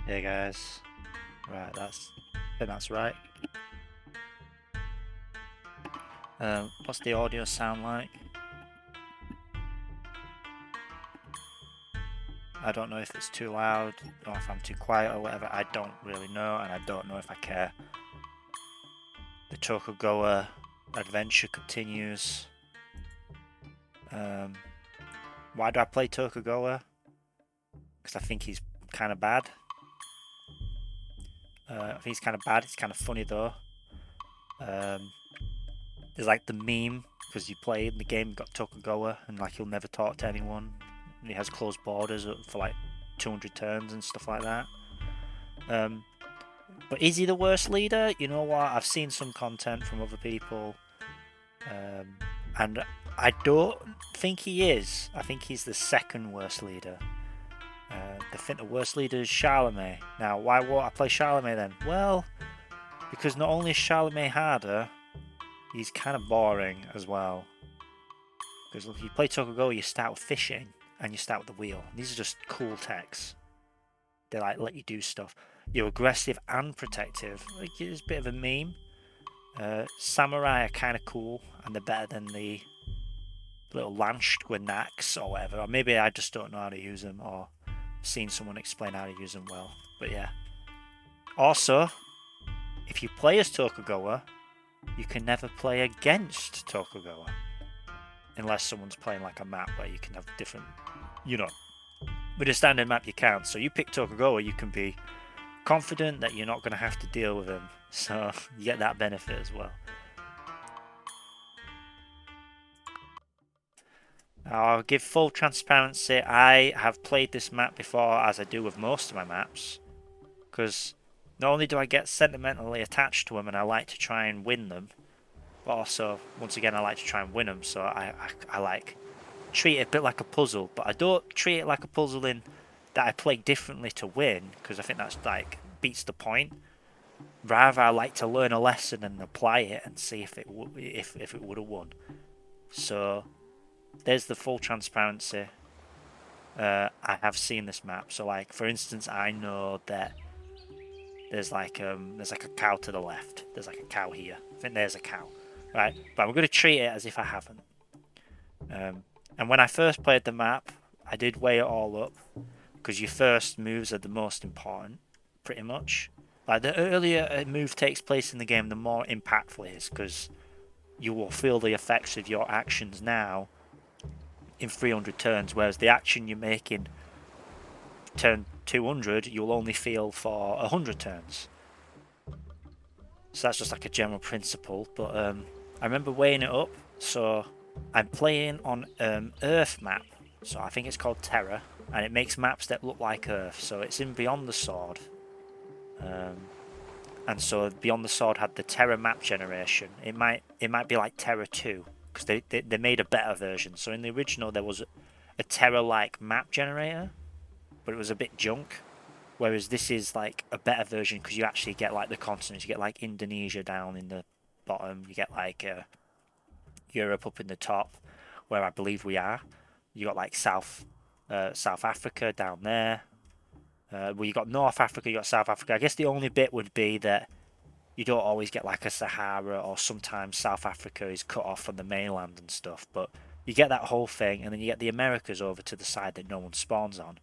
Hey guys. Right, I think that's right. What's the audio sound like? I don't know if it's too loud or if I'm too quiet or whatever. I don't really know, and I don't know if I care. The Tokugawa adventure continues. Why do I play Tokugawa? Because I think he's kind of bad. I think he's kind of bad. It's kind of funny though. There's like the meme because you play in the game, you've got Tokugawa, and like he'll never talk to anyone. And he has closed borders for like 200 turns and stuff like that. But is he the worst leader? You know what? I've seen some content from other people, and I don't think he is. I think he's the second worst leader. I think the worst leader is Charlemagne. Now, why won't I play Charlemagne then? Well, because not only is Charlemagne harder, he's kind of boring as well. Because if you play Tokugawa, you start with fishing and you start with the wheel. These are just cool techs. They like let you do stuff. You're aggressive and protective. Like, it's a bit of a meme. Samurai are kind of cool and they're better than the little Landsquinaks or whatever. Or maybe I just don't know how to use them or seen someone explain how to use them well. But yeah. Also, if you play as Tokugawa, you can never play against Tokugawa. Unless someone's playing like a map where you can have different, with a standard map you can't. So you pick Tokugawa, you can be confident that you're not going to have to deal with him. So you get that benefit as well. I'll give full transparency. I have played this map before, as I do with most of my maps, because not only do I get sentimentally attached to them and I like to try and win them, but also, once again, I like to try and win them. So I like treat it a bit like a puzzle, but I don't treat it like a puzzle in that I play differently to win, because I think that's like beats the point. Rather, I like to learn a lesson and apply it and see if it would have won. So there's the full transparency. I have seen this map. So like for instance, I know that there's like a cow to the left. There's like a cow here. I think there's a cow, right? But I'm going to treat it as if I haven't. And when I first played the map, I did weigh it all up because your first moves are the most important, pretty much. Like the earlier a move takes place in the game, the more impactful it is because you will feel the effects of your actions now in 300 turns, whereas the action you're making turn 200, you'll only feel for 100 turns. So that's just like a general principle, but I remember weighing it up, so I'm playing on Earth map, so I think it's called Terra, and it makes maps that look like Earth, so it's in Beyond the Sword. And so Beyond the Sword had the Terra map generation. It might be like Terra 2, because they made a better version. So in the original there was a Terra-like map generator, but it was a bit junk. Whereas this is like a better version because you actually get like the continents. You get like Indonesia down in the bottom. You get like Europe up in the top, where I believe we are. You got like South Africa down there. Well, you got North Africa, you got South Africa. I guess the only bit would be that you don't always get like a Sahara, or sometimes South Africa is cut off from the mainland and stuff. But you get that whole thing, and then you get the Americas over to the side that no one spawns on.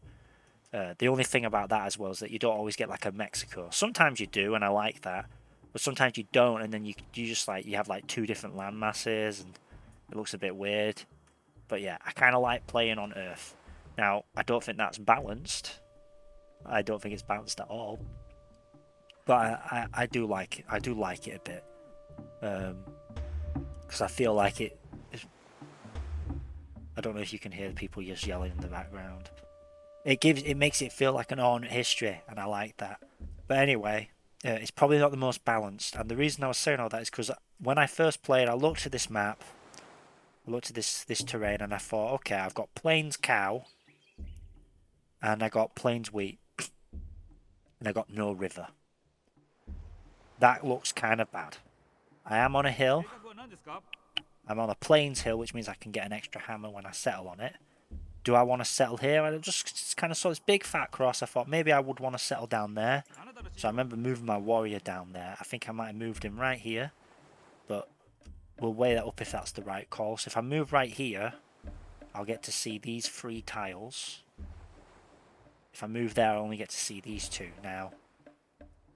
The only thing about that as well is that you don't always get like a Mexico. Sometimes you do, and I like that, but sometimes you don't, and then you just like you have like two different land masses, and it looks a bit weird. But yeah, I kind of like playing on Earth. Now, I don't think that's balanced. I don't think it's balanced at all. But I do like it. I do like it a bit, because I feel like it. I don't know if you can hear people just yelling in the background. It makes it feel like an alternate history, and I like that. But anyway, it's probably not the most balanced, and the reason I was saying all that is because when I first played, I looked at this map, I looked at this terrain, and I thought, okay, I've got plains cow, and I got plains wheat, and I got no river. That looks kind of bad. I am on a hill. I'm on a plains hill, which means I can get an extra hammer when I settle on it. do I want to settle here? I just kind of saw this big fat cross. I thought maybe I would want to settle down there. So I remember moving my warrior down there. I think I might have moved him right here. But we'll weigh that up if that's the right call. So if I move right here, I'll get to see these 3 tiles. If I move there, I only get to see these 2. Now,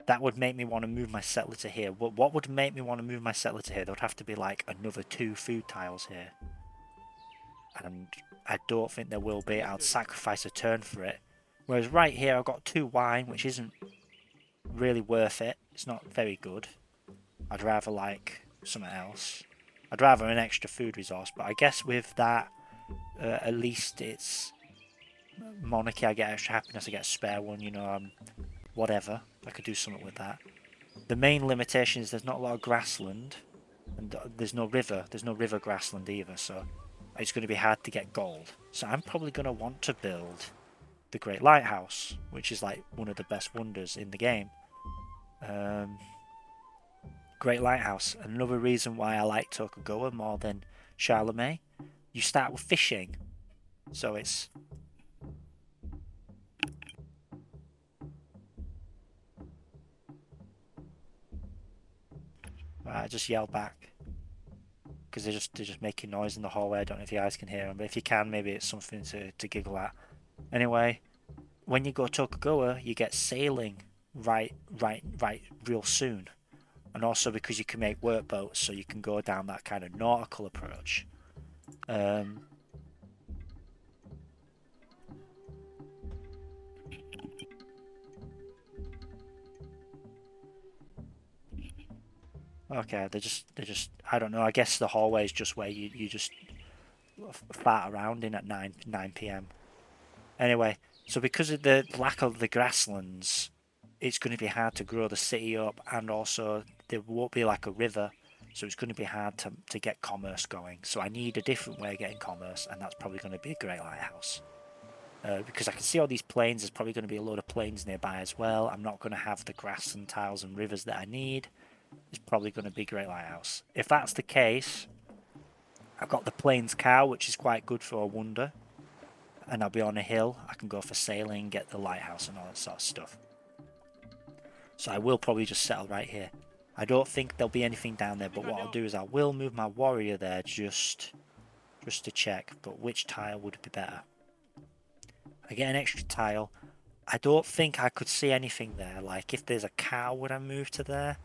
that would make me want to move my settler to here. What would make me want to move my settler to here? There would have to be like another 2 food tiles here. And I don't think there will be. I'll sacrifice a turn for it. Whereas right here, I've got 2 wine, which isn't really worth it. It's not very good. I'd rather like something else. I'd rather an extra food resource, but I guess with that, at least it's monarchy. I get extra happiness. I get a spare one. You know, whatever. I could do something with that. The main limitation is there's not a lot of grassland, and there's no river. There's no river grassland either, so it's going to be hard to get gold. So I'm probably going to want to build the Great Lighthouse, which is like one of the best wonders in the game. Great Lighthouse. Another reason why I like Tokugawa more than Charlemagne. You start with fishing, so it's I just yelled back because they're just making noise in the hallway. I don't know if you guys can hear them, but if you can, maybe it's something to giggle at. Anyway, when you go Tokugawa, you get sailing right real soon, and also because you can make workboats, so you can go down that kind of nautical approach. Okay, they're just I don't know. I guess the hallway is just where you just fart around in at 9 p.m. Anyway, so because of the lack of the grasslands, it's going to be hard to grow the city up, and also there won't be like a river, so it's going to be hard to get commerce going. So I need a different way of getting commerce, and that's probably going to be a Great Lighthouse. Because I can see all these plains, there's probably going to be a load of plains nearby as well. I'm not going to have the grass and tiles and rivers that I need. It's probably going to be Great Lighthouse. If that's the case, I've got the Plains Cow, which is quite good for a wonder. And I'll be on a hill. I can go for sailing, get the lighthouse and all that sort of stuff. So I will probably just settle right here. I don't think there'll be anything down there, but what I'll do is I will move my warrior there just to check. But which tile would be better? I get an extra tile. I don't think I could see anything there. Like if there's a cow, would I move to there?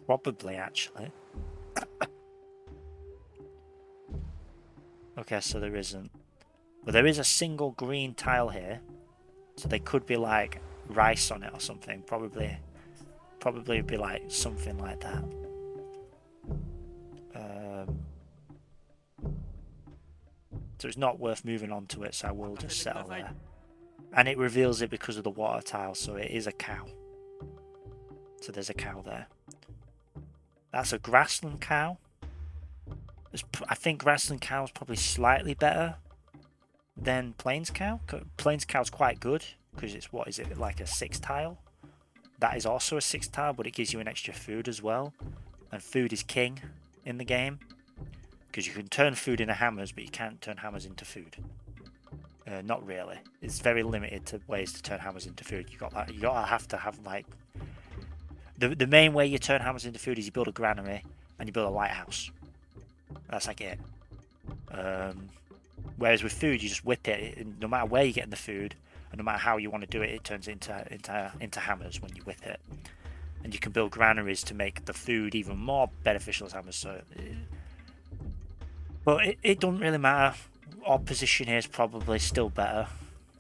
Probably, actually. Okay, so there isn't. But there is a single green tile here. So they could be like rice on it or something. Probably be like something like that. So it's not worth moving on to it, so I will just settle there. And it reveals it because of the water tile, so it is a cow. So there's a cow there. That's a grassland cow. I think grassland cow is probably slightly better than plains cow. Plains cow is quite good because it's, what is it, like a 6 tile? That is also a 6 tile, but it gives you an extra food as well. And food is king in the game because you can turn food into hammers, but you can't turn hammers into food. Not really. It's very limited to ways to turn hammers into food. You gotta have to have like the main way you turn hammers into food is you build a granary and you build a lighthouse. That's like it. Whereas with food, you just whip it. No matter where you're getting the food, and no matter how you want to do it, it turns into hammers when you whip it. And you can build granaries to make the food even more beneficial as hammers. So, but it doesn't really matter. Our position here is probably still better,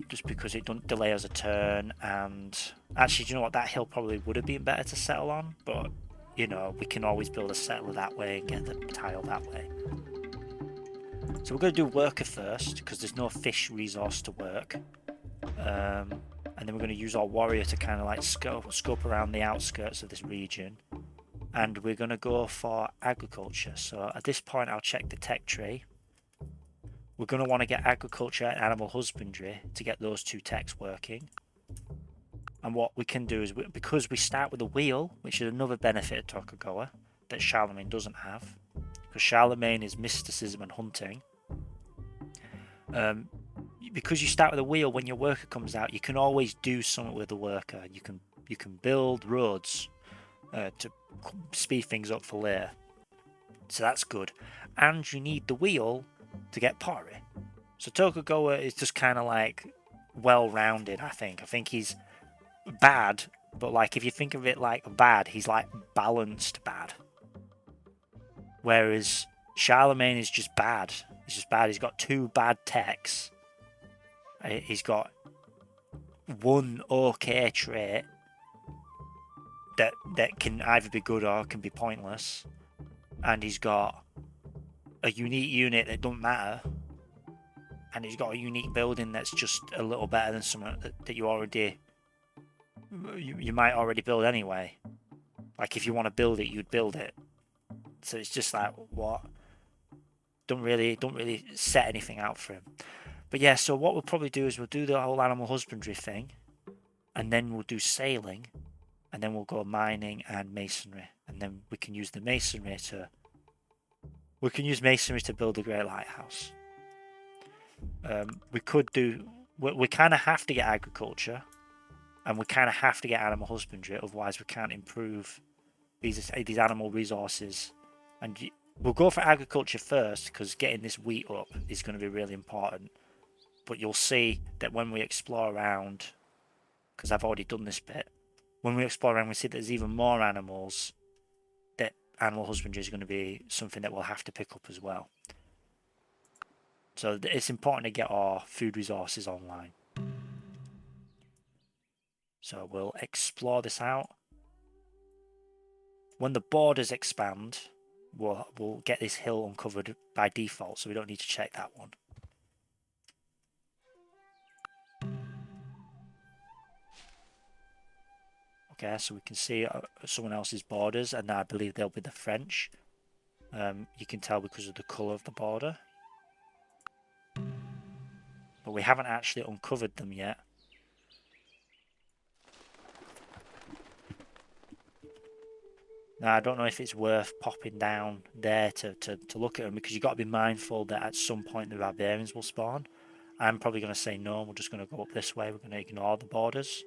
just because it doesn't delay us a turn. And actually, do you know what? That hill probably would have been better to settle on, but you know, we can always build a settler that way and get the tile that way. So we're going to do worker first, because there's no fish resource to work. And then we're going to use our warrior to kind of like scope around the outskirts of this region. And we're going to go for agriculture. So at this point, I'll check the tech tree. We're going to want to get agriculture and animal husbandry to get those 2 techs working. And what we can do is, because we start with a wheel, which is another benefit of Tokugawa that Charlemagne doesn't have, because Charlemagne is mysticism and hunting. Because you start with a wheel, when your worker comes out, you can always do something with the worker. You can build roads to speed things up for later. So that's good. And you need the wheel to get pottery. So Tokugawa is just kind of like well-rounded, I think. I think he's bad, but like if you think of it like bad, he's like balanced bad. Whereas Charlemagne is just bad. He's just bad. He's got 2 bad techs. He's got 1 okay trait that can either be good or can be pointless. And he's got a unique unit that don't matter. And he's got a unique building that's just a little better than something that you already... You might already build anyway. Like if you want to build it, you'd build it. So it's just like, what? Don't really set anything out for him. But yeah, so what we'll probably do is we'll do the whole animal husbandry thing, and then we'll do sailing, and then we'll go mining and masonry, and then we can use the masonry to build a great lighthouse. We could do. We kind of have to get agriculture, and we kind of have to get animal husbandry. Otherwise, we can't improve these animal resources. And we'll go for agriculture first because getting this wheat up is going to be really important. But you'll see that when we explore around, because I've already done this bit, when we explore around, we see that there's even more animals. That animal husbandry is going to be something that we'll have to pick up as well. So it's important to get our food resources online. So we'll explore this out. When the borders expand, we'll get this hill uncovered by default, so we don't need to check that one. Okay, so we can see someone else's borders, and I believe they'll be the French. You can tell because of the colour of the border. But we haven't actually uncovered them yet. Now, I don't know if it's worth popping down there to look at them, because you've got to be mindful that at some point the barbarians will spawn. I'm probably going to say no, we're just going to go up this way, we're going to ignore the borders.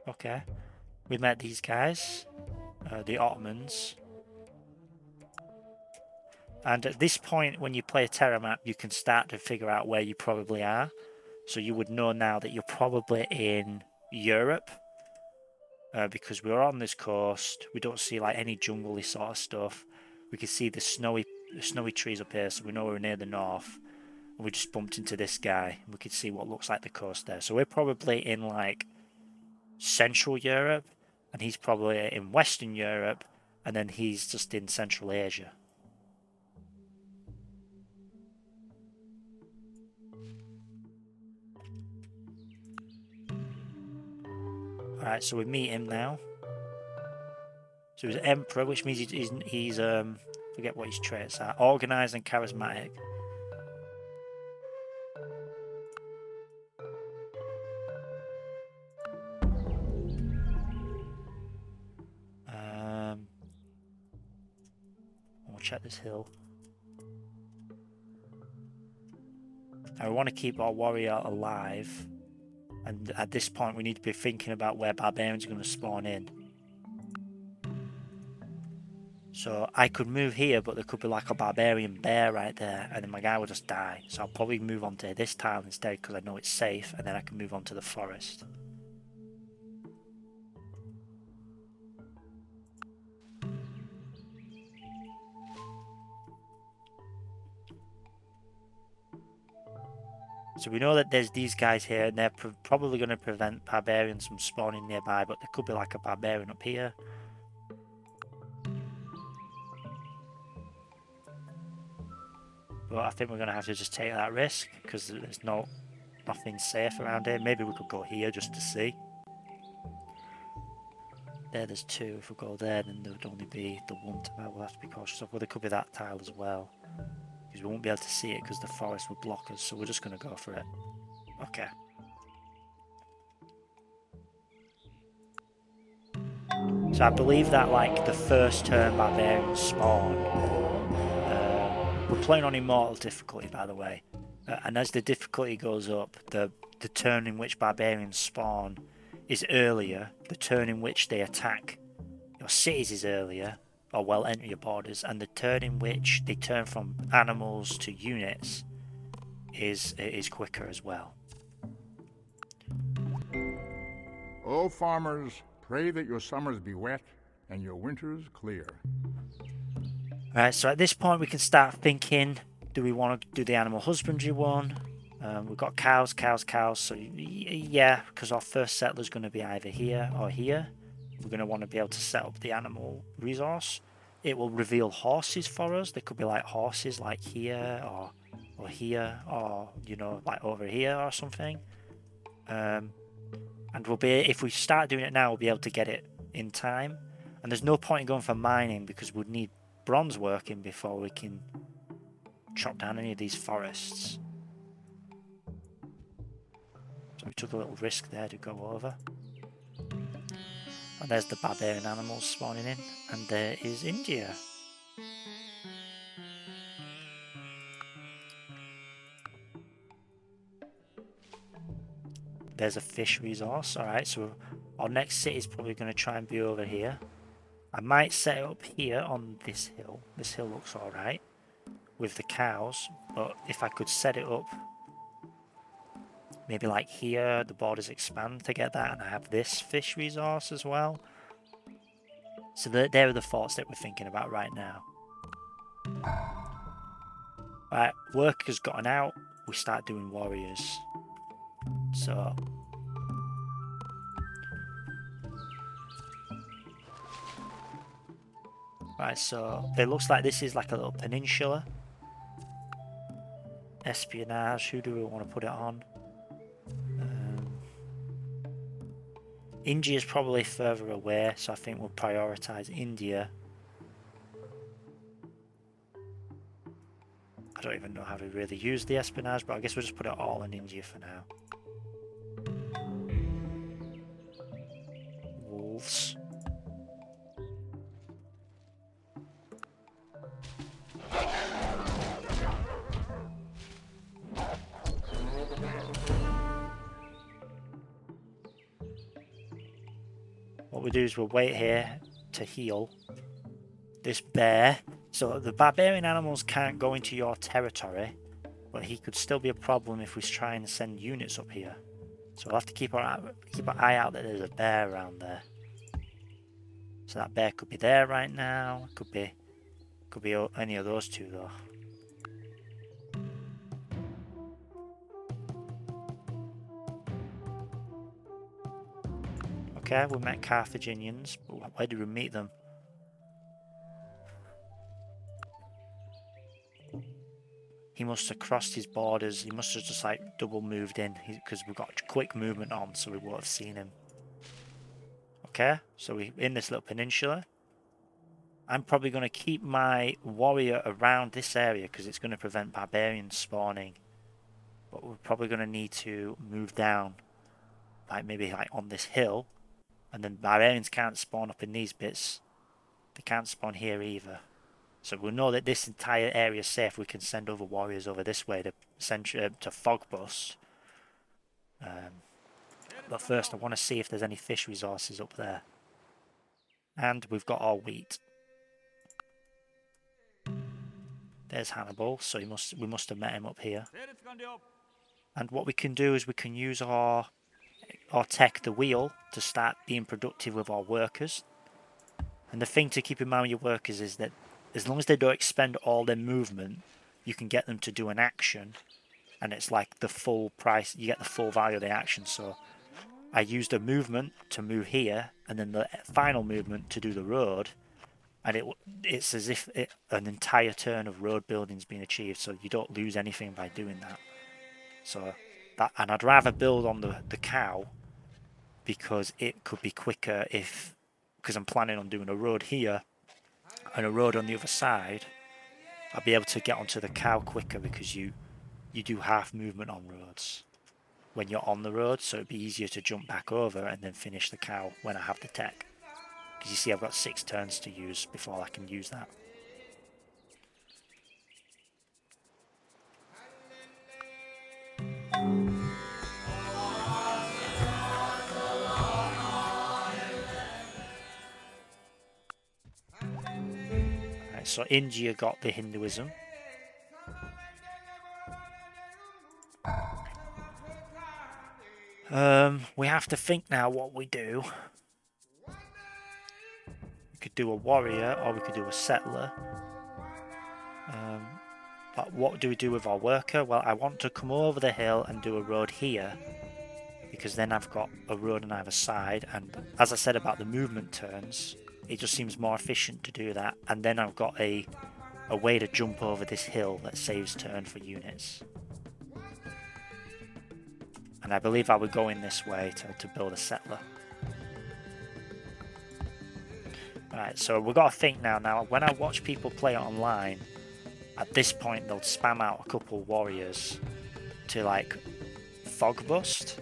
Okay, we met these guys, the Ottomans. And at this point, when you play a Terra map, you can start to figure out where you probably are. So you would know now that you're probably in Europe. Because we're on this coast, we don't see like any jungle-y sort of stuff. We can see the snowy trees up here, so we know we're near the north. And we just bumped into this guy. We could see what looks like the coast there. So we're probably in like Central Europe, and he's probably in Western Europe, and then he's just in Central Asia. Alright, so we meet him now. So he's Emperor, which means he's forget what his traits are. Organised and charismatic. We'll check this hill. Now we want to keep our warrior alive. And at this point we need to be thinking about where barbarians are going to spawn in. So I could move here, but there could be like a barbarian bear right there, and then my guy will just die. So I'll probably move on to this tile instead, because I know it's safe, and then I can move on to the forest. So we know that there's these guys here, and they're probably going to prevent barbarians from spawning nearby, but there could be like a barbarian up here. But I think we're going to have to just take that risk, because there's nothing safe around here. Maybe we could go here just to see. There's 2. If we go there, then there would only be the 1 tile we'll have to be cautious of. Well, there could be that tile as well, because we won't be able to see it because the forest would block us, so we're just going to go for it. Okay. So I believe that like the first turn barbarians spawn. We're playing on immortal difficulty, by the way, and as the difficulty goes up, the turn in which barbarians spawn is earlier. The turn in which they attack your cities is earlier, or well enter your borders, and the turn in which they turn from animals to units is quicker as well. O farmers, pray that your summers be wet and your winters clear. Right, so at this point we can start thinking, do we want to do the animal husbandry one? We've got cows, so yeah, because our first settler's going to be either here or here. We're going to want to be able to set up the animal resource. It will reveal horses for us. There could be like horses like here or here, or you know, like over here or something. And we'll be, if we start doing it now, we'll be able to get it in time. And there's no point in going for mining because we'd need bronze working before we can chop down any of these forests. So we took a little risk there to go over. And there's the barbarian animals spawning in, and there is India. There's a fish resource. Alright, so our next city is probably going to try and be over here. I might set it up here on this hill. This hill looks alright with the cows, but if I could set it up maybe like here, the borders expand to get that, and I have this fish resource as well. So there are the thoughts that we're thinking about right now. Right, workers gotten out, we start doing warriors. So right, so it looks like this is like a little peninsula. Espionage, who do we want to put it on? India is probably further away, so I think we'll prioritise India. I don't even know how to really use the espionage, but I guess we'll just put it all in India for now. Wolves. What we do is we'll wait here to heal this bear. So the barbarian animals can't go into your territory, but he could still be a problem if we try and send units up here. So we'll have to keep our eye out that there's a bear around there. So that bear could be there right now. Could be any of those two though. Okay, we met Carthaginians, but where did we meet them? He must have crossed his borders. He must have just like double moved in because we've got quick movement on, so we won't have seen him. Okay, so we're in this little peninsula. I'm probably going to keep my warrior around this area because it's going to prevent barbarians spawning. But we're probably going to need to move down, like maybe like on this hill. And then barbarians can't spawn up in these bits. They can't spawn here either. So we'll know that this entire area is safe. We can send other warriors over this way to fog bust. But first I want to see if there's any fish resources up there. And we've got our wheat. There's Hannibal, so we must have met him up here. And what we can do is we can use our tech, the wheel, to start being productive with our workers. And the thing to keep in mind with your workers is that as long as they don't expend all their movement, you can get them to do an action, and it's like the full price, you get the full value of the action. So I used a movement to move here, and then the final movement to do the road, and it's as if an entire turn of road building's been achieved, so you don't lose anything by doing that. So that, and I'd rather build on the cow because it could be quicker because I'm planning on doing a road here and a road on the other side. I'll be able to get onto the cow quicker because you do half movement on roads when you're on the road, so it'd be easier to jump back over and then finish the cow when I have the tech. Because you see I've got 6 turns to use before I can use that. Right, so India got the Hinduism. We have to think now what we do. We could do a warrior or we could do a settler. But what do we do with our worker? Well, I want to come over the hill and do a road here, because then I've got a road on either side, and as I said about the movement turns, it just seems more efficient to do that, and then I've got a way to jump over this hill that saves turn for units. And I believe I would go in this way to build a settler. Alright, so we've got to think now. Now, when I watch people play it online, at this point they'll spam out a couple warriors to like fog bust.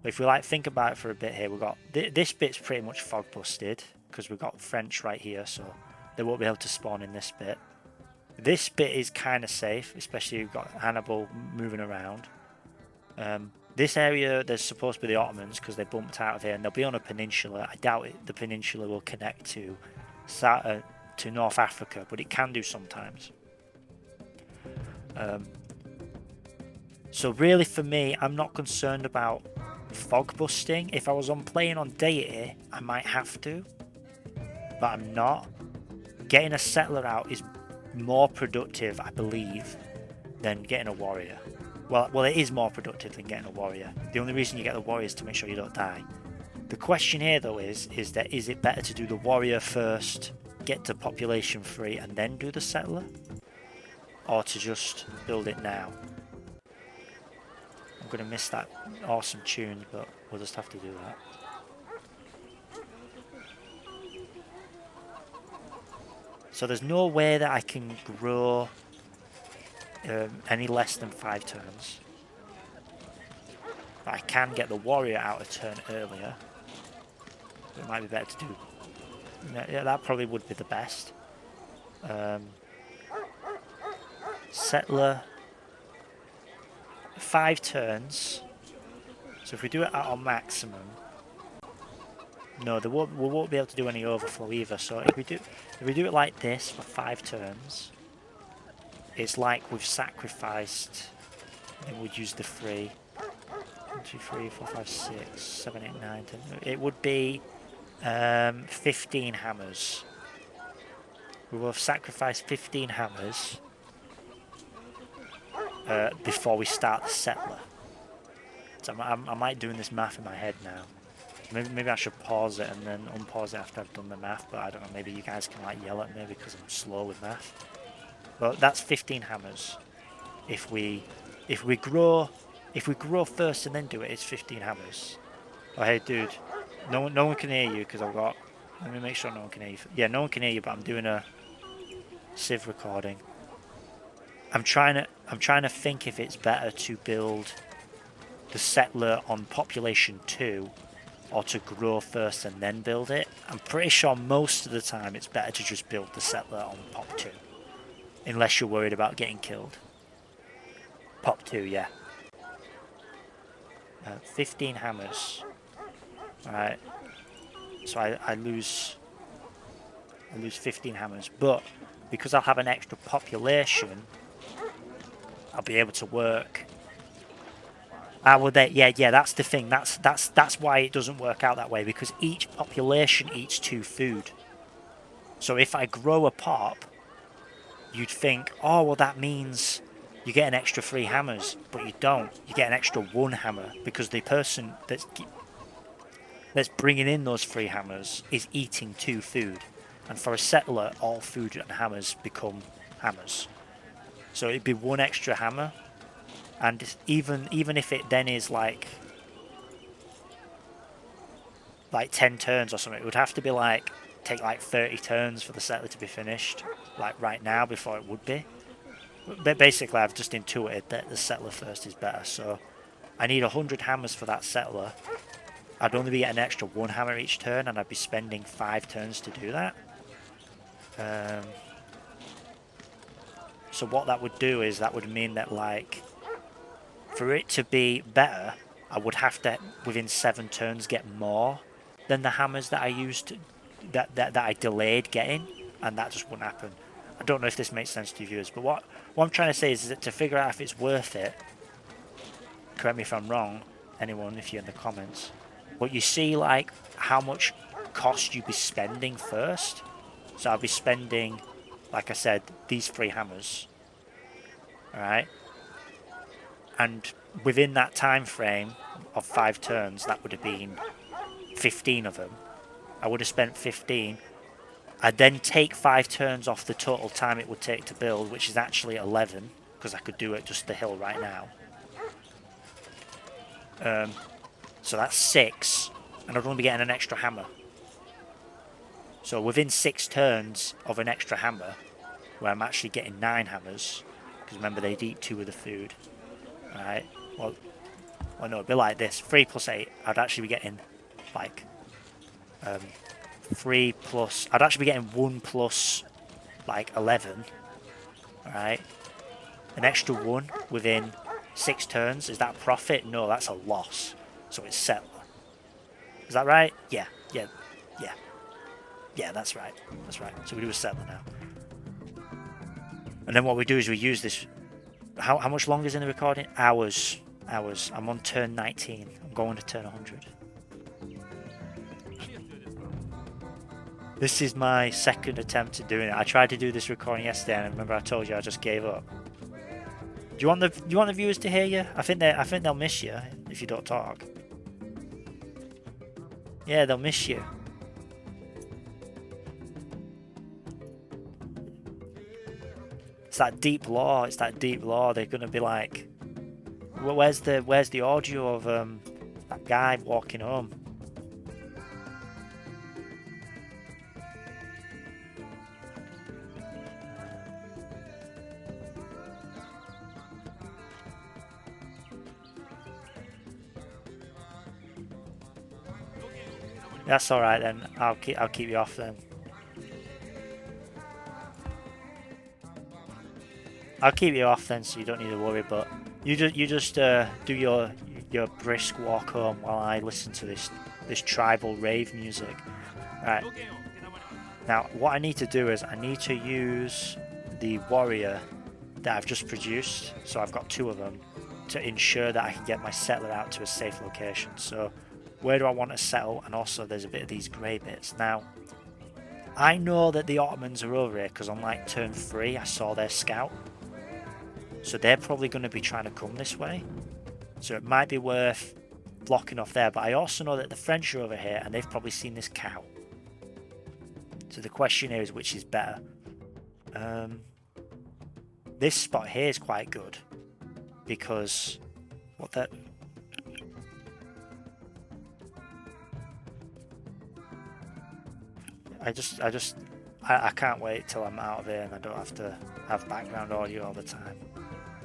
If we like think about it for a bit here, we've got this bit's pretty much fog busted because we've got French right here, so they won't be able to spawn in this bit. This bit is kind of safe, especially we've got Hannibal moving around. This area, there's supposed to be the Ottomans because they bumped out of here, and they'll be on a peninsula. I doubt the peninsula will connect to North Africa, but it can do sometimes. So really for me, I'm not concerned about fog busting. If I was playing on deity, I might have to, but I'm not. Getting a settler out is more productive, I believe, than getting a warrior. Well, it is more productive than getting a warrior. The only reason you get the warrior is to make sure you don't die. The question here though is it better to do the warrior first, get to population 3 and then do the settler? Or to just build it now? I'm going to miss that awesome tune, but we'll just have to do that. So there's no way that I can grow any less than 5 turns. But I can get the warrior out a turn earlier. It might be better to do... Yeah, that probably would be the best. Settler... 5 turns. So if we do it at our maximum... No, we won't be able to do any overflow either. So if we do it like this for 5 turns... It's like we've sacrificed, and we'd use the 3. 1, 2, 3, 4, 5, 6, 7, 8, 9, 10. It would be 15 hammers. We will have sacrificed 15 hammers before we start the settler. So I might doing this math in my head now. Maybe I should pause it and then unpause it after I've done the math, but I don't know, maybe you guys can like yell at me because I'm slow with math. But that's 15 hammers. If we grow first and then do it, it's 15 hammers. Oh hey dude, no one can hear you because I've got. Let me make sure no one can hear you. Yeah, no one can hear you, but I'm doing a Civ recording. I'm trying to think if it's better to build the settler on population 2 or to grow first and then build it. I'm pretty sure most of the time it's better to just build the settler on pop 2. Unless you're worried about getting killed. Pop 2, yeah. 15 hammers. Alright. So I lose 15 hammers. But because I'll have an extra population, I'll be able to work. Well, yeah, that's the thing. That's why it doesn't work out that way, because each population eats 2 food. So if I grow a pop, you'd think, oh, well, that means you get an extra 3 hammers, but you don't. You get an extra 1 hammer because the person that's bringing in those 3 hammers is eating 2 food. And for a settler, all food and hammers become hammers. So it'd be 1 extra hammer, and even if it then is like 10 turns or something, it would have to be take 30 turns for the settler to be finished, like right now, before it would be. But basically I've just intuited that the settler first is better, so I need 100 hammers for that settler, I'd only be getting an extra 1 hammer each turn, and I'd be spending 5 turns to do that. So what that would do is that would mean that, like, for it to be better, I would have to, within 7 turns, get more than the hammers that I used, that I delayed getting, and that just wouldn't happen. I don't know if this makes sense to you viewers, but what I'm trying to say is that to figure out if it's worth it, correct me if I'm wrong, anyone, if you're in the comments, but you see, like, how much cost you'd be spending first. So I'll be spending, like I said, these 3 hammers, alright? And within that time frame of 5 turns, that would have been 15 of them. I would have spent 15. I'd then take 5 turns off the total time it would take to build, which is actually 11, because I could do it just the hill right now. So that's 6, and I'd only be getting an extra hammer. So within 6 turns of an extra hammer, where I'm actually getting 9 hammers, because remember they'd eat 2 of the food. Alright, well no, it'd be like this, 3 plus 8, I'd actually be getting, like, 3 plus, I'd actually be getting 1 plus, like, 11, alright? An extra 1 within 6 turns, is that a profit? No, that's a loss, so it's settler. Is that right? Yeah, that's right, so we do a settler now. And then what we do is we use this. How much longer is in the recording? Hours. I'm on turn 19. I'm going to turn 100. This is my second attempt at doing it. I tried to do this recording yesterday, and I remember I told you I just gave up. Do you want the viewers to hear you? I think they'll miss you if you don't talk. Yeah, they'll miss you. It's that deep lore. It's that deep lore. They're gonna be like, well, where's the audio of that guy walking home? That's all right then. I'll keep you off then. I'll keep you off then, so you don't need to worry. But you just do your brisk walk home while I listen to this tribal rave music. Right. Now, what I need to do is I need to use the warrior that I've just produced. So I've got 2 of them to ensure that I can get my settler out to a safe location. So where do I want to settle? And also there's a bit of these grey bits. Now, I know that the Ottomans are over here because on like turn 3 I saw their scout. So they're probably going to be trying to come this way. So it might be worth blocking off there. But I also know that the French are over here and they've probably seen this cow. So the question here is which is better. This spot here is quite good. Because what the... I can't wait till I'm out of here and I don't have to have background audio all the time.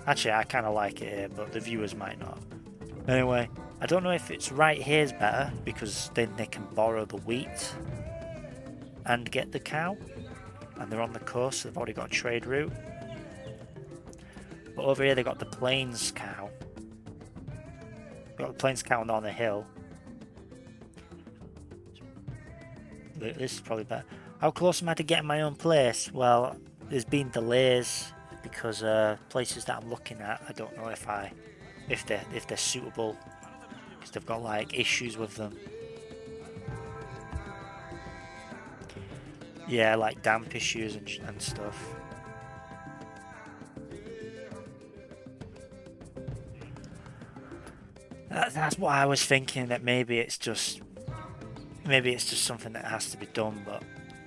Actually, I kind of like it here, but the viewers might not. Anyway, I don't know if it's right here is better, because then they can borrow the wheat and get the cow. And they're on the coast, so they've already got a trade route. But over here they've got the plains cow. They've got the plains cow on the hill. This is probably better. How close am I to getting my own place? Well, there's been delays because places that I'm looking at, I don't know if they're suitable because they've got like issues with them. Yeah, like damp issues and stuff. That's what I was thinking, that maybe it's just something that has to be done, but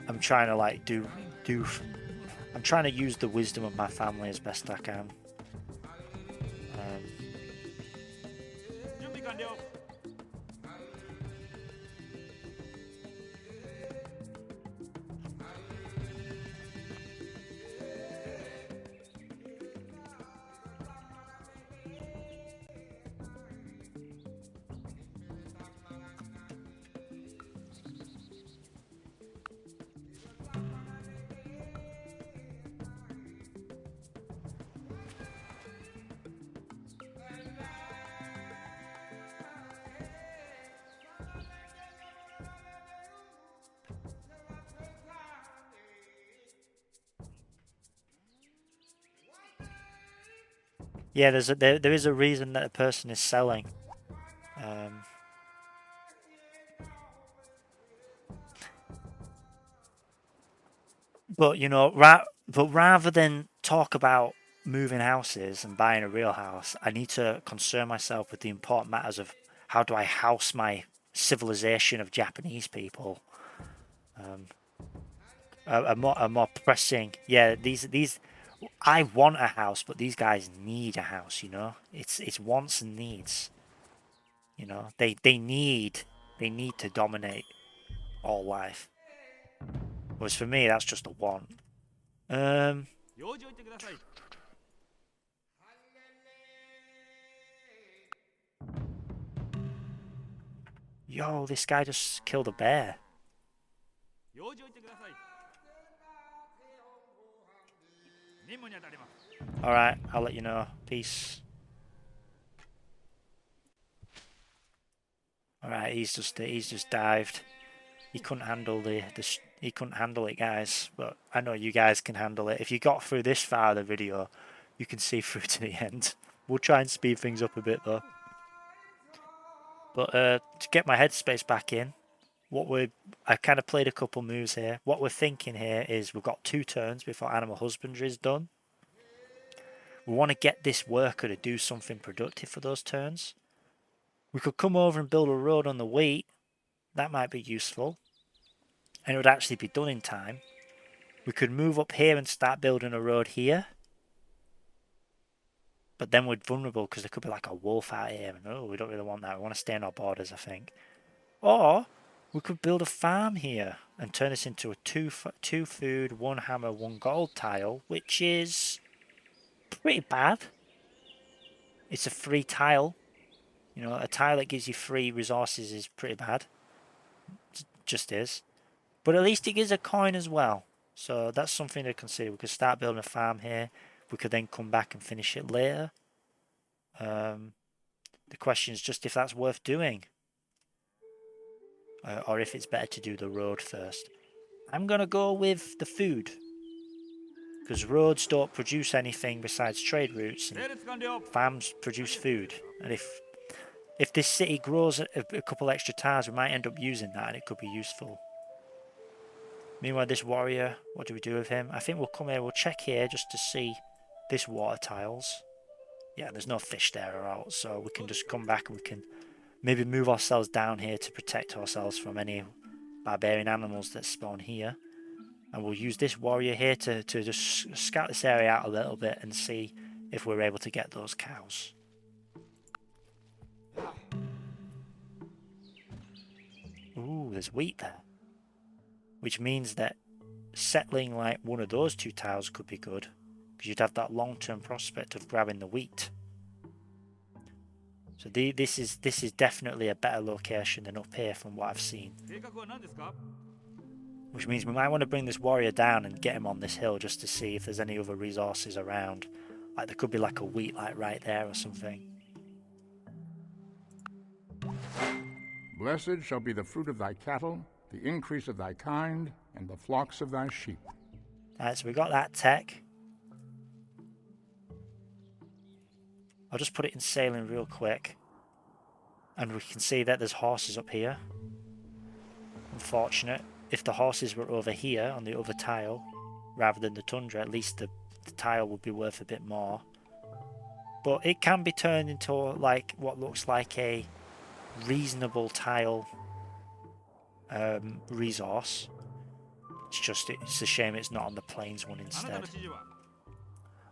I'm trying to like I'm trying to use the wisdom of my family as best I can. Yeah, there is a reason that a person is selling. Um, but you know, but rather than talk about moving houses and buying a real house, I need to concern myself with the important matters of how do I house my civilization of Japanese people. Um, a more pressing, yeah. These I want a house, but these guys need a house. You know, it's wants and needs. You know, they need to dominate all life. Whereas for me, that's just a want. Um, yo, this guy just killed a bear. All right, I'll let you know. Peace. All right, he's just dived. He couldn't handle he couldn't handle it, guys. But I know you guys can handle it. If you got through this far of the video, you can see through to the end. We'll try and speed things up a bit though. But to get my headspace back in, I've kind of played a couple moves here. What we're thinking here is we've got 2 turns before animal husbandry is done. We want to get this worker to do something productive for those turns. We could come over and build a road on the wheat. That might be useful. And it would actually be done in time. We could move up here and start building a road here. But then we're vulnerable because there could be like a wolf out here. And oh, we don't really want that. We want to stay on our borders, I think. Or we could build a farm here and turn this into a two food, 1 hammer, 1 gold tile, which is pretty bad. It's a free tile. You know, a tile that gives you free resources is pretty bad. It just is. But at least it gives a coin as well. So that's something to consider. We could start building a farm here. We could then come back and finish it later. The question is just if that's worth doing. Or if it's better to do the road first. I'm going to go with the food. Because roads don't produce anything besides trade routes. And farms produce food. And if this city grows a couple extra tiles, we might end up using that and it could be useful. Meanwhile, this warrior, what do we do with him? I think we'll come here, we'll check here just to see this water tiles. Yeah, there's no fish there or out, so we can just come back and we can maybe move ourselves down here to protect ourselves from any barbarian animals that spawn here. And we'll use this warrior here to just scout this area out a little bit and see if we're able to get those cows. Ooh, there's wheat there. Which means that settling like one of those 2 tiles could be good. Because you'd have that long-term prospect of grabbing the wheat. So this is definitely a better location than up here from what I've seen. Which means we might want to bring this warrior down and get him on this hill just to see if there's any other resources around. Like there could be like a wheat like right there or something. Blessed shall be the fruit of thy cattle, the increase of thy kind, and the flocks of thy sheep. Alright, so we got that tech. I'll just put it in sailing real quick. And we can see that there's horses up here. Unfortunate. If the horses were over here on the other tile, rather than the tundra, at least the tile would be worth a bit more. But it can be turned into like what looks like a reasonable tile resource. It's a shame it's not on the plains one instead.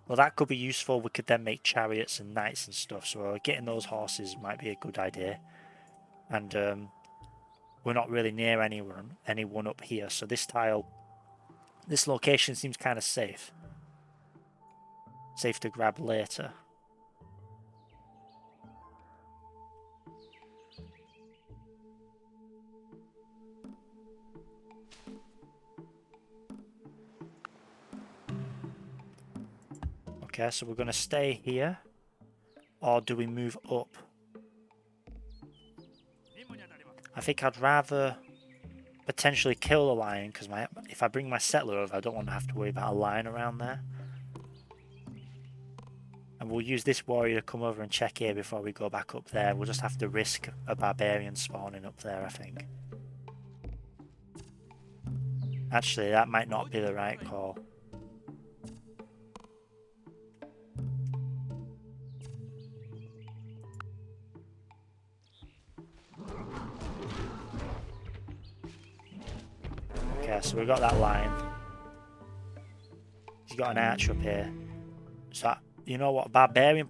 Well, that could be useful. We could then make chariots and knights and stuff. So getting those horses might be a good idea. And we're not really near anyone up here. So this location seems kind of safe. Safe to grab later. Okay, so we're going to stay here. Or do we move up? I think I'd rather potentially kill a lion, because if I bring my settler over, I don't want to have to worry about a lion around there. And we'll use this warrior to come over and check here before we go back up there. We'll just have to risk a barbarian spawning up there, I think. Actually, that might not be the right call. Okay, so we've got that line. He's got an archer up here. So, you know what, barbarian...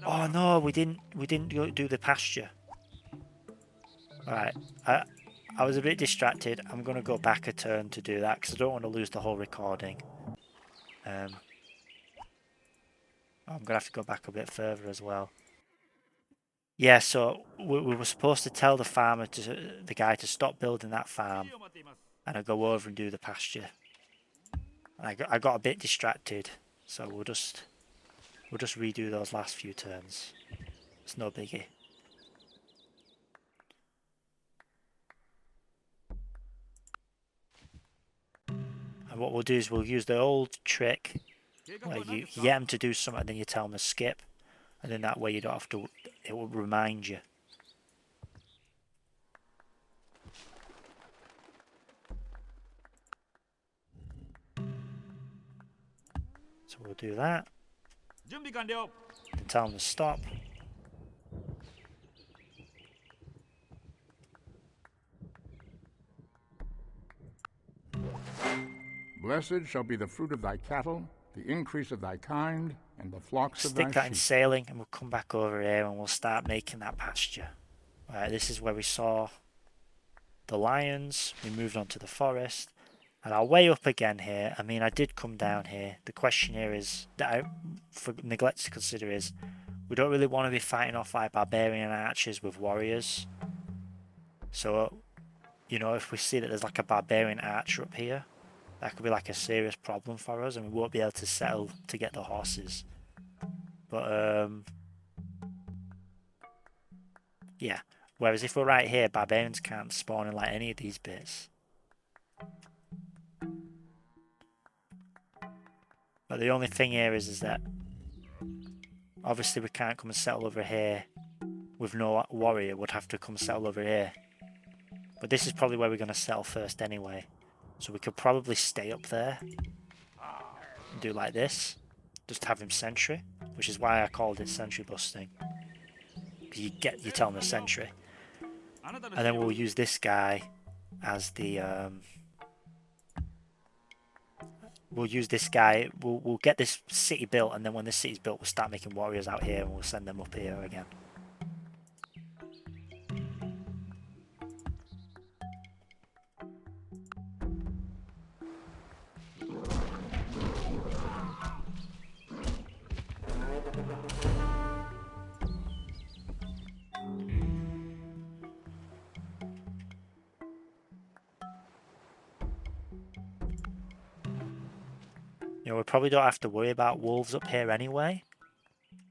Oh no, we didn't do the pasture. Alright, I was a bit distracted. I'm going to go back a turn to do that because I don't want to lose the whole recording. I'm going to have to go back a bit further as well. Yeah, so we were supposed to tell the farmer, the guy, to stop building that farm, and I go over and do the pasture. I got a bit distracted, so we'll just redo those last few turns. It's no biggie. And what we'll do is we'll use the old trick where you get them to do something, and then you tell them to skip, and then that way you don't have to. It will remind you. So we'll do that. And tell them to stop. Blessed shall be the fruit of thy cattle, the increase of thy kind, and the flocks of thy sheep. Stick that in sailing, and we'll come back over here and we'll start making that pasture. Right, this is where we saw the lions. We moved on to the forest. And I'll way up again here. I mean, I did come down here. The question here is, that I neglect to consider is, we don't really want to be fighting off like barbarian archers with warriors. So, you know, if we see that there's like a barbarian archer up here, that could be like a serious problem for us, and we won't be able to settle to get the horses. But, yeah. Whereas if we're right here, barbarians can't spawn in like any of these bits. But the only thing here is that obviously we can't come and settle over here with no warrior. Would have to come settle over here. But this is probably where we're going to settle first anyway. So we could probably stay up there and do like this. Just have him sentry, which is why I called it sentry busting. Because you tell him a sentry. And then we'll use this guy as the we'll use this guy. We'll get this city built, and then when this city's built, we'll start making warriors out here, and we'll send them up here again. You know, we probably don't have to worry about wolves up here anyway.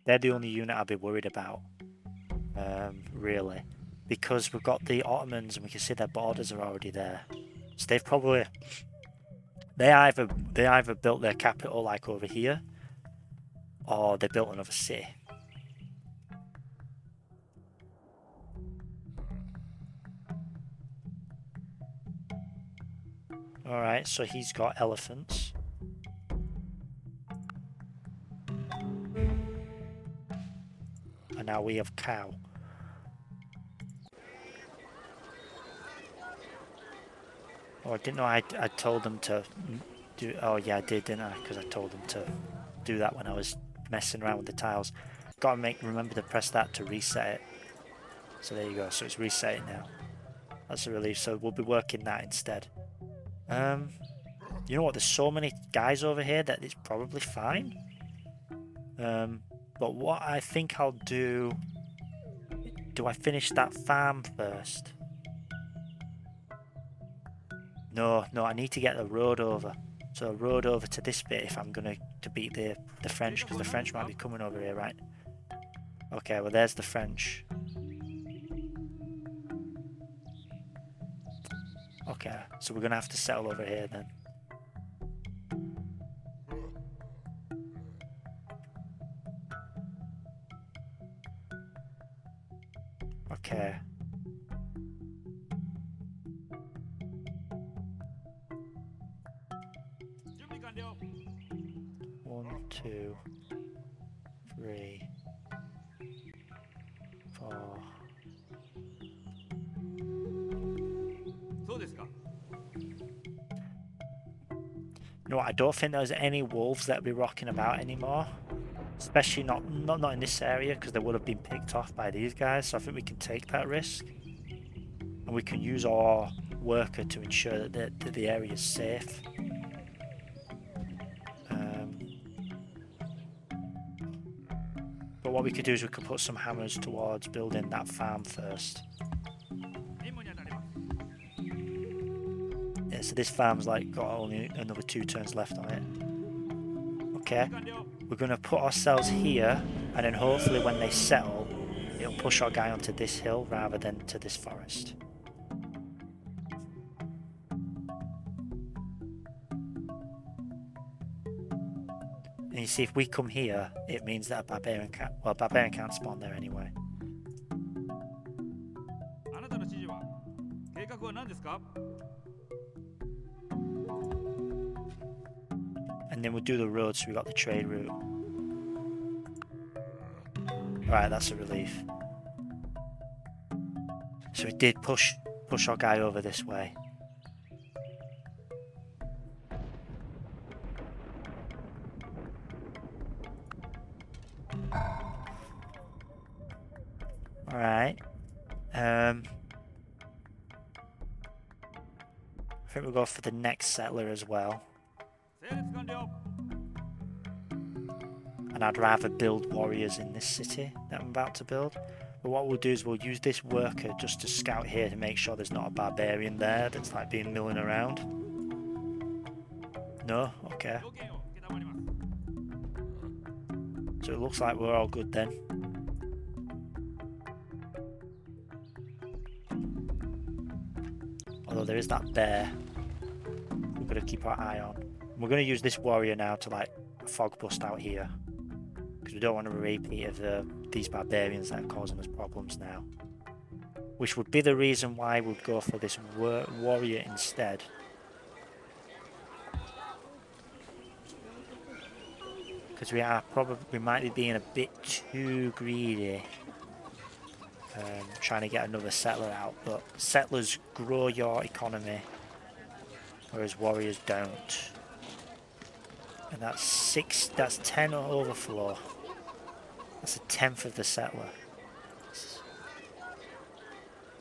They're the only unit I'd be worried about, really, because we've got the Ottomans and we can see their borders are already there. So they've probably they either built their capital like over here, or they built another city. All right, so he's got elephants. And now we have cow. Oh, I didn't know I told them to do... Oh, yeah, I did, didn't I? Because I told them to do that when I was messing around with the tiles. Got to remember to press that to reset it. So there you go. So it's resetting now. That's a relief. So we'll be working that instead. You know what? There's so many guys over here that it's probably fine. But what I think I'll do... Do I finish that farm first? No, I need to get the road over. So a road over to this bit if I'm going to beat the French, because the French might be coming over here, right? Okay, well there's the French. Okay, so we're going to have to settle over here then. Okay. One, two, three, four. You know what, I don't think there's any wolves that'll be rocking about anymore. Especially not in this area, because they would have been picked off by these guys. So I think we can take that risk. And we can use our worker to ensure that the area is safe. But what we could do is we could put some hammers towards building that farm first. Yeah, so this farm's like got only another 2 turns left on it. Okay, we're going to put ourselves here, and then hopefully when they settle, it'll push our guy onto this hill rather than to this forest. And you see, if we come here, it means that a barbarian can't... Well, a barbarian can't spawn there anyway. And then we'll do the road, so we got the trade route. Right, that's a relief. So we did push our guy over this way. Alright. I think we'll go for the next settler as well. And I'd rather build warriors in this city that I'm about to build. But what we'll do is we'll use this worker just to scout here to make sure there's not a barbarian there that's like being milling around. No? Okay. So it looks like we're all good then. Although there is that bear we've got to keep our eye on. We're going to use this warrior now to like fog bust out here, because we don't want a repeat of these barbarians that are causing us problems now. Which would be the reason why we'd go for this warrior instead. Because we might be being a bit too greedy. Trying to get another settler out, but settlers grow your economy, whereas warriors don't. And that's 10 overflow. That's a tenth of the settler.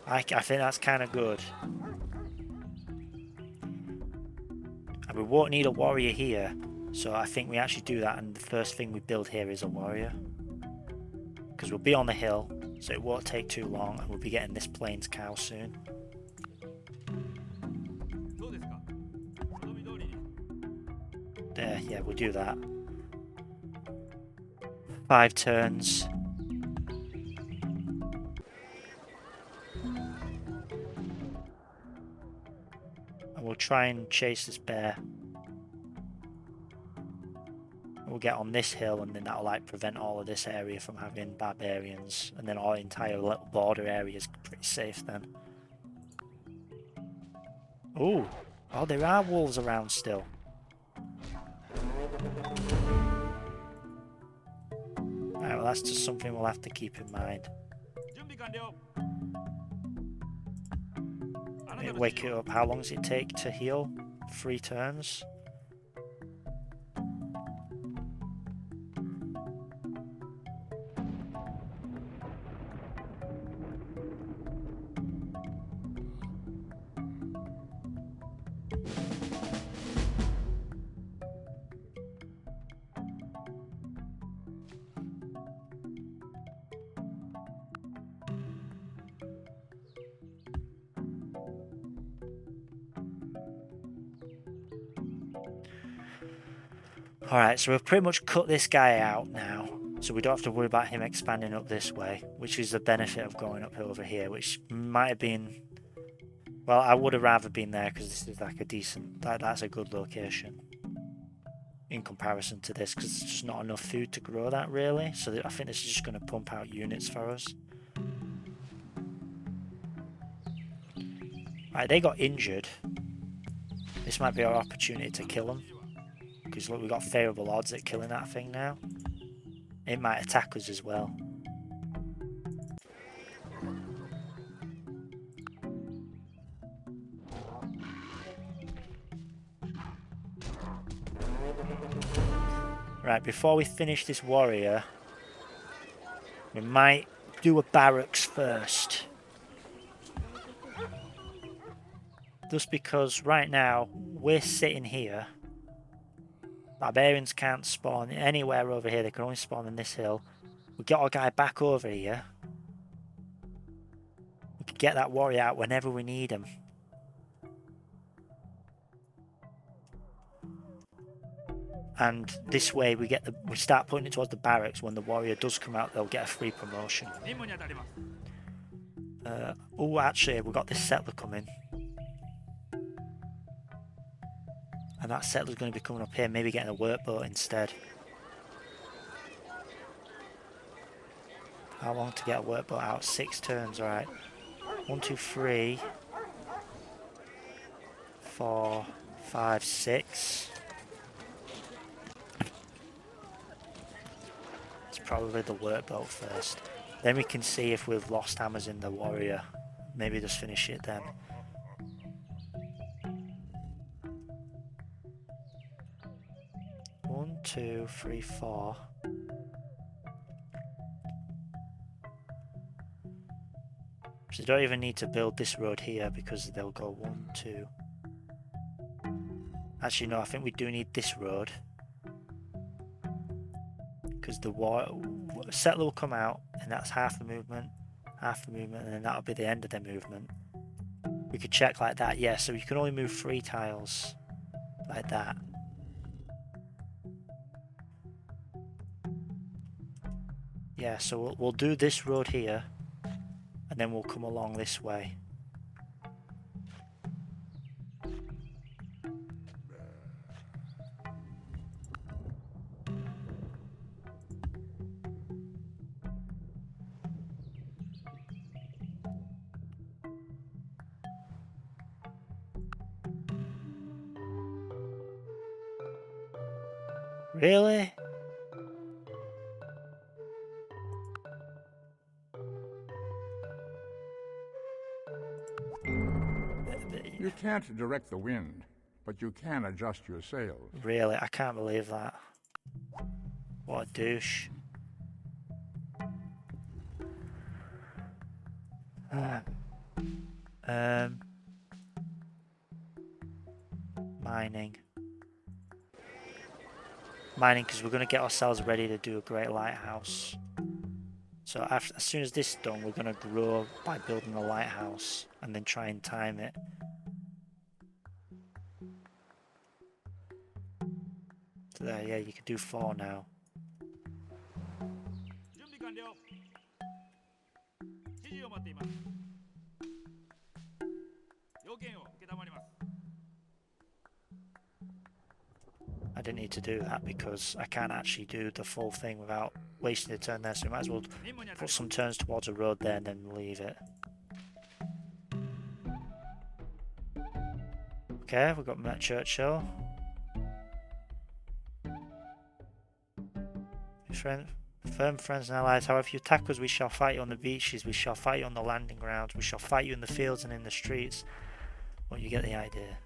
I think that's kind of good. And we won't need a warrior here, so I think we actually do that, and the first thing we build here is a warrior. Because we'll be on the hill, so it won't take too long, and we'll be getting this plains cow soon. There, yeah, we'll do that. 5 turns. And we'll try and chase this bear. We'll get on this hill, and then that'll like prevent all of this area from having barbarians, and then our entire little border area is pretty safe then. Ooh, oh, there are wolves around still. Alright, well that's just something we'll have to keep in mind. Wake it up. How long does it take to heal? 3 turns? Alright, so we've pretty much cut this guy out now, so we don't have to worry about him expanding up this way, which is the benefit of going up over here, which might have been... Well, I would have rather been there, because this is like a decent... That's a good location in comparison to this, because there's just not enough food to grow that, really, so I think this is just going to pump out units for us. Right, they got injured. This might be our opportunity to kill them. Because look, we've got favourable odds at killing that thing now. It might attack us as well. Right, before we finish this warrior, we might do a barracks first. Just because right now, we're sitting here. Barbarians can't spawn anywhere over here, they can only spawn in this hill. We get our guy back over here. We can get that warrior out whenever we need him. And this way we start putting it towards the barracks. When the warrior does come out, they'll get a free promotion. Oh, actually, we've got this settler coming. And that settler's going to be coming up here, maybe getting a workboat instead. How long to get a workboat out? 6 turns, right. 1, 2, 3, 4, 5, 6. It's probably the workboat first. Then we can see if we've lost hammers in the warrior. Maybe just finish it then. One, 2, 3, 4. So you don't even need to build this road here because they'll go 1, 2. Actually, no, I think we do need this road. Because the settler will come out, and that's half the movement, and then that'll be the end of their movement. We could check like that, yeah, so you can only move 3 tiles like that. Yeah, so we'll do this road here, and then we'll come along this way. Really? You can't direct the wind, but you can adjust your sails. Really? I can't believe that. What a douche. Mining. Mining because we're going to get ourselves ready to do a great lighthouse. So as soon as this is done, we're going to grow by building a lighthouse and then try and time it. So there, yeah, you can do 4 now. I didn't need to do that because I can't actually do the full thing without wasting a turn there, so we might as well put some turns towards a road there and then leave it. Okay, we've got Met Churchill. Firm friends and allies, however you attack us, we shall fight you on the beaches, we shall fight you on the landing grounds, we shall fight you in the fields and in the streets. Well, you get the idea.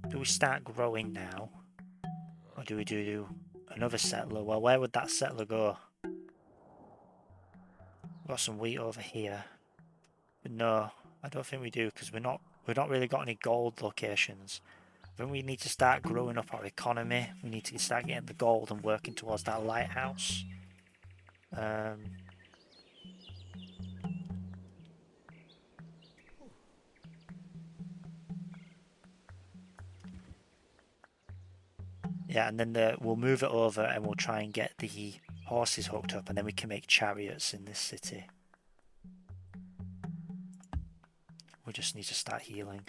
Do we start growing now? Or do we do another settler? Well, where would that settler go? We've got some wheat over here. But no, I don't think we do because we've not really got any gold locations. I think we need to start growing up our economy. We need to start getting the gold and working towards that lighthouse. Yeah, and then we'll move it over and we'll try and get the horses hooked up, and then we can make chariots in this city. We just need to start healing.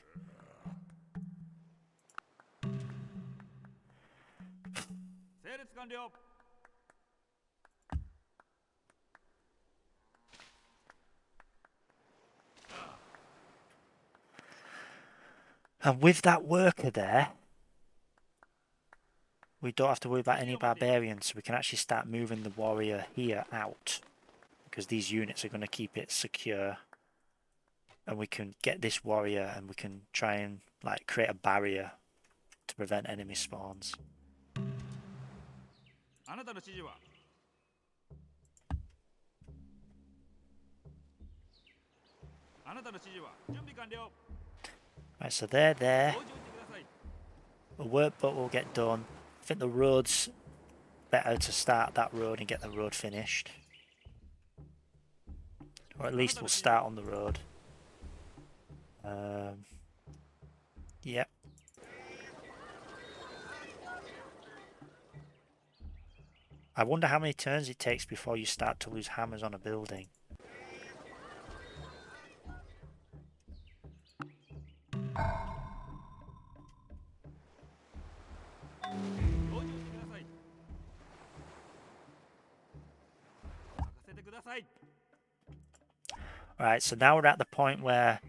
And with that worker there, we don't have to worry about any barbarians, so we can actually start moving the warrior here out. Because these units are going to keep it secure. And we can get this warrior and we can try and like create a barrier to prevent enemy spawns. Right, so they're there. The workboat will get done. I think the road's better to start that road and get the road finished. Or at least we'll start on the road. Yep. I wonder how many turns it takes before you start to lose hammers on a building. Right, so now we're at the point where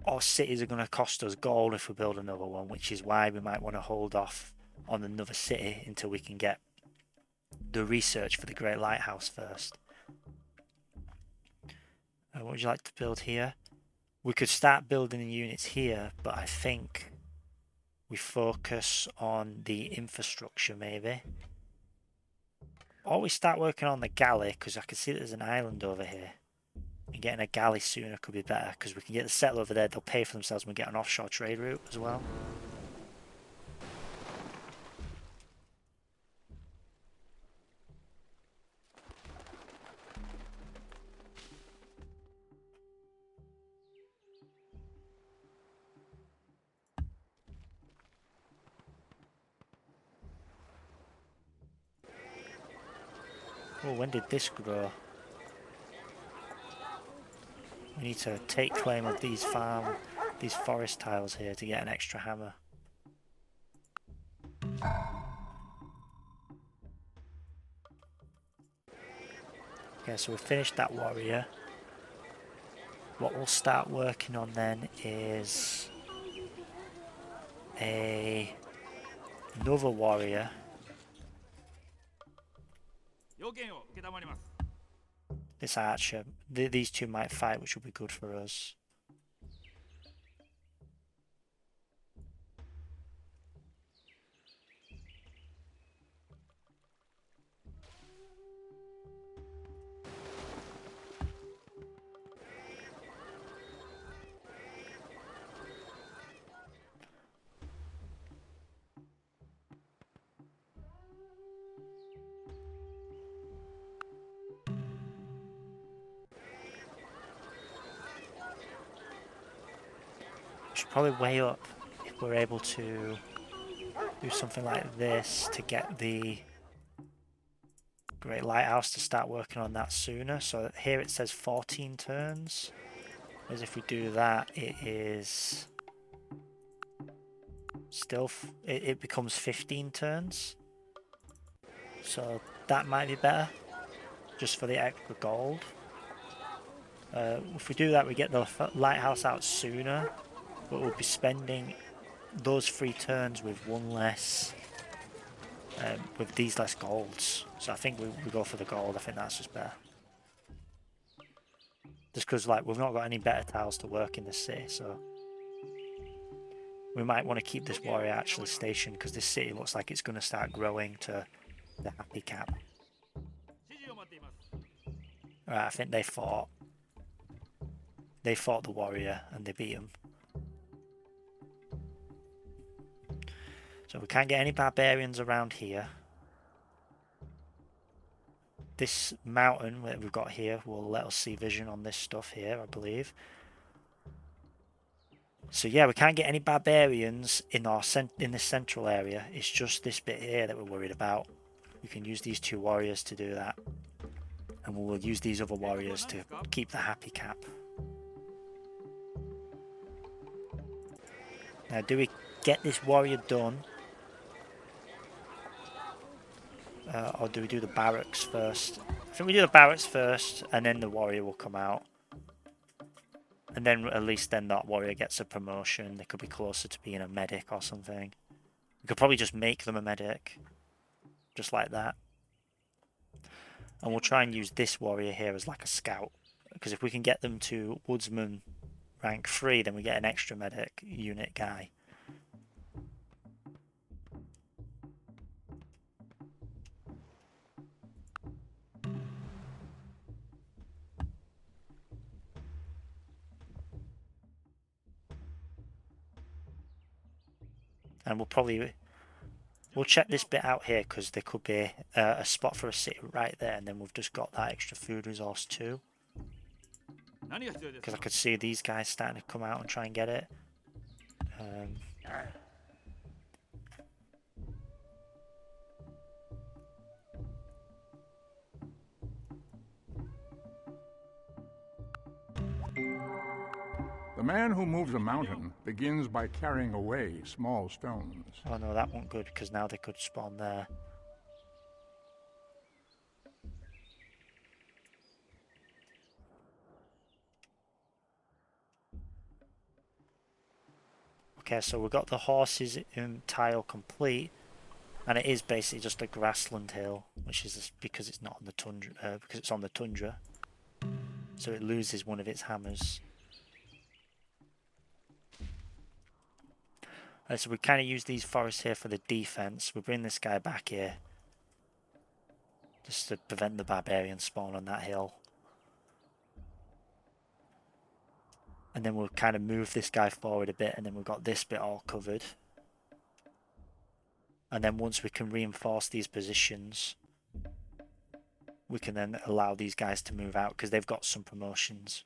our cities are going to cost us gold if we build another one, which is why we might want to hold off on another city until we can get the research for the Great Lighthouse first. What would you like to build here? We could start building the units here, but I think we focus on the infrastructure maybe. Or we start working on the galley, because I can see that there's an island over here. And getting a galley sooner could be better, because we can get the settler over there, they'll pay for themselves and we get an offshore trade route as well. Oh, when did this grow? We need to take claim of these forest tiles here to get an extra hammer. Okay, so we've finished that warrior. What we'll start working on then is another warrior. This archer. These two might fight, which will be good for us. Should probably weigh up if we're able to do something like this to get the Great Lighthouse to start working on that sooner. So here it says 14 turns. Whereas if we do that, it is still it becomes 15 turns. So that might be better, just for the extra gold. If we do that, we get the lighthouse out sooner, but we'll be spending those 3 turns with one less, with these less golds. So I think we go for the gold. I think that's just better. Just because like we've not got any better tiles to work in this city, so we might want to keep this warrior actually stationed because this city looks like it's going to start growing to the happy cap. Alright, I think they fought. They fought the warrior and they beat him. So we can't get any barbarians around here. This mountain that we've got here will let us see vision on this stuff here, I believe. So yeah, we can't get any barbarians in this central area. It's just this bit here that we're worried about. We can use these 2 warriors to do that. And we'll use these other warriors to keep the happy cap. Now, do we get this warrior done? Or do we do the barracks first? I think we do the barracks first, and then the warrior will come out. And then at least then that warrior gets a promotion. They could be closer to being a medic or something. We could probably just make them a medic. Just like that. And we'll try and use this warrior here as like a scout. Because if we can get them to woodsman rank 3, then we get an extra medic unit guy. And we'll check this bit out here because there could be a spot for a city right there, and then we've just got that extra food resource too. Because I could see these guys starting to come out and try and get it. The man who moves a mountain begins by carrying away small stones. Oh no, that wasn't good because now they could spawn there. Okay, so we've got the horses tile complete, and it is basically just a grassland hill, which is because it's not on the tundra, because it's on the tundra, so it loses one of its hammers. So we kind of use these forests here for the defense. We bring this guy back here just to prevent the barbarian spawn on that hill. And then we'll kind of move this guy forward a bit, and then we've got this bit all covered. And then once we can reinforce these positions, we can then allow these guys to move out because they've got some promotions.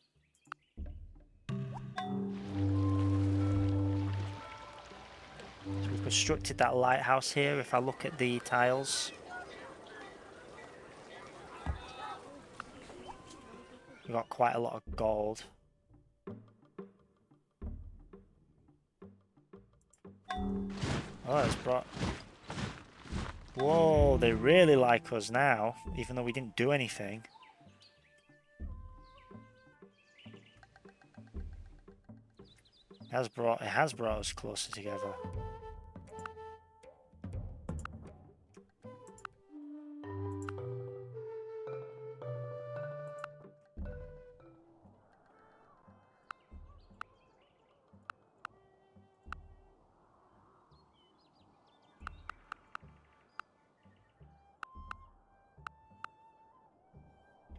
So we've constructed that lighthouse here. If I look at the tiles, we've got quite a lot of gold. Oh, it's brought... Whoa, they really like us now, even though we didn't do anything. It has brought us closer together.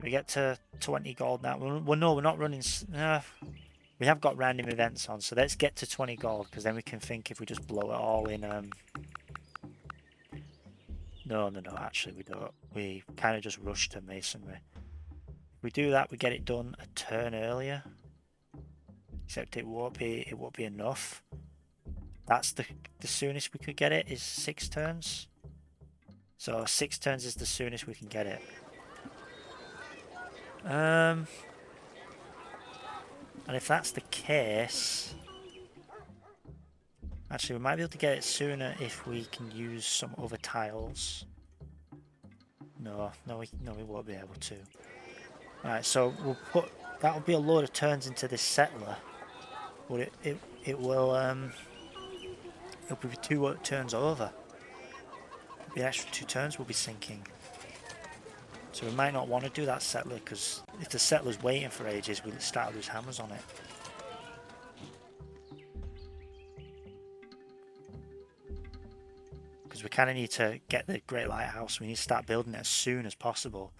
We get to 20 gold now. Well, no, we're not running... we have got random events on, so let's get to 20 gold, because then we can think if we just blow it all in... No, actually we don't. We kind of just rush to masonry. If we do that, we get it done a turn earlier. Except it won't be enough. That's the soonest we could get it, is 6 turns. So 6 turns is the soonest we can get it. And if that's the case, actually we might be able to get it sooner if we can use some other tiles. No, we won't be able to. Alright, so we'll put, that'll be a load of turns into this settler, but it will it'll be 2 turns over. It'll be an extra 2 turns we'll be sinking. So we might not want to do that settler, because if the settler's waiting for ages, we'll start to lose hammers on it. Because we kind of need to get the Great Lighthouse, we need to start building it as soon as possible.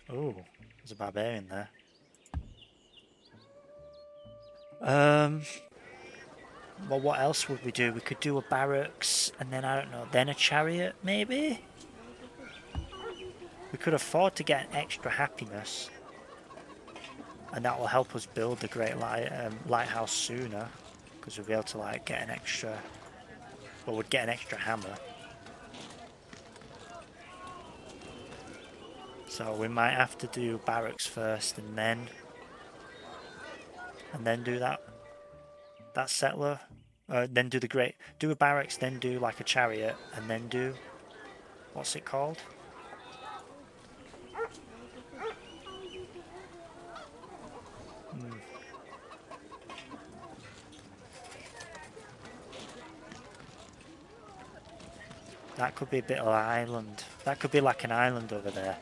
Oh, there's a barbarian there. Well, what else would we do? We could do a barracks, and then, I don't know, then a chariot, maybe? We could afford to get an extra happiness, and that will help us build the Great Lighthouse sooner, because we'll be able to, like, get an extra... Well, we'd get an extra hammer. So we might have to do barracks first and then do that settler. Then do do a barracks, then do like a chariot, and then do, what's it called? That could be a bit of an island. That could be like an island over there.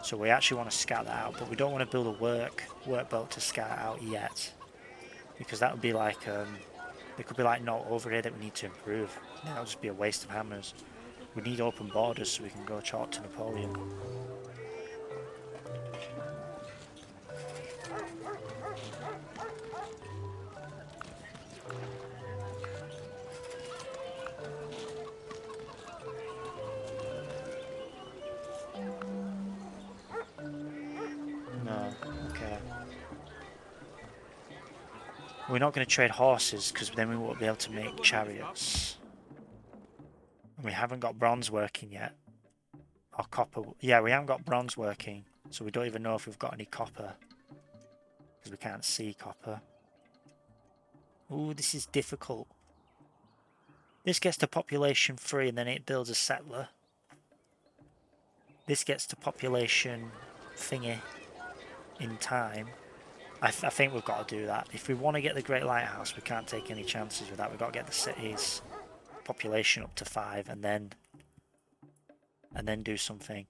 So we actually want to scout that out, but we don't want to build a workboat to scout out yet, because that would be like there could be like no over here that we need to improve. That'll just be a waste of hammers. We need open borders so we can go talk to Napoleon. No, okay. We're not going to trade horses because then we won't be able to make chariots. We haven't got bronze working yet. Or copper. Yeah, we haven't got bronze working, so we don't even know if we've got any copper. Because we can't see copper. Ooh, this is difficult. This gets to population 3 and then it builds a settler. This gets to population thingy in time. I think we've got to do that. If we want to get the Great Lighthouse, we can't take any chances with that. We've got to get the city's population up to 5 and then do something.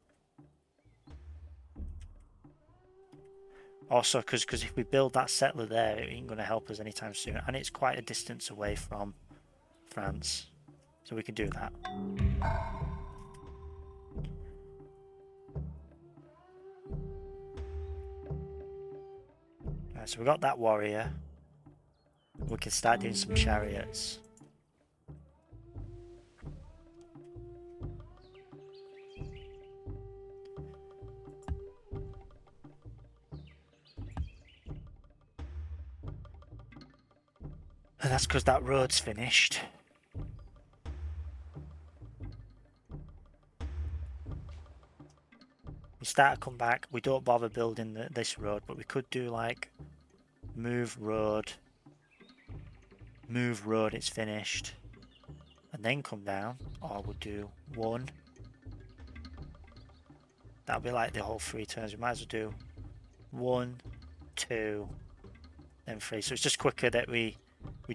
Also, because if we build that settler there, it ain't going to help us anytime soon. And it's quite a distance away from France. So we can do that. Right, so we got that warrior. We can start doing some chariots. And that's because that road's finished. We start to come back. We don't bother building this road, but we could do like move road, it's finished, and then come down. Or we'll do 1. That'll be like the whole 3 turns. We might as well do 1, 2, then 3. So it's just quicker that we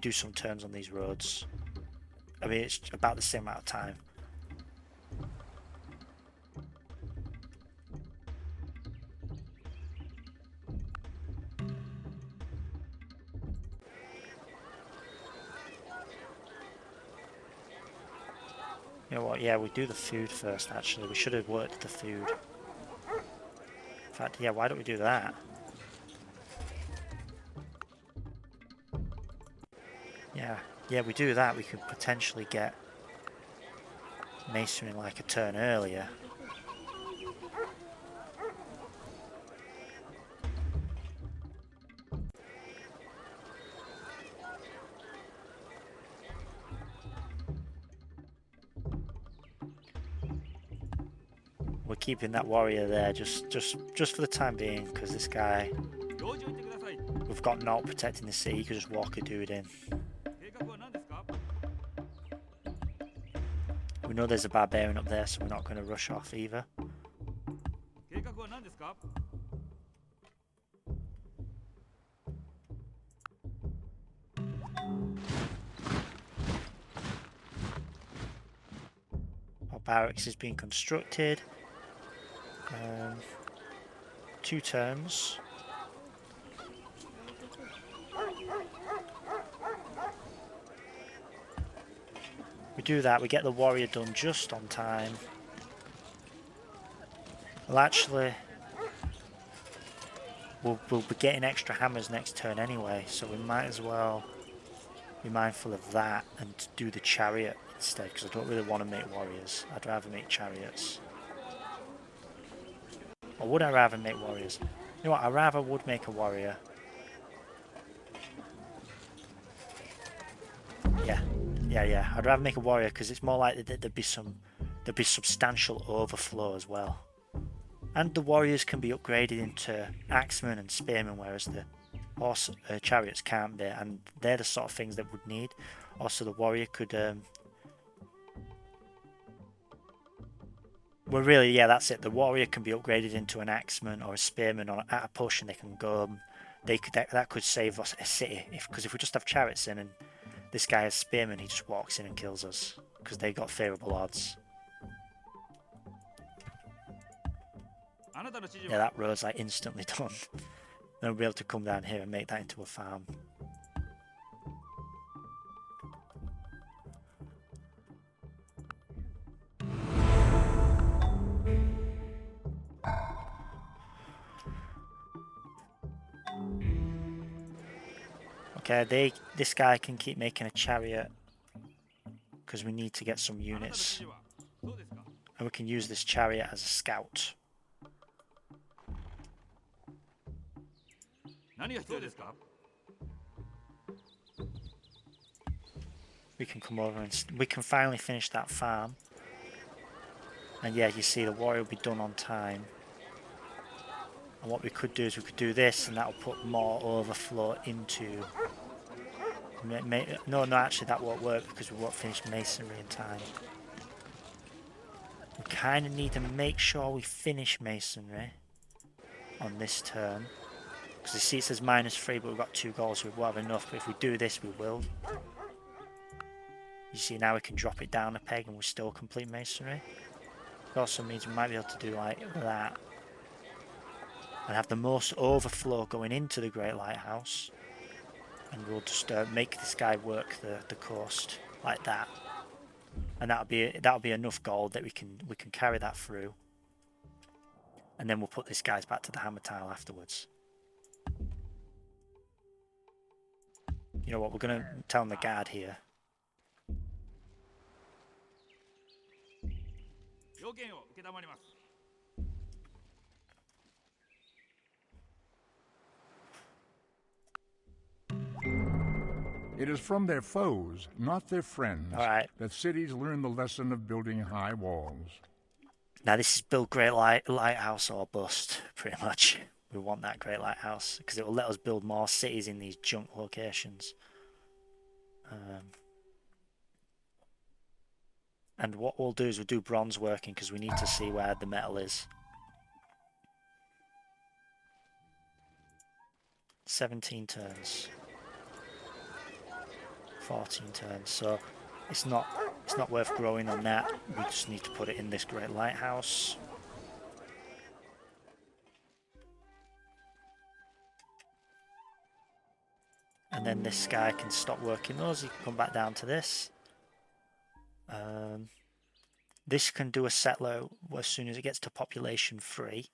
do some turns on these roads. I mean, it's about the same amount of time. You know what, yeah, we do the food first actually. We should have worked the food. In fact, yeah, why don't we do that? Yeah, we do that, we could potentially get masonry like a turn earlier. We're keeping that warrior there just for the time being, because this guy, we've got naught protecting the city. He could just walk a dude in. We know there's a barbarian up there, so we're not going to rush off either. Our barracks is being constructed. 2 turns. We do that, we get the warrior done just on time. Well, actually, we'll be getting extra hammers next turn anyway, so we might as well be mindful of that and do the chariot instead, because I don't really want to make warriors. I'd rather make chariots. Or would I rather make warriors? You know what, I rather would make a warrior. Yeah. I'd rather make a warrior because it's more likely that there'd be substantial overflow as well. And the warriors can be upgraded into axemen and spearmen, whereas the horse chariots can't be, and they're the sort of things that would need. Also, the warrior could well, really, yeah, that's it. The warrior can be upgraded into an axeman or a spearman or at a push, and they can go. That could save us a city because if we just have chariots in and this guy has spearmen, he just walks in and kills us because they got favourable odds. Yeah, that road's like instantly done. Then we'll be able to come down here and make that into a farm. Okay, this guy can keep making a chariot because we need to get some units. And we can use this chariot as a scout. We can come over and we can finally finish that farm. And yeah, you see the warrior will be done on time. And what we could do is we could do this, and that will put more overflow into... No, actually that won't work because we won't finish masonry in time. We kind of need to make sure we finish masonry on this turn. Because you see it says -3, but we've got 2 goals, so we won't have enough. But if we do this, we will. You see now we can drop it down a peg and we still complete masonry. It also means we might be able to do like that. And have the most overflow going into the Great Lighthouse. And we'll just make this guy work the coast like that. And that'll be enough gold that we can carry that through. And then we'll put this guys back to the hammer tile afterwards. You know what, we're gonna tell him the guard here. It is from their foes, not their friends, Alright. that cities learn the lesson of building high walls. Now this is build Great Lighthouse or bust, pretty much. We want that Great Lighthouse because it will let us build more cities in these junk locations. And what we'll do is we'll do bronze working because we need to see where the metal is. 17 turns. 14 turns, so it's not worth growing on that. We just need to put it in this Great Lighthouse. And then this guy can stop working those. He can come back down to this. This can do a settler as soon as it gets to population 3.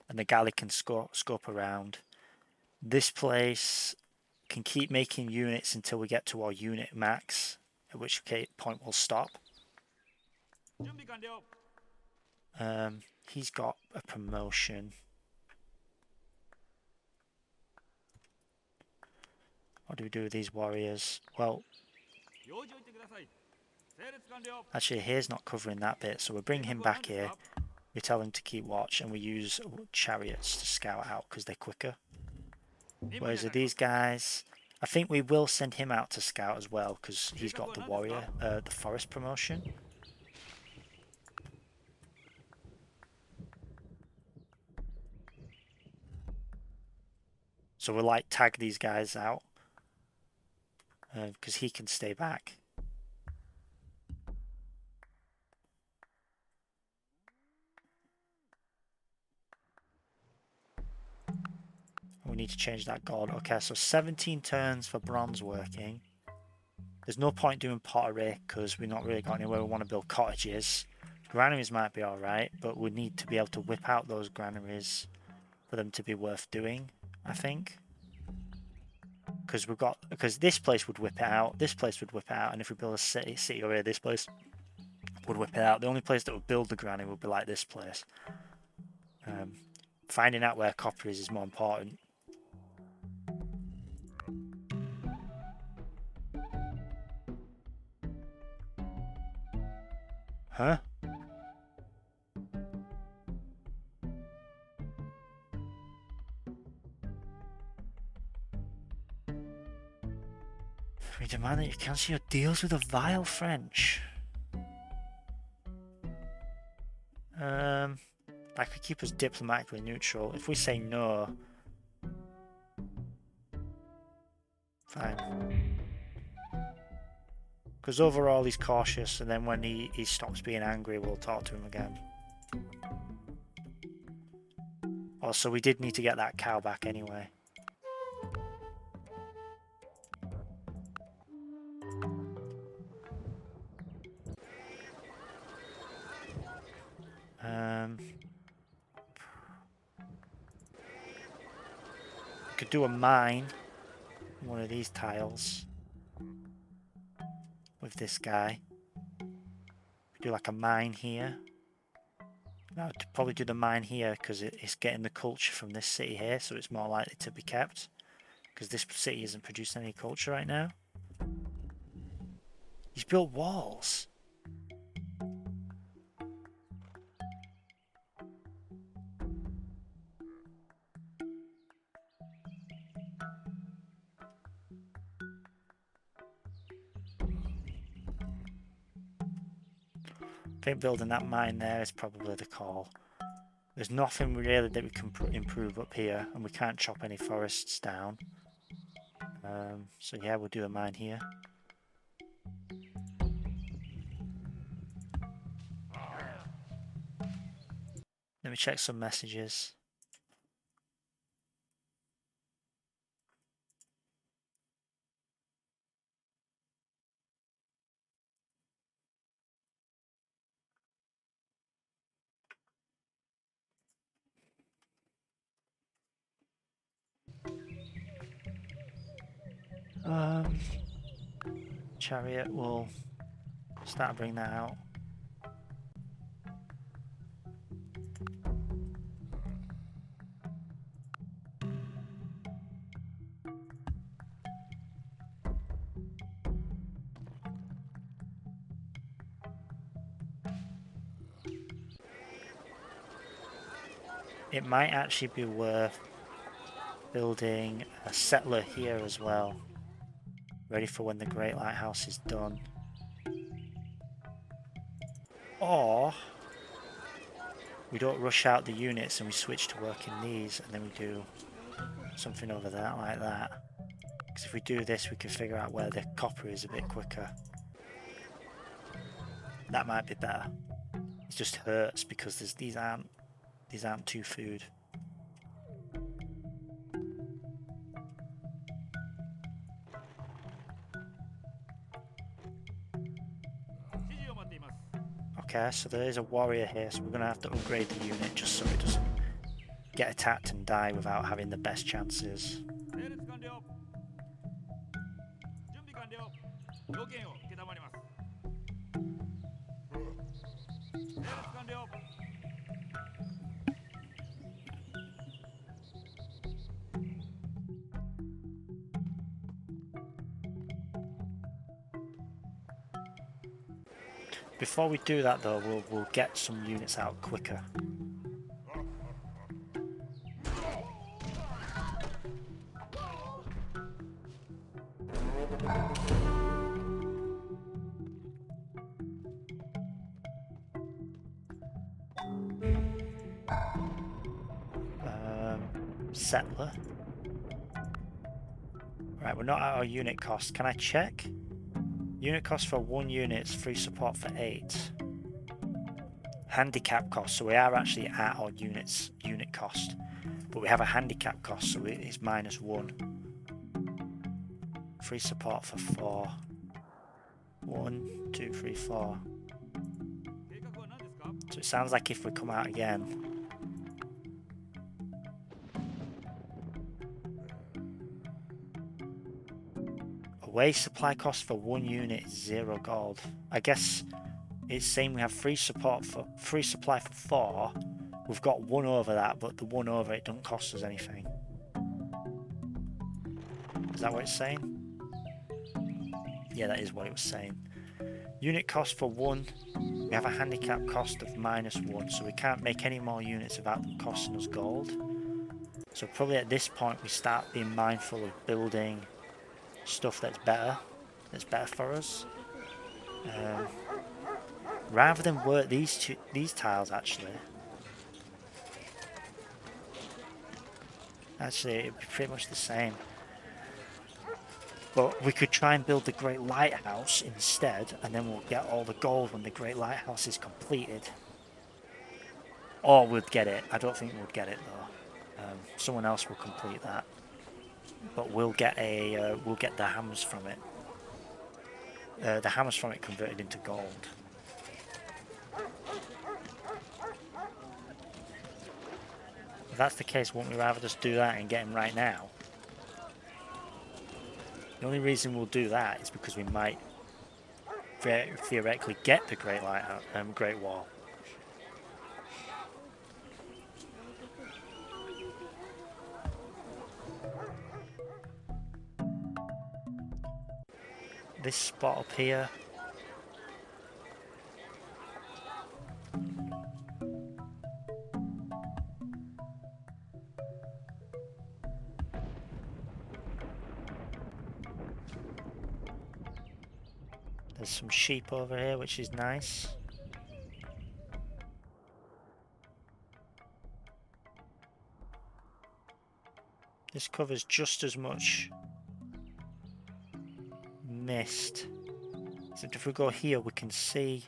And the galley can scope around. This place can keep making units until we get to our unit max, at which point we'll stop. He's got a promotion. What do we do with these warriors? Well, actually here's not covering that bit, so we bring him back here. We tell him to keep watch, and we use chariots to scout out because they're quicker. Whereas with these guys, I think we will send him out to scout as well because he's got the warrior, the forest promotion. So we'll like tag these guys out because he can stay back. We need to change that god. Okay, so 17 turns for bronze working. There's no point doing pottery because we've not really got anywhere we want to build cottages. Granaries might be alright, but we need to be able to whip out those granaries for them to be worth doing, I think. Because this place would whip it out, this place would whip it out, and if we build a city over here, this place would whip it out. The only place that would build the granary would be like this place. Finding out where copper is more important. Huh? We demand that you cancel your deals with the vile French. That could keep us diplomatically neutral. If we say no... Fine. Because overall he's cautious, and then when he stops being angry, we'll talk to him again. Also, we did need to get that cow back anyway. We could do a mine on one of these tiles with this guy. We do like a mine here. Now to probably do the mine here because it's getting the culture from this city here, so it's more likely to be kept. Because this city isn't producing any culture right now. He's built walls. I think building that mine there is probably the call. There's nothing really that we can improve up here, and we can't chop any forests down. So yeah, we'll do a mine here. Let me check some messages. Chariot will start bringing that out. It might actually be worth building a settler here as well, ready for when the Great Lighthouse is done. Or we don't rush out the units and we switch to working these, and then we do something over there like that. Because if we do this, we can figure out where the copper is a bit quicker. That might be better. It just hurts because these aren't 2 food. Okay, so there is a warrior here, so we're going to have to upgrade the unit just so it doesn't get attacked and die without having the best chances. Before we do that though, we'll get some units out quicker. Settler. Right, we're not at our unit cost. Can I check? Unit cost for 1 unit is free support for 8. Handicap cost, so we are actually at our unit cost, but we have a handicap cost, so it's -1. Free support for 4. 1, 2, 3, 4. So it sounds like if we come out again. Away supply cost for 1 unit is 0 gold. I guess it's saying we have free supply for 4. We've got 1 over that, but the 1 over it doesn't cost us anything. Is that what it's saying? Yeah, that is what it was saying. Unit cost for 1. We have a handicap cost of -1, so we can't make any more units without them costing us gold. So probably at this point we start being mindful of building stuff that's better. that's better for us. Rather than work these tiles, actually it'd be pretty much the same. But we could try and build the Great Lighthouse instead, and then we'll get all the gold when the Great Lighthouse is completed. Or we'll get it. I don't think we'll get it though. Someone else will complete that. But we'll get the hammers from it. The hammers from it converted into gold. If that's the case, won't we rather just do that and get him right now? The only reason we'll do that is because we might theoretically get the Great Lighthouse, Great Wall. This spot up here. There's some sheep over here, which is nice. This covers just as much mist. So if we go here, we can see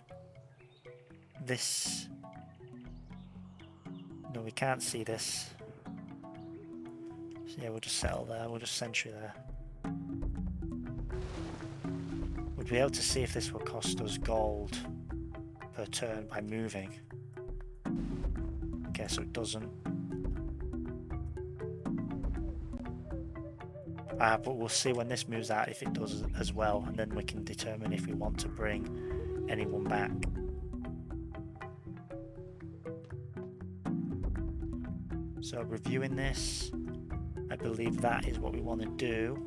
this. No, we can't see this. So yeah, we'll just settle there. We'll just sentry there. We'd be able to see if this will cost us gold per turn by moving. Okay, so it doesn't. But we'll see when this moves out if it does as well, and then we can determine if we want to bring anyone back. So reviewing this, I believe that is what we want to do.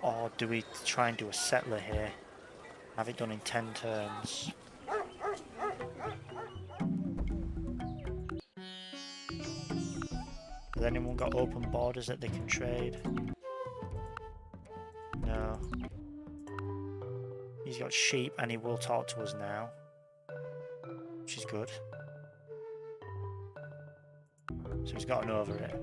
Or do we try and do a settler here? Have it done in 10 turns. Has anyone got open borders that they can trade? No. He's got sheep and he will talk to us now, which is good. So he's gotten over it.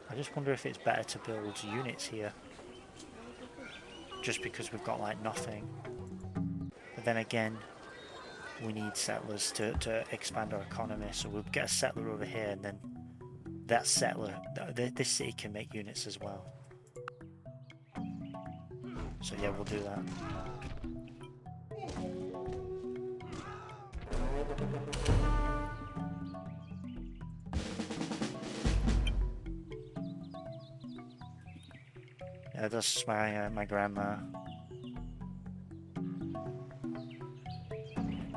I just wonder if it's better to build units here, just because we've got like nothing. But then again, we need settlers to expand our economy, so we'll get a settler over here, and then that settler, this city can make units as well. So yeah, we'll do that. Yeah, that's my grandma.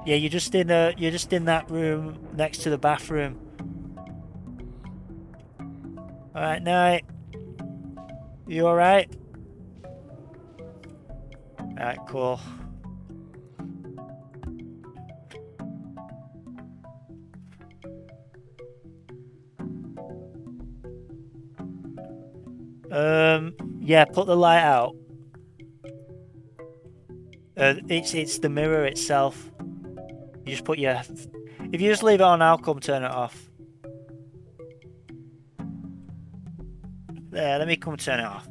Yeah, you're just in that room next to the bathroom. All right, night. You all right? All right, cool. Yeah, put the light out. It's the mirror itself. You just put your. If you just leave it on, I'll come turn it off. There, let me come turn it off.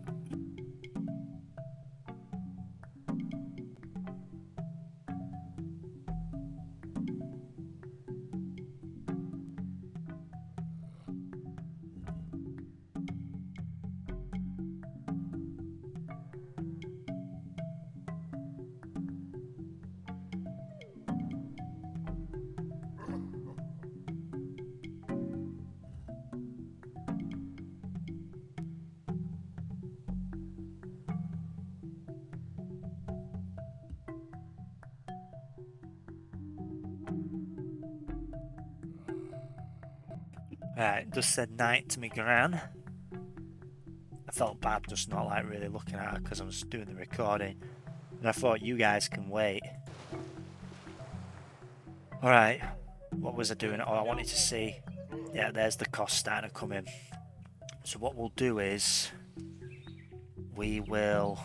Right, just said night to me gran. I felt bad just not like really looking at her because I was doing the recording. And I thought you guys can wait. Alright, what was I doing? Oh, I wanted to see. Yeah, there's the cost starting to come in. So what we'll do is we will.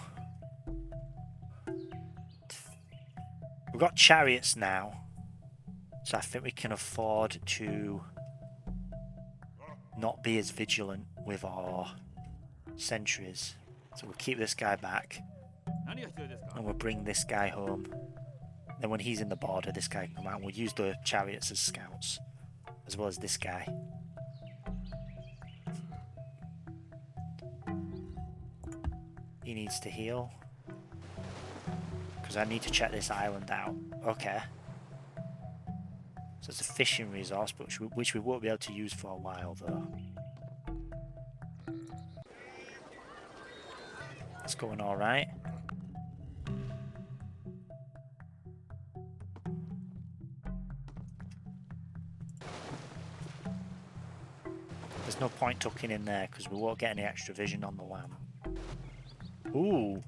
We've got chariots now, so I think we can afford to not be as vigilant with our sentries. So we'll keep this guy back, and we'll bring this guy home. Then when he's in the border, this guy can come out, and we'll use the chariots as scouts, as well as this guy. He needs to heal. Because I need to check this island out. Okay. So it's a fishing resource, but which we won't be able to use for a while, though. It's going alright. There's no point tucking in there, because we won't get any extra vision on the lamb. Ooh!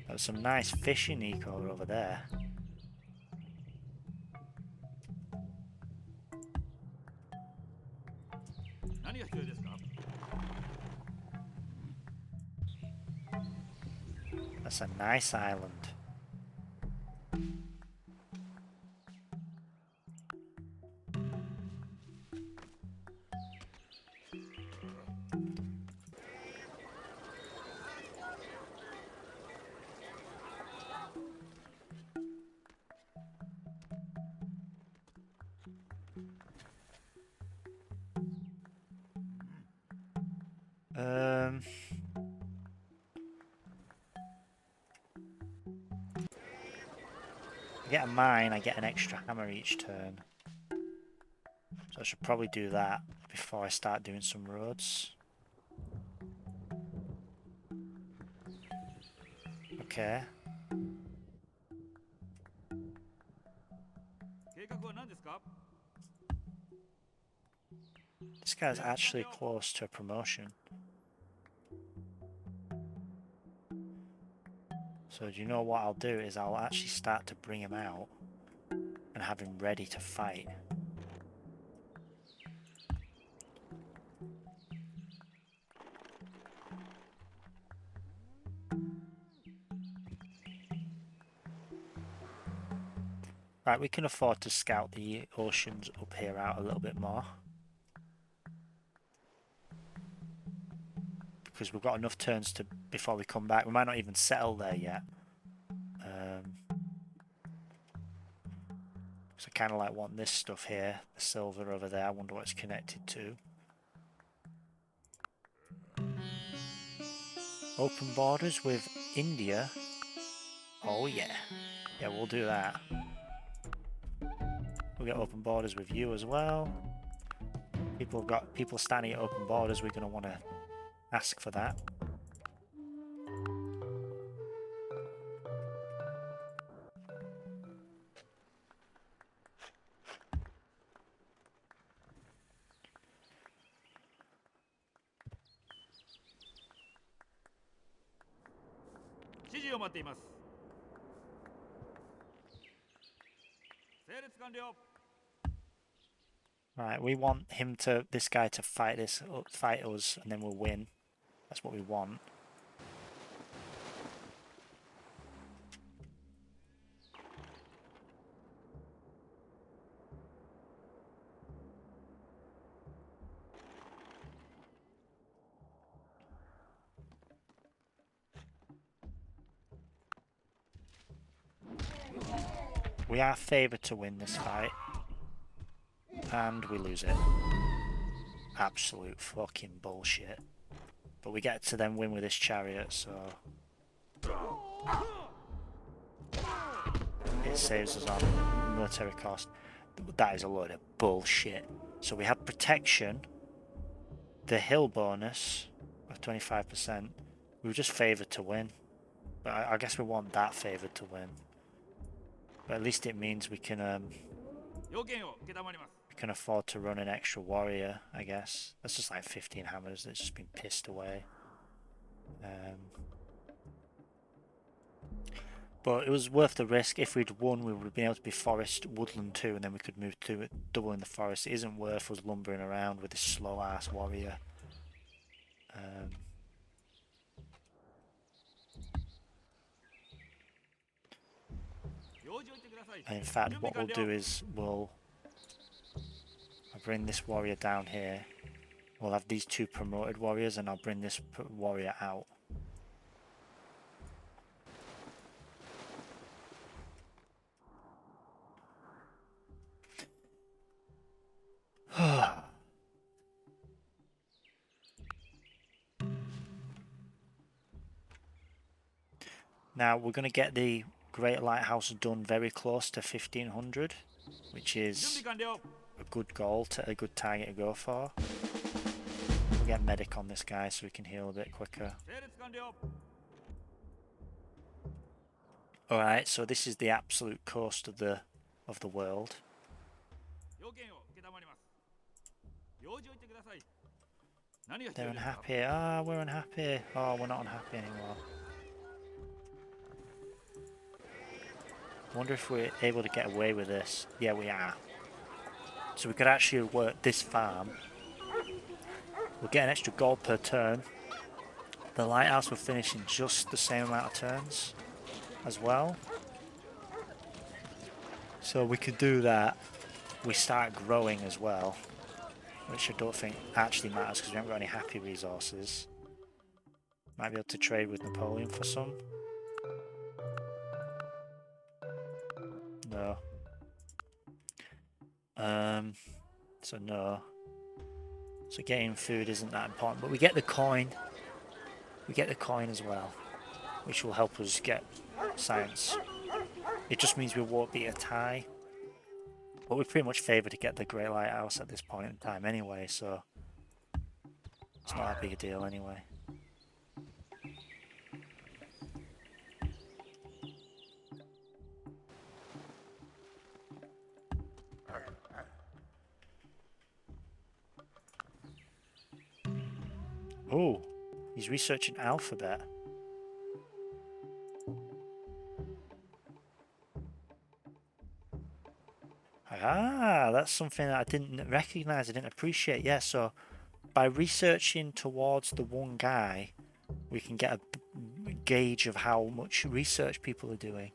There's some nice fishing eco over there. That's a nice island. I get a mine, I get an extra hammer each turn. So I should probably do that before I start doing some roads. Okay. This guy's actually close to a promotion. So do you know what I'll do is I'll actually start to bring him out and have him ready to fight. Right, we can afford to scout the oceans up here out a little bit more. Because we've got enough turns to before we come back. We might not even settle there yet. So I kind of like want this stuff here, the silver over there. I wonder what it's connected to. Open borders with India. Oh yeah. Yeah, we'll do that. We'll get open borders with you as well. People standing at open borders, we're going to want to ask for that. Right, we want this guy to fight us, and then we'll win. That's what we want. We are favoured to win this fight. And we lose it. Absolute fucking bullshit. But we get to then win with this chariot, so... it saves us on military cost. That is a load of bullshit. So we have protection. The hill bonus of 25%. We were just favoured to win. But I guess we want that favoured to win. But at least it means we can We can afford to run an extra warrior, I guess. That's just like 15 hammers that's just been pissed away. But it was worth the risk. If we'd won, we would have been able to be forest, woodland too, and then we could move to it, double in the forest. It isn't worth us lumbering around with this slow-ass warrior. And in fact, what we'll do is I'll bring this warrior down here. We'll have these two promoted warriors, and I'll bring this warrior out. Now we're going to get the Great Lighthouse done very close to 1500, which is a good goal, a good target to go for. We'll get medic on this guy so we can heal a bit quicker. Alright, so this is the absolute coast of the world. They're unhappy. Ah, we're unhappy. Oh, we're not unhappy anymore. I wonder if we're able to get away with this. Yeah, we are. So we could actually work this farm. We'll get an extra gold per turn. The lighthouse will finish in just the same amount of turns as well. So we could do that. We start growing as well, which I don't think actually matters because we haven't got any happy resources. Might be able to trade with Napoleon for some. No. So no. So getting food isn't that important, but we get the coin. We get the coin as well, which will help us get science. It just means we won't be a tie. But we're pretty much favoured to get the Great Lighthouse at this point in time anyway, so it's not that big a deal anyway. Oh, he's researching alphabet. Ah, that's something that I didn't recognise, I didn't appreciate. Yeah, so by researching towards the one guy, we can get a gauge of how much research people are doing.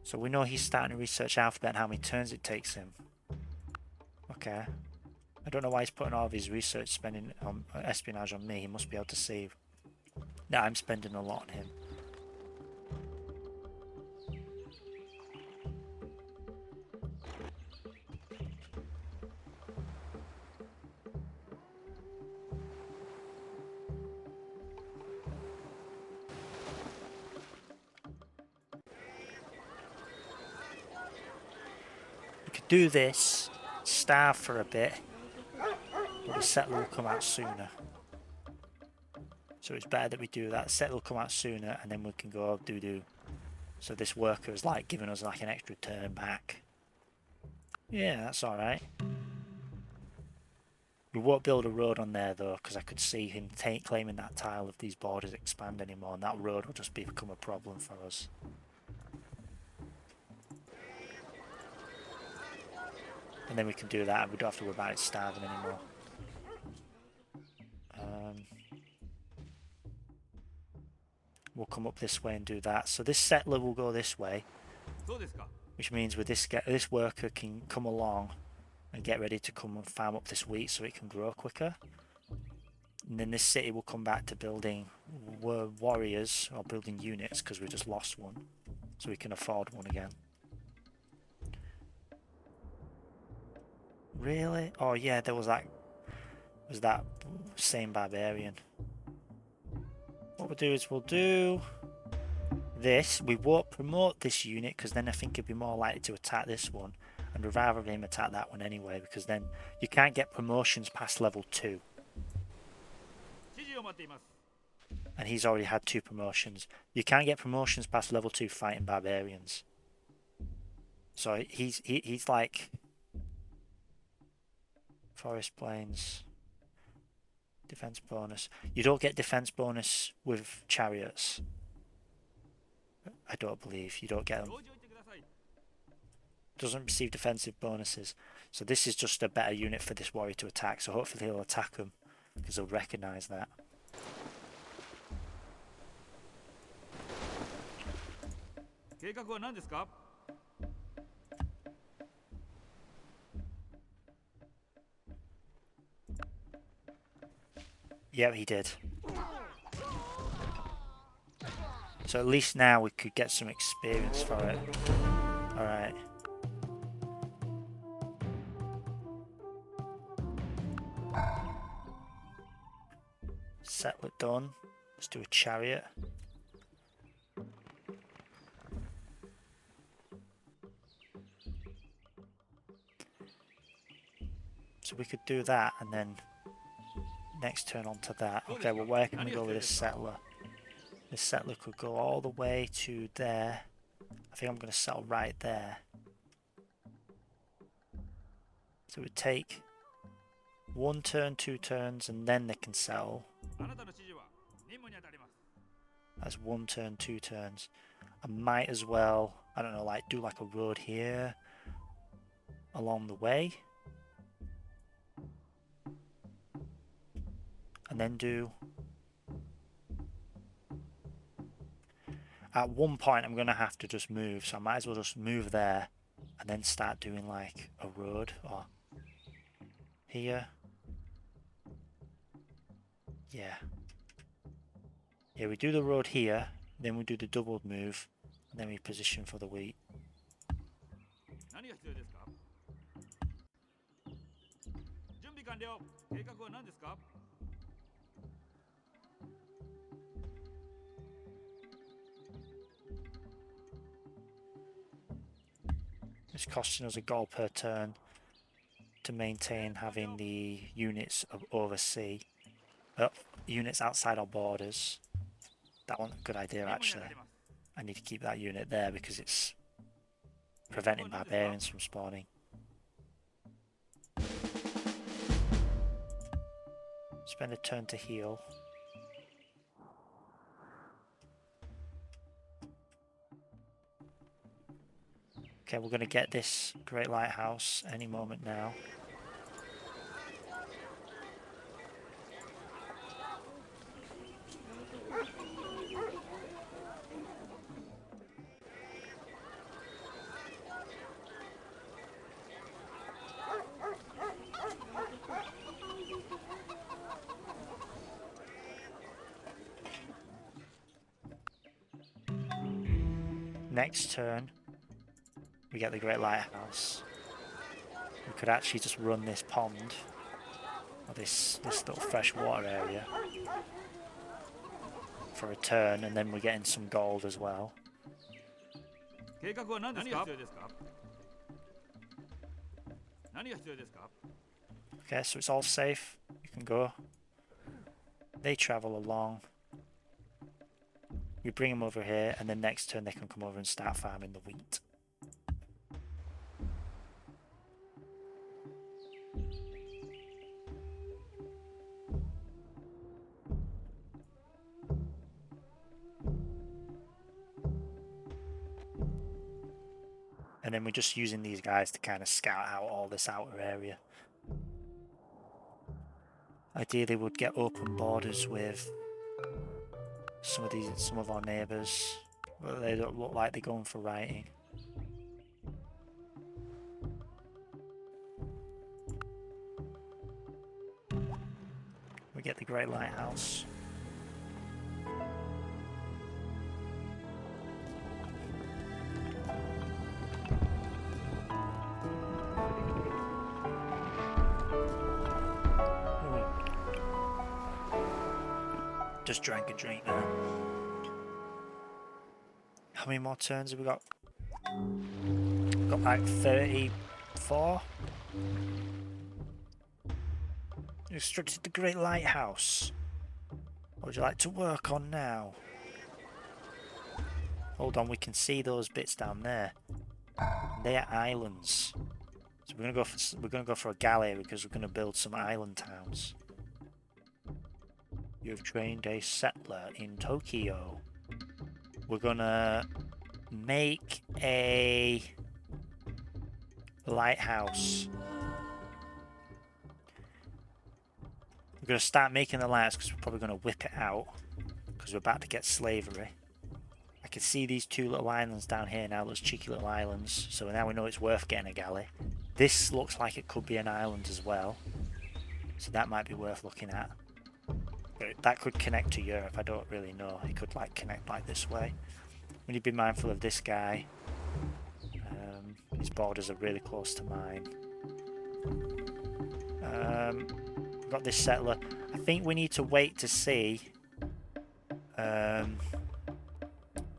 So we know he's starting to research alphabet and how many turns it takes him. Okay. I don't know why he's putting all of his research spending on espionage on me. He must be able to see that I'm spending a lot on him. We could do this, starve for a bit, but the settler will come out sooner. So it's better that we do that. The settler will come out sooner and then we can go do. So this worker is like giving us like an extra turn back. Yeah, that's alright. We won't build a road on there though, because I could see him claiming that tile if these borders expand anymore, and that road will just become a problem for us. And then we can do that and we don't have to worry about it starving anymore. We'll come up this way and do that. So this settler will go this way, which means with this worker can come along and get ready to come and farm up this wheat so it can grow quicker. And then this city will come back to building warriors or building units because we just lost one, so we can afford one again. Really? Oh yeah, there was that same barbarian. What we'll do is we'll do this. We won't promote this unit because then I think it'd be more likely to attack this one, and we'd rather him attack that one anyway because then you can't get promotions past level 2. And he's already had 2 promotions. You can't get promotions past level 2 fighting barbarians. So he's like Forest Plains. Defense bonus. You don't get defense bonus with chariots. I don't believe. You don't get them. Doesn't receive defensive bonuses. So this is just a better unit for this warrior to attack. So hopefully he'll attack them because he'll recognise that. Yeah, he did. So at least now we could get some experience for it. Alright. Settler done. Let's do a chariot. So we could do that and then next turn onto that. Okay, well where can we go with this settler? This settler could go all the way to there. I think I'm going to settle right there. So it would take 1 turn, 2 turns, and then they can settle. That's 1 turn, 2 turns. I might as well, I don't know, like do like a road here along the way. And then do... At one point I'm going to have to just move, so I might as well just move there and then start doing like a road or here. Yeah. Yeah, we do the road here, then we do the doubled move, and then we position for the wheat. It's costing us a gold per turn to maintain having the units of oversea, units outside our borders. That one's a good idea actually. I need to keep that unit there because it's preventing barbarians from spawning. Spend a turn to heal. Okay, we're going to get this great lighthouse any moment now. Next turn, we get the Great Lighthouse. We could actually just run this pond, or this little freshwater area, for a turn, and then we're getting some gold as well. Okay, so it's all safe. You can go. They travel along. We bring them over here, and then next turn they can come over and start farming the wheat. And then we're just using these guys to kind of scout out all this outer area. Ideally we'd get open borders with some of our neighbours, but they don't look like they're going for writing. We get the Great Lighthouse. Just drank a drink now. How many more turns have we got? Got like 34. You constructed the Great Lighthouse. What would you like to work on now? Hold on, we can see those bits down there. They are islands. So So we're gonna go for a galley because we're gonna build some island towns. You've trained a settler in Tokyo. We're gonna make a lighthouse. We're gonna start making the lighthouse because we're probably gonna whip it out because we're about to get slavery. I can see these two little islands down here now, those cheeky little islands. So now we know it's worth getting a galley. This looks like it could be an island as well. So that might be worth looking at. But that could connect to Europe, I don't really know. It could like connect like this way. We need to be mindful of this guy. His borders are really close to mine. We've got this settler. I think we need to wait to see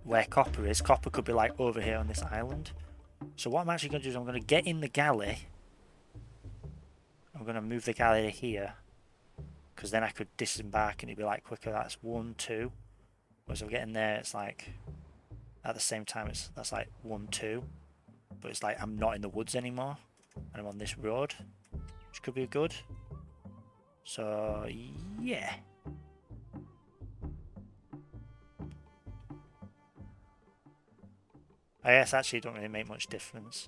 where copper is. Copper could be like over here on this island. So what I'm actually going to do is I'm going to get in the galley. I'm going to move the galley to here. Because then I could disembark and it'd be like quicker. That's 1, 2. Whereas I'm getting there, it's like at the same time that's like 1, 2. But it's like I'm not in the woods anymore. And I'm on this road. Which could be good. So yeah. I guess actually it don't really make much difference.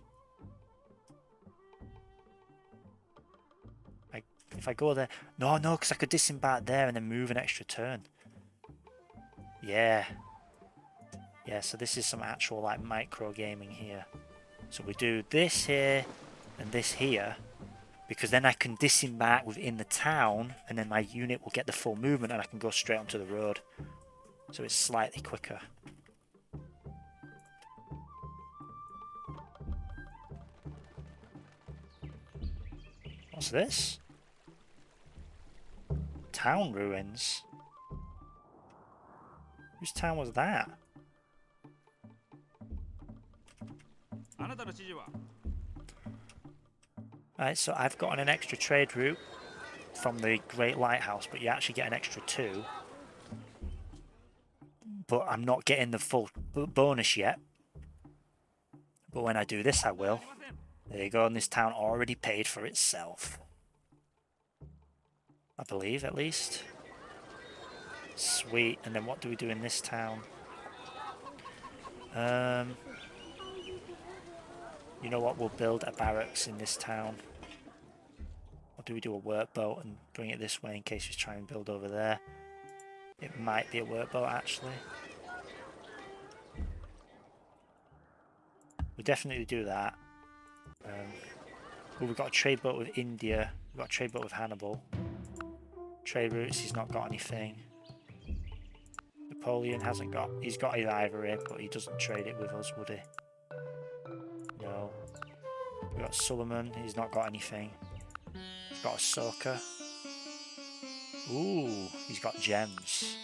If I go there... No, because I could disembark there and then move an extra turn. Yeah. Yeah, so this is some actual like micro gaming here. So we do this here and this here. Because then I can disembark within the town and then my unit will get the full movement and I can go straight onto the road. So it's slightly quicker. What's this? Town ruins? Whose town was that? Right, so I've gotten an extra trade route from the Great Lighthouse, but you actually get an extra 2. But I'm not getting the full bonus yet. But when I do this, I will. There you go, and this town already paid for itself. I believe, at least. Sweet, and then what do we do in this town? You know what, we'll build a barracks in this town. Or do we do a workboat and bring it this way in case we try and build over there? It might be a workboat, actually. We'll definitely do that. Well, we've got a trade boat with India. We've got a trade boat with Hannibal. Trade routes, he's not got anything. Napoleon hasn't got... He's got his ivory, but he doesn't trade it with us, would he? No. We've got Suleiman, he's not got anything. We've got Ahsoka. Ooh, he's got gems.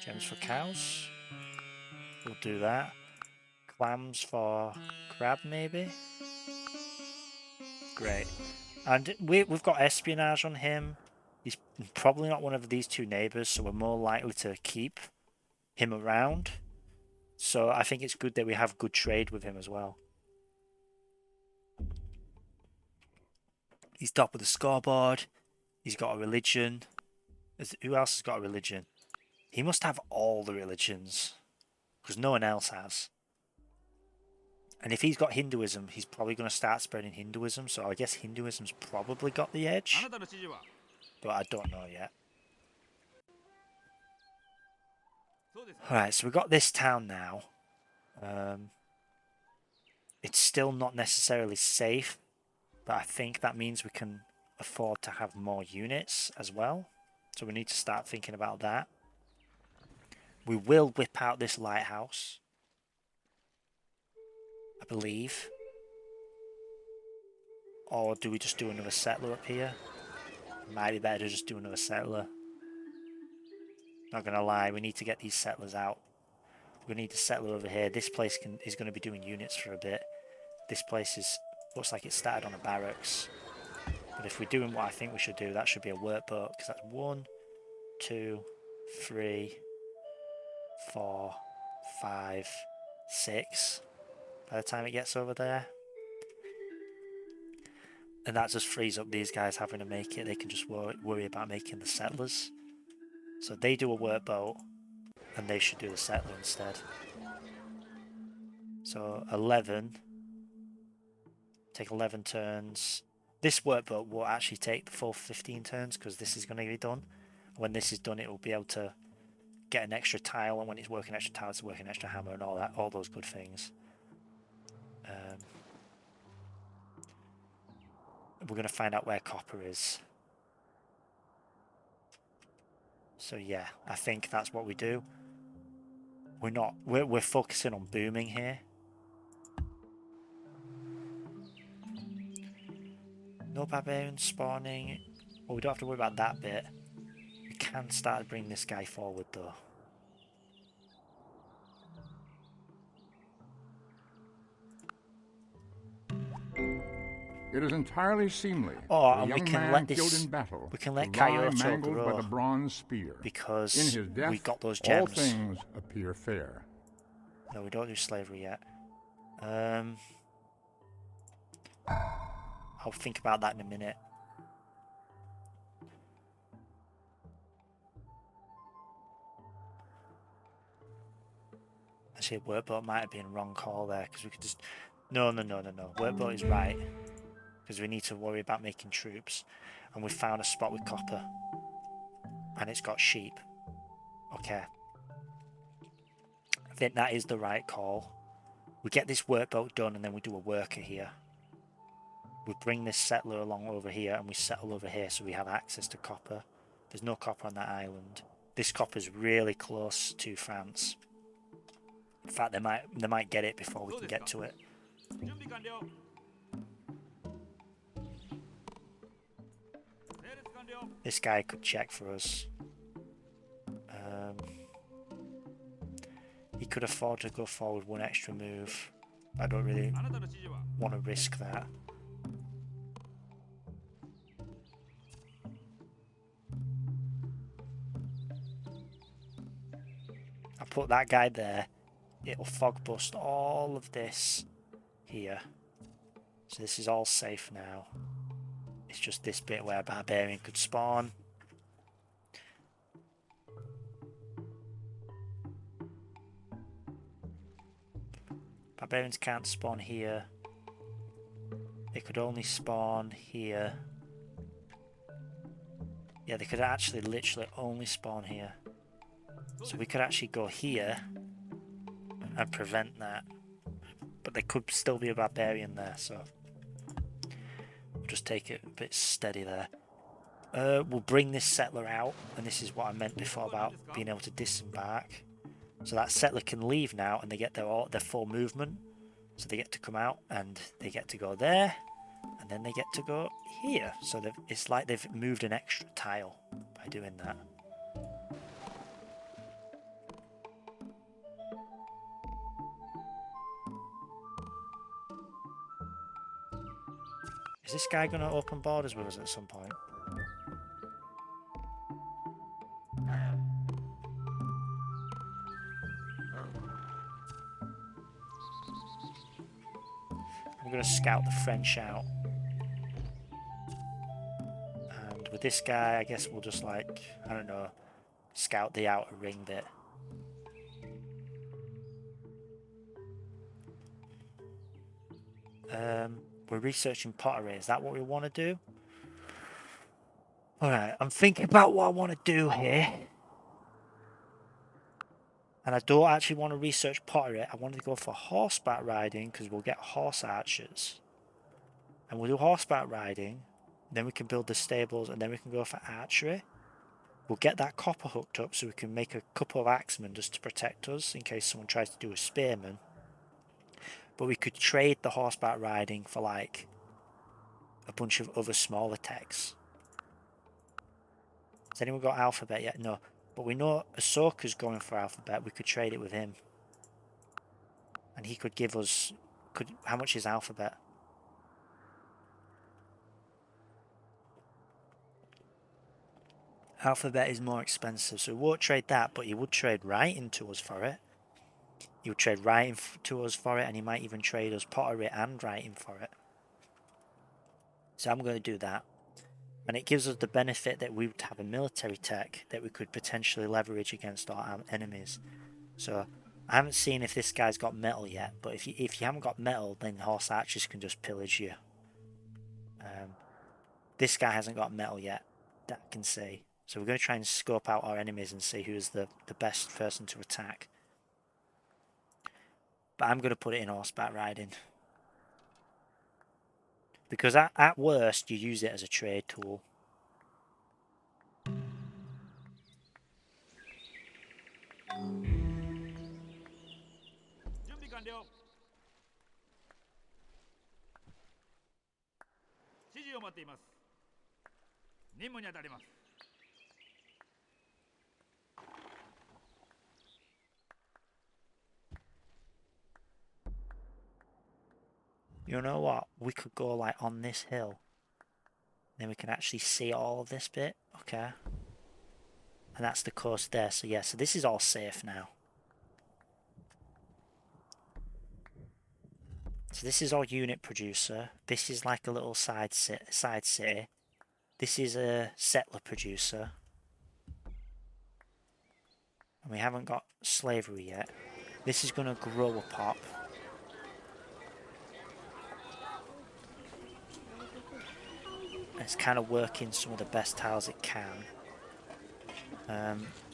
Gems for cows. We'll do that. Clams for crab, maybe? Great. And we've got espionage on him. He's probably not one of these two neighbours, so we're more likely to keep him around. So I think it's good that we have good trade with him as well. He's top of the scoreboard. He's got a religion. Who else has got a religion? He must have all the religions. Because no one else has. And if he's got Hinduism, he's probably going to start spreading Hinduism. So I guess Hinduism's probably got the edge. But I don't know yet. Alright, so we've got this town now. It's still not necessarily safe. But I think that means we can afford to have more units as well. So we need to start thinking about that. We will whip out this lighthouse. I believe. Or do we just do another settler up here? Might be better to just do another settler. Not gonna lie, we need to get these settlers out. We need a settler over here. This place is going to be doing units for a bit. This place looks like it started on a barracks. But if we're doing what I think we should do, that should be a workboat. Because that's 1, 2, 3, 4, 5, 6. By the time it gets over there. And that just frees up these guys having to make it. They can just worry about making the settlers. So they do a workboat, and they should do the settler instead. So 11. Take 11 turns. This workboat will actually take the full 15 turns because this is going to be done. When this is done, it will be able to get an extra tile, and when it's working extra tiles, it's working extra hammer and all that, all those good things. We're going to find out where copper is. So yeah, I think that's what we do. We're focusing on booming here. No barbarians spawning. Well, we don't have to worry about that bit. We can start to bring this guy forward though. It is entirely seemly Oh, for a and we young can man let killed this. in battle We can let to lie Kyoto mangled by grow the bronze spear. because In his death, we got those all gems. things appear fair. No, we don't do slavery yet. I'll think about that in a minute. Actually, workboat might have been a wrong call there because we could just. No. Workboat is right because we need to worry about making troops, and we found a spot with copper, and it's got sheep. Okay. I think that is the right call. We get this workboat done, and then we do a worker here. We bring this settler along over here, and we settle over here so we have access to copper. There's no copper on that island. This copper is really close to France. In fact, they might get it before we can get to it. This guy could check for us. He could afford to go forward one extra move. I don't really want to risk that. I put that guy there. It'll fog bust all of this here. So this is all safe now. It's just this bit where a barbarian could spawn. Barbarians can't spawn here. They could only spawn here. Yeah, they could actually literally only spawn here. So we could actually go here and prevent that. But there could still be a barbarian there, so we'll just take it a bit steady there. We'll bring this settler out, and this is what I meant before about being able to disembark. So that settler can leave now, and they get their full movement. So they get to come out, and they get to go there, and then they get to go here. So it's like they've moved an extra tile by doing that. Is this guy going to open borders with us at some point? I'm going to scout the French out. And with this guy, I guess we'll just like, I don't know, scout the outer ring bit. We're researching pottery. Is that what we want to do? Alright, I'm thinking about what I want to do here. And I don't actually want to research pottery. I want to go for horseback riding because we'll get horse archers. And we'll do horseback riding. Then we can build the stables and then we can go for archery. We'll get that copper hooked up so we can make a couple of axemen just to protect us in case someone tries to do a spearman. But we could trade the horseback riding for like a bunch of other smaller techs. Has anyone got alphabet yet? No. But we know Ahsoka's going for alphabet. We could trade it with him. And he could give us... How much is alphabet? Alphabet is more expensive, so we won't trade that, but he would trade writing to us for it. He would trade writing to us for it, and he might even trade us pottery and writing for it. So I'm going to do that. And it gives us the benefit that we would have a military tech that we could potentially leverage against our enemies. So I haven't seen if this guy's got metal yet, but if you haven't got metal, then horse archers can just pillage you. This guy hasn't got metal yet, that I can see. So we're going to try and scope out our enemies and see who's the best person to attack. But I'm going to put it in horseback riding. Because at worst, you use it as a trade tool. You know what? We could go like on this hill. Then we can actually see all of this bit. Okay. And that's the coast there. So yeah, so this is all safe now. So this is our unit producer. This is like a little side city. This is a settler producer. And we haven't got slavery yet. This is going to grow a pop. It's kind of working some of the best tiles it can.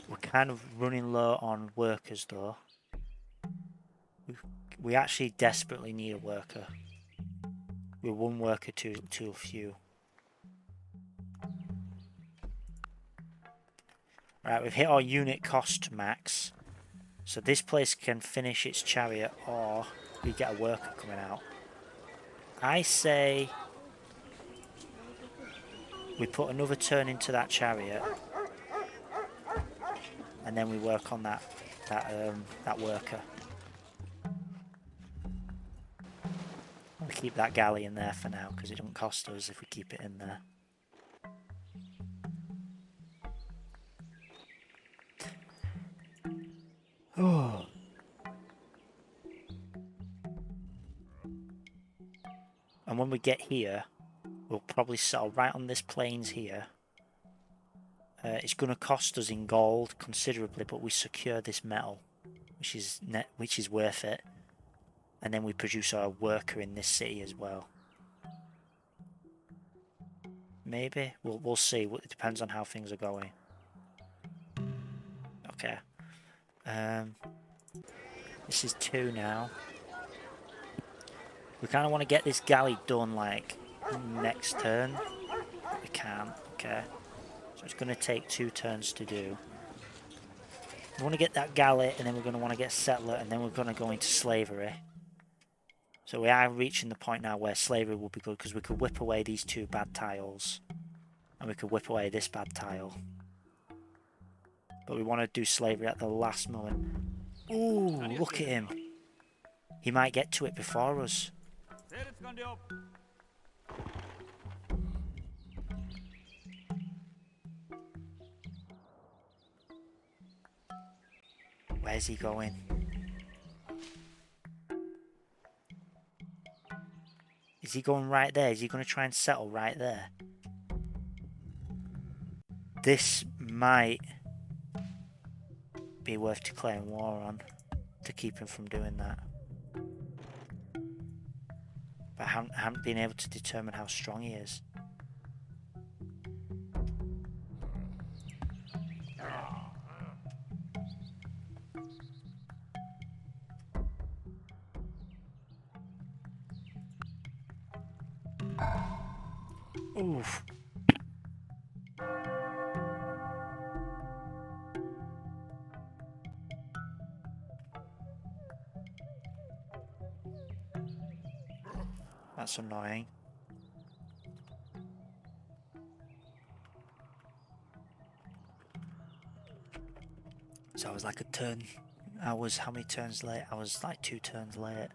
We're kind of running low on workers though. We actually desperately need a worker. We're one worker too few. Right, we've hit our unit cost max. So this place can finish its chariot or we get a worker coming out. I say we put another turn into that chariot and then we work on that worker. We'll keep that galley in there for now because it doesn't cost us if we keep it in there. Oh. And when we get here, we'll probably settle right on this plains here. It's going to cost us in gold considerably, but we secure this metal, which is worth it. And then we produce our worker in this city as well. Maybe we'll see. It depends on how things are going. Okay. This is 2 now. We kind of want to get this galley done like next turn. But we can't. Okay. So it's going to take 2 turns to do. We want to get that galley, and then we're going to want to get settler, and then we're going to go into slavery. So we are reaching the point now where slavery will be good because we could whip away these 2 bad tiles. And we could whip away this bad tile. But we want to do slavery at the last moment. Ooh, look at him. He might get to it before us. Where's he going? Is he going right there? Is he going to try and settle right there? This might be worth declaring war on to keep him from doing that. But I haven't been able to determine how strong he is. Oof. That's annoying. So I was like a turn. How many turns late? I was like 2 turns late.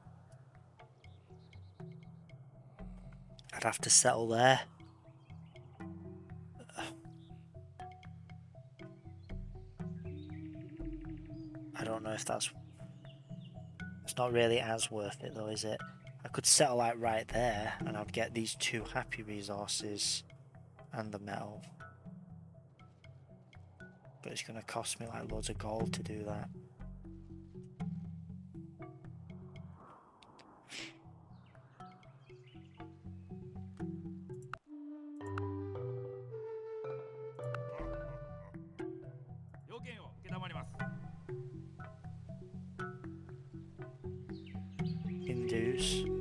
I'd have to settle there. I don't know if that's... It's not really as worth it though, is it? I could settle like right there, and I'd get these 2 happy resources and the metal. But it's going to cost me like loads of gold to do that.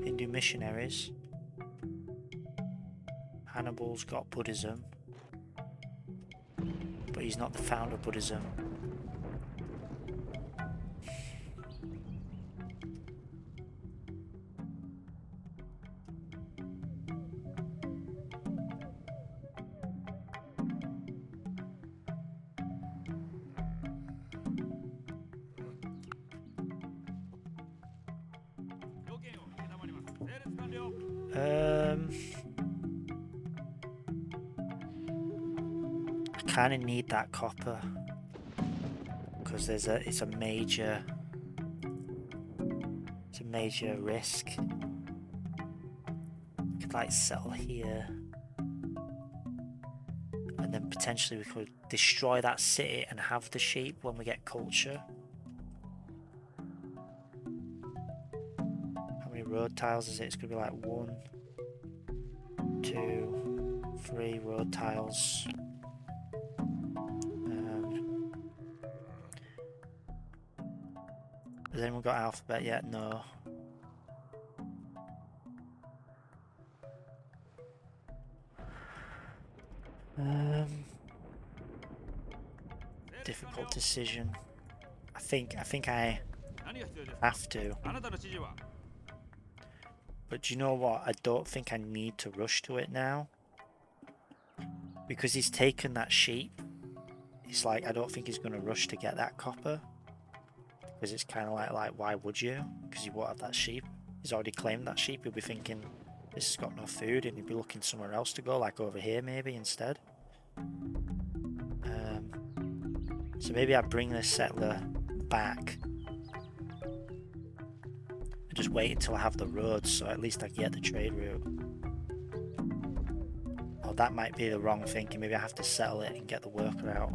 Hindu missionaries. Hannibal's got Buddhism, but he's not the founder of Buddhism. I kind of need that copper because it's a major risk. We could like settle here, and then potentially we could destroy that city and have the sheep when we get culture. How many road tiles is it? It's gonna be like 1, 2, 3 road tiles. Has anyone got alphabet yet? No. Difficult decision. I think I have to. But do you know what? I don't think I need to rush to it now. Because he's taken that sheep. It's like, I don't think he's going to rush to get that copper. Because it's kind of like, why would you? Because you won't have that sheep. He's already claimed that sheep. He'll be thinking, this has got no food, and he'll be looking somewhere else to go, like over here maybe instead. So maybe I bring this settler back and just wait until I have the roads, so at least I can get the trade route. Oh, that might be the wrong thinking. Maybe I have to settle it and get the worker out.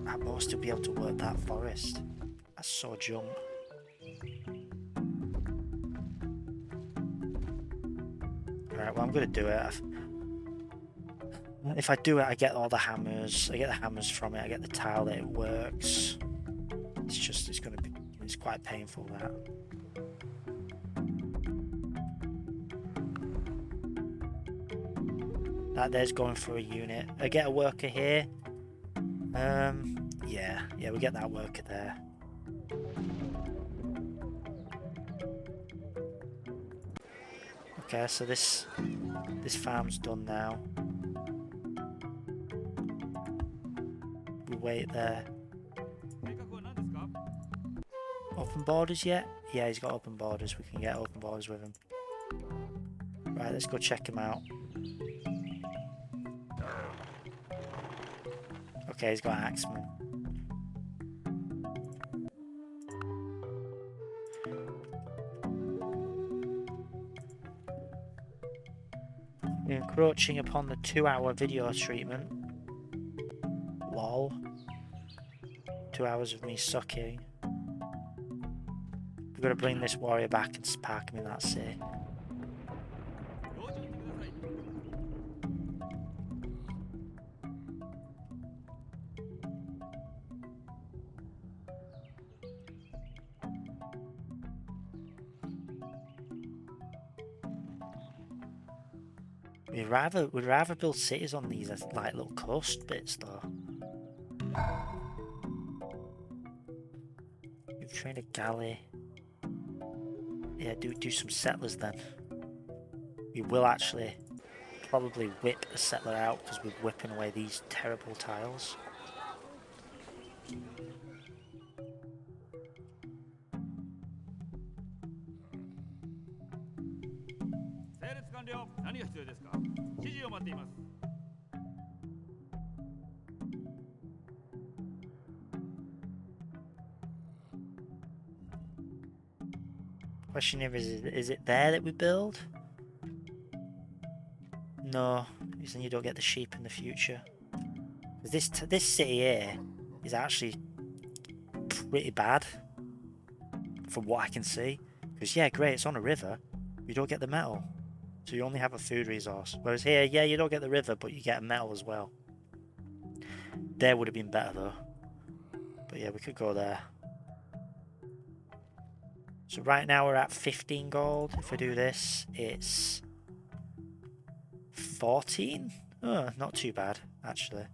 I must still be able to work that forest. That's so jump. Right, well, I'm gonna do it. If I do it, I get all the hammers. I get the hammers from it. I get the tile that it works. It's quite painful that. That there's going for a unit. I get a worker here. Yeah, we get that worker there. Okay, so this farm's done now. We wait there. Open borders yet? Yeah, he's got open borders. We can get open borders with him. Right, let's go check him out. Okay, he's got axemen. We're encroaching upon the 2-hour video treatment. Lol. 2 hours of me sucking. We've got to bring this warrior back and park him in that city. We'd rather build cities on these as like little coast bits though. You've trained a galley. Yeah, do some settlers then. We will actually probably whip a settler out because we're whipping away these terrible tiles. Question here is it there that we build? No, then you don't get the sheep in the future. This city here is actually pretty bad from what I can see. Because yeah, great, it's on a river. You don't get the metal, so you only have a food resource. Whereas here, yeah, you don't get the river, but you get a metal as well. There would have been better though. But yeah, we could go there. So right now we're at 15 gold. If I do this, it's 14. Oh, not too bad actually.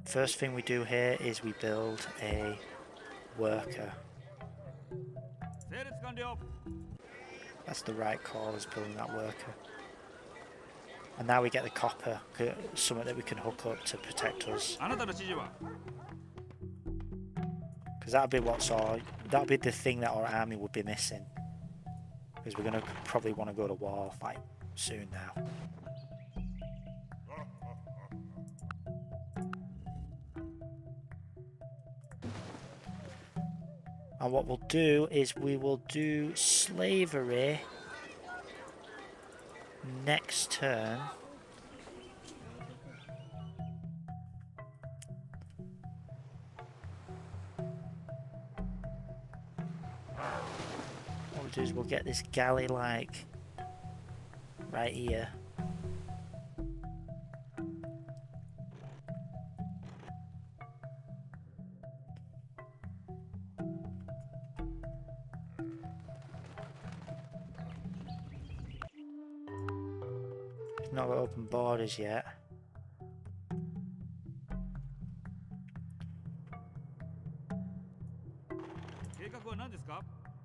First thing we do here is we build a worker. That's the right call, is building that worker. And now we get the copper, something that we can hook up to protect us. Because that'll be the thing that our army would be missing. Because we're gonna probably want to go to war like soon now. And what we'll do is we will do slavery next turn. What we'll do is we'll get this galley like right here. Not got open borders yet.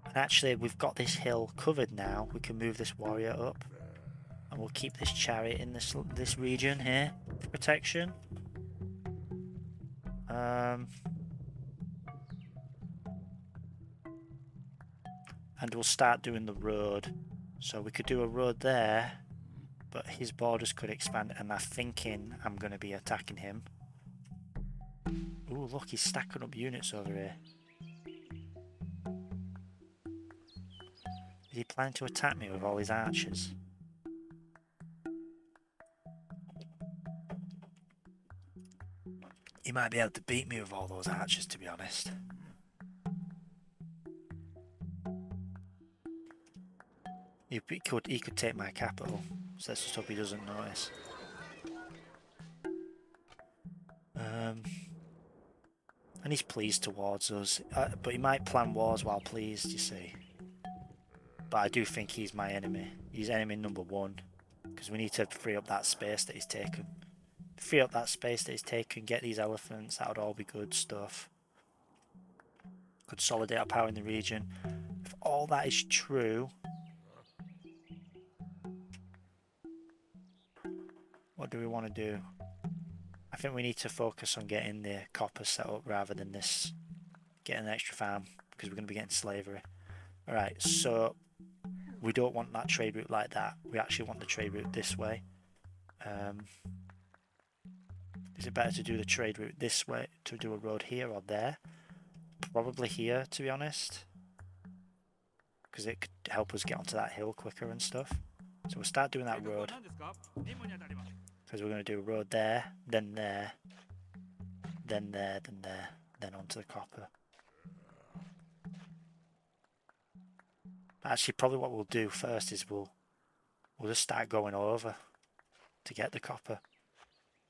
And actually, we've got this hill covered now. We can move this warrior up, and we'll keep this chariot in this region here for protection. And we'll start doing the road. So we could do a road there, but his borders could expand, and I'm thinking I'm going to be attacking him. Ooh, look, he's stacking up units over here. Is he planning to attack me with all his archers? He might be able to beat me with all those archers, to be honest. He could take my capital, so let's just hope he doesn't notice. And he's pleased towards us, but he might plan wars while pleased, you see. But I do think he's my enemy. He's enemy number one, because we need to free up that space that he's taken. Free up that space that he's taken, get these elephants, that would all be good stuff. Consolidate our power in the region. If all that is true, what do we want to do? I think we need to focus on getting the copper set up rather than this, getting an extra farm, because we're going to be getting slavery. Alright, so we don't want that trade route like that. We actually want the trade route this way. Is it better to do the trade route this way, to do a road here or there? Probably here, to be honest, because it could help us get onto that hill quicker and stuff. So we'll start doing that road, because we're going to do a road there, then there, then there, then there, then onto the copper. Actually, probably what we'll do first is we'll just start going over to get the copper.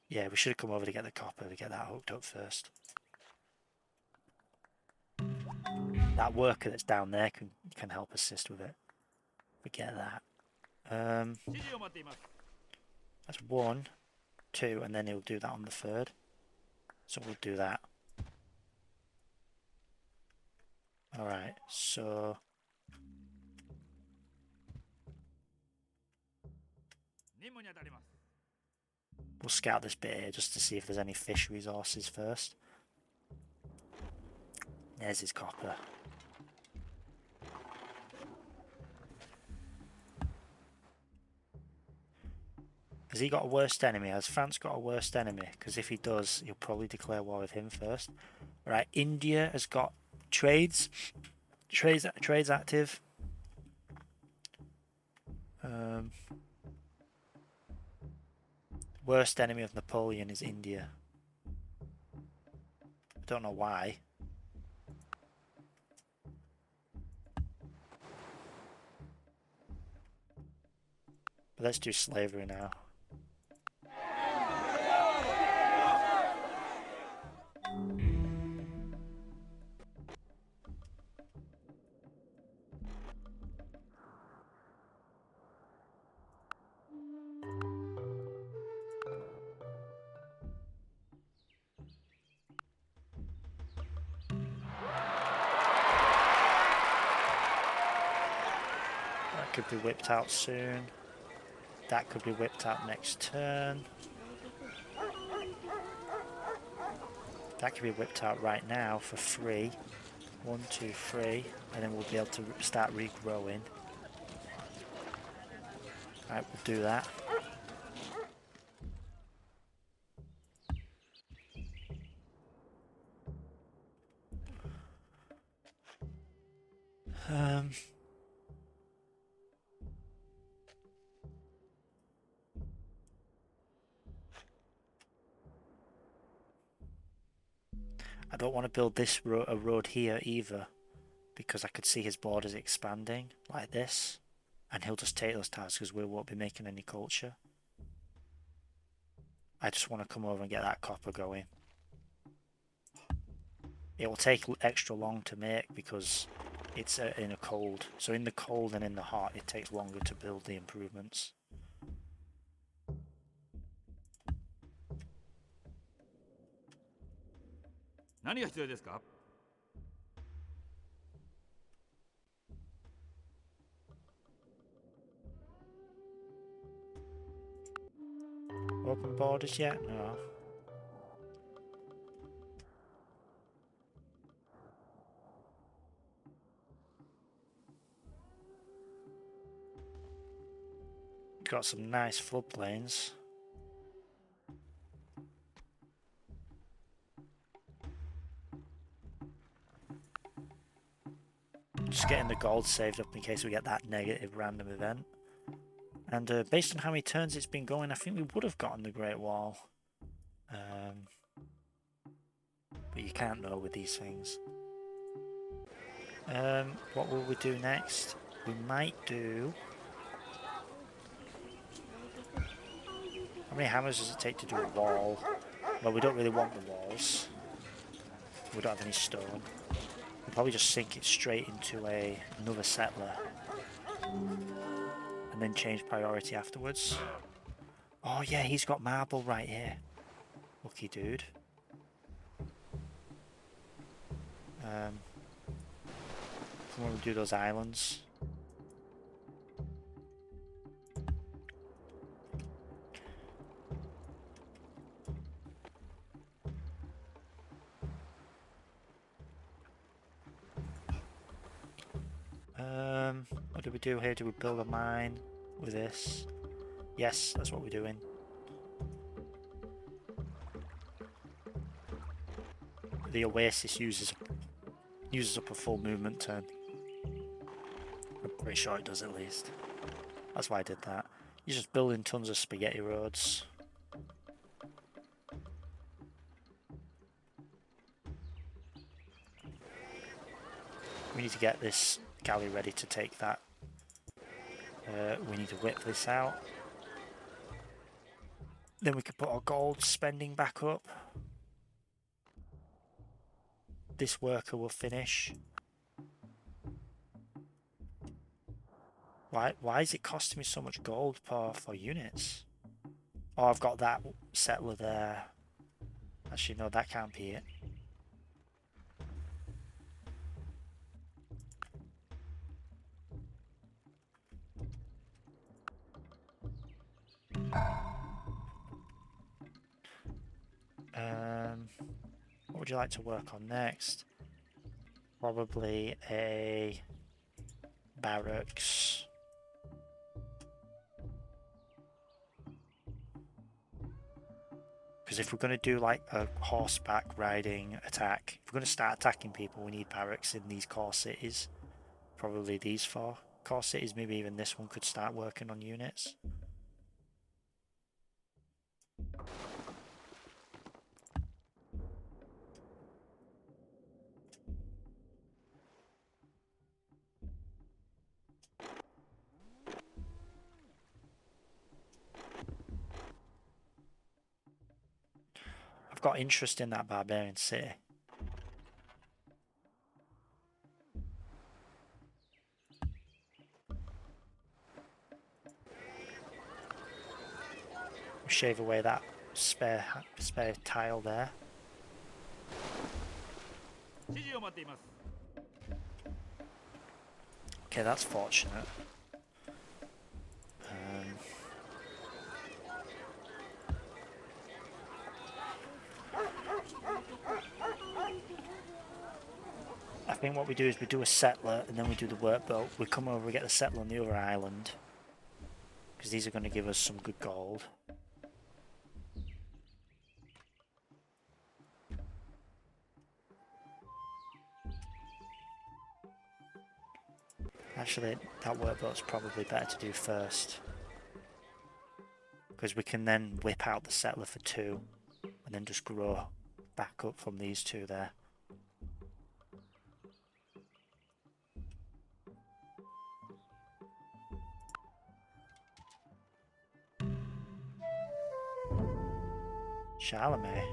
Yeah, we should have come over to get the copper, to get that hooked up first. That worker that's down there can help assist with it. Forget that. That's 1, 2, and then he'll do that on the 3rd. So we'll do that. Alright, so we'll scout this bit here just to see if there's any fish resources first. There's his copper. Has he got a worst enemy? Has France got a worst enemy? Because if he does, he'll probably declare war with him first. Right, India has got Trades. Trades active. Worst enemy of Napoleon is India. I don't know why. But let's do slavery now. That could be whipped out soon. That could be whipped out next turn. That could be whipped out right now for free. 1, 2, 3, and then we'll be able to start regrowing. Alright, we'll do that. I don't want to build this a road here either, because I could see his borders expanding like this, and he'll just take those tiles because we won't be making any culture. I just want to come over and get that copper going. It will take extra long to make because it's in a cold. So in the cold and in the hot, it takes longer to build the improvements. Open borders yet? No. Got some nice floodplains. Just getting the gold saved up in case we get that negative random event. And based on how many turns it's been going, I think we would have gotten the Great Wall. But you can't know with these things. What will we do next? We might do... How many hammers does it take to do a wall? Well, we don't really want the walls. We don't have any stone. We'll probably just sink it straight into another settler. And then change priority afterwards. Oh yeah, he's got marble right here. Lucky dude. When we do those islands. What do we do here? Do we build a mine with this? Yes, that's what we're doing. The Oasis uses up a full movement turn. I'm pretty sure it does at least. That's why I did that. You're just building tons of spaghetti roads. We need to get this galley ready to take that. We need to whip this out. Then we can put our gold spending back up. This worker will finish. Why is it costing me so much gold for units? Oh, I've got that settler there. Actually, no, that can't be it. What would you like to work on next? Probably a barracks. Because if we're going to do like a horseback riding attack, if we're going to start attacking people, we need barracks in these core cities. Probably these 4 core cities, maybe even this one could start working on units. I've got interest in that barbarian city. Shave away that spare tile there. Okay, that's fortunate. I think what we do is we do a settler and then we do the workboat. We come over, we get the settler on the other island. Because these are going to give us some good gold. Actually, that workboat's probably better to do first. Because we can then whip out the settler for 2. And then just grow back up from these 2 there. Charlemagne.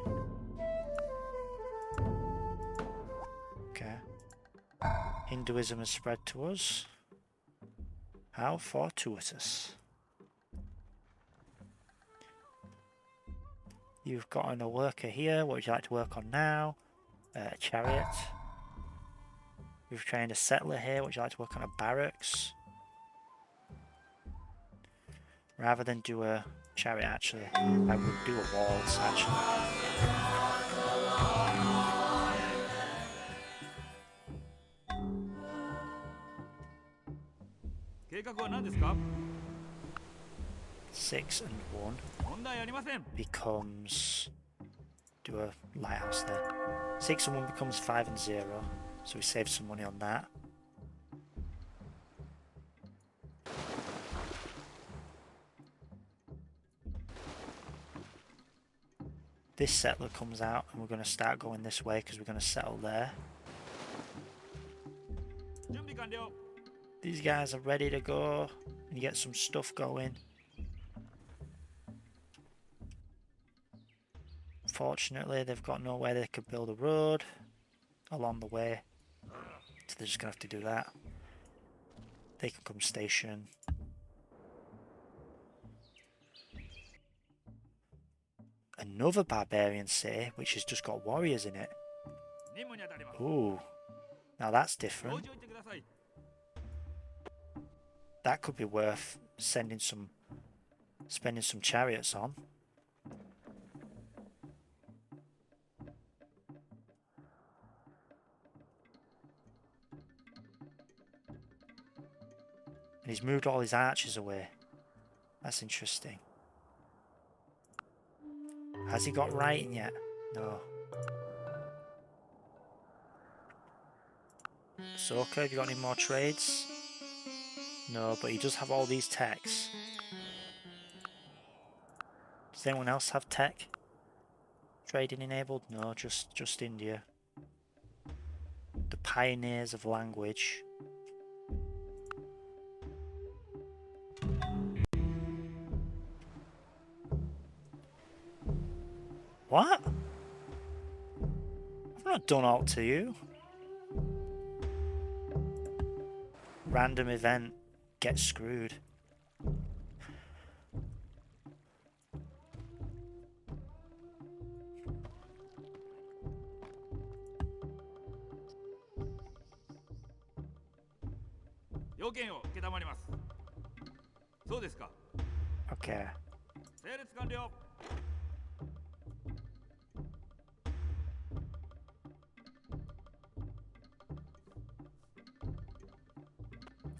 Okay. Hinduism has spread to us. How fortuitous. You've gotten a worker here. What would you like to work on now? A chariot. We've trained a settler here. What would you like to work on? A barracks. Rather than do a chariot, actually, I would do a waltz, actually. 計画は何ですか? 6 and 1 問題ありません. becomes... do a lighthouse there. 6 and 1 becomes 5 and 0, so we save some money on that. This settler comes out and we're going to start going this way because we're going to settle there. 準備完了. These guys are ready to go and get some stuff going. Fortunately, they've got nowhere they could build a road along the way, so they're just going to have to do that. They can come station. Another barbarian city, which has just got warriors in it. 任務に当たります. Ooh, now that's different. 表示を言ってください. That could be worth spending some chariots on. And he's moved all his archers away. That's interesting. Has he got writing yet? No. Soka, have you got any more trades? No, but he does have all these techs. Does anyone else have tech? Trading enabled? No, just India. The pioneers of language. What? I've not done alt to you. Random event. Get screwed. Okay.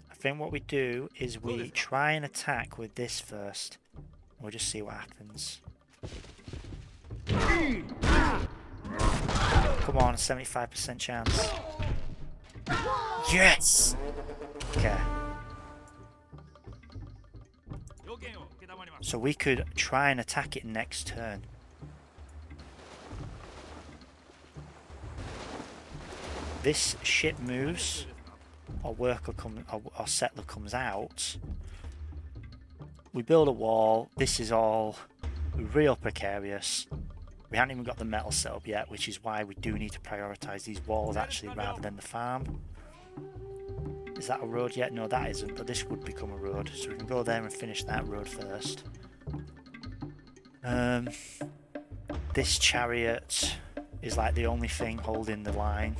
I think what we do is we try and attack with this first. We'll just see what happens. Come on, 75% chance. Yes! Okay. So we could try and attack it next turn. This ship moves, or worker comes, or settler comes out. We build a wall. This is all real precarious. We haven't even got the metal set up yet, which is why we do need to prioritise these walls actually rather than the farm. Is that a road yet? No, that isn't, but this would become a road. So we can go there and finish that road first. This chariot is like the only thing holding the line.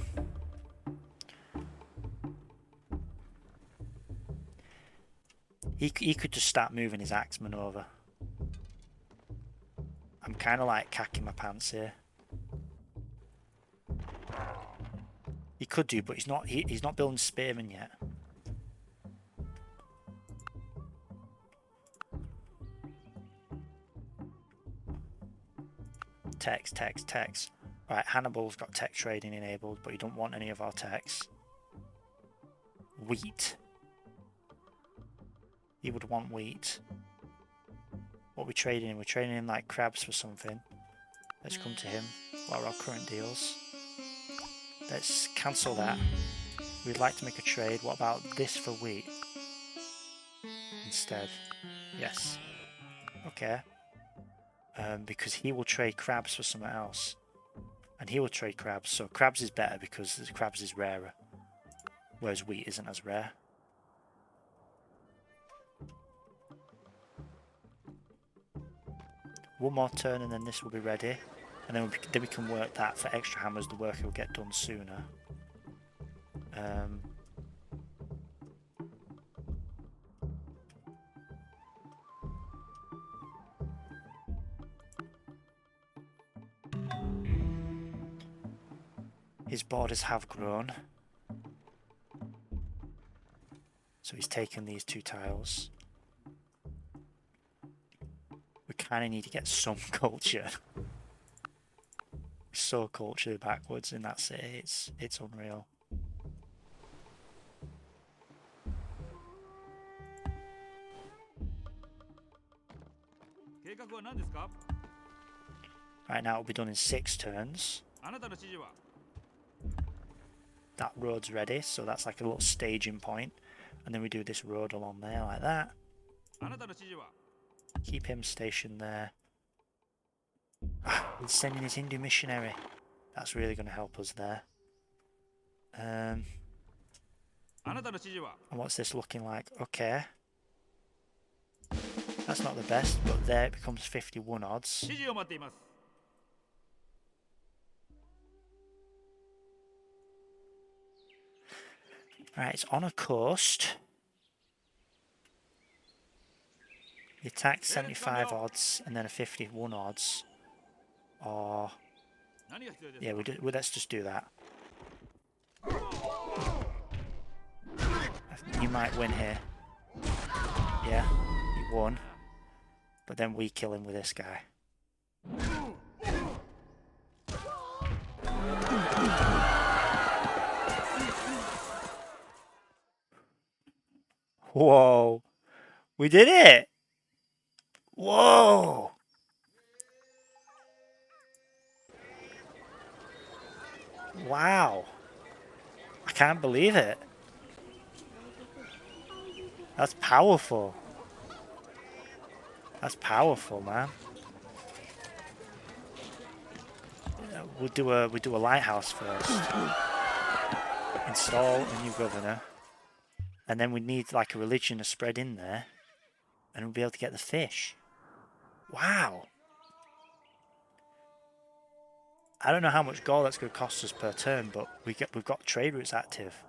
He could just start moving his axemen over. I'm kind of like cacking my pants here. He could do, but he's not building spearmen yet. Techs. Right, Hannibal's got tech trading enabled, but you don't want any of our techs. Wheat. He would want wheat. What are we trading in? We're trading in like crabs for something. Let's come to him. What are our current deals? Let's cancel that. We'd like to make a trade. What about this for wheat? Instead. Yes. Okay. Because he will trade crabs for something else. And he will trade crabs. So crabs is better because crabs is rarer. Whereas wheat isn't as rare. One more turn and then this will be ready. And then we can work that for extra hammers. The work will get done sooner. His borders have grown. So he's taken these 2 tiles. We kind of need to get some culture. So culturally backwards in that city, it's unreal. Right now it'll be done in 6 turns. That road's ready, so that's like a little staging point. And then we do this road along there like that. Keep him stationed there. He's sending his Hindu missionary. That's really going to help us there. And what's this looking like? Okay. That's not the best, but there it becomes 51 odds. Right, it's on a coast. The attack 75 odds and then a 51 odds. Or yeah, let's just do that. You might win here. Yeah, he won. But then we kill him with this guy. Whoa. We did it! Whoa! Wow. I can't believe it. That's powerful. That's powerful, man. We'll do a lighthouse first. Install a new governor. And then we need like a religion to spread in there. And we'll be able to get the fish. Wow. I don't know how much gold that's going to cost us per turn, but we've got trade routes active.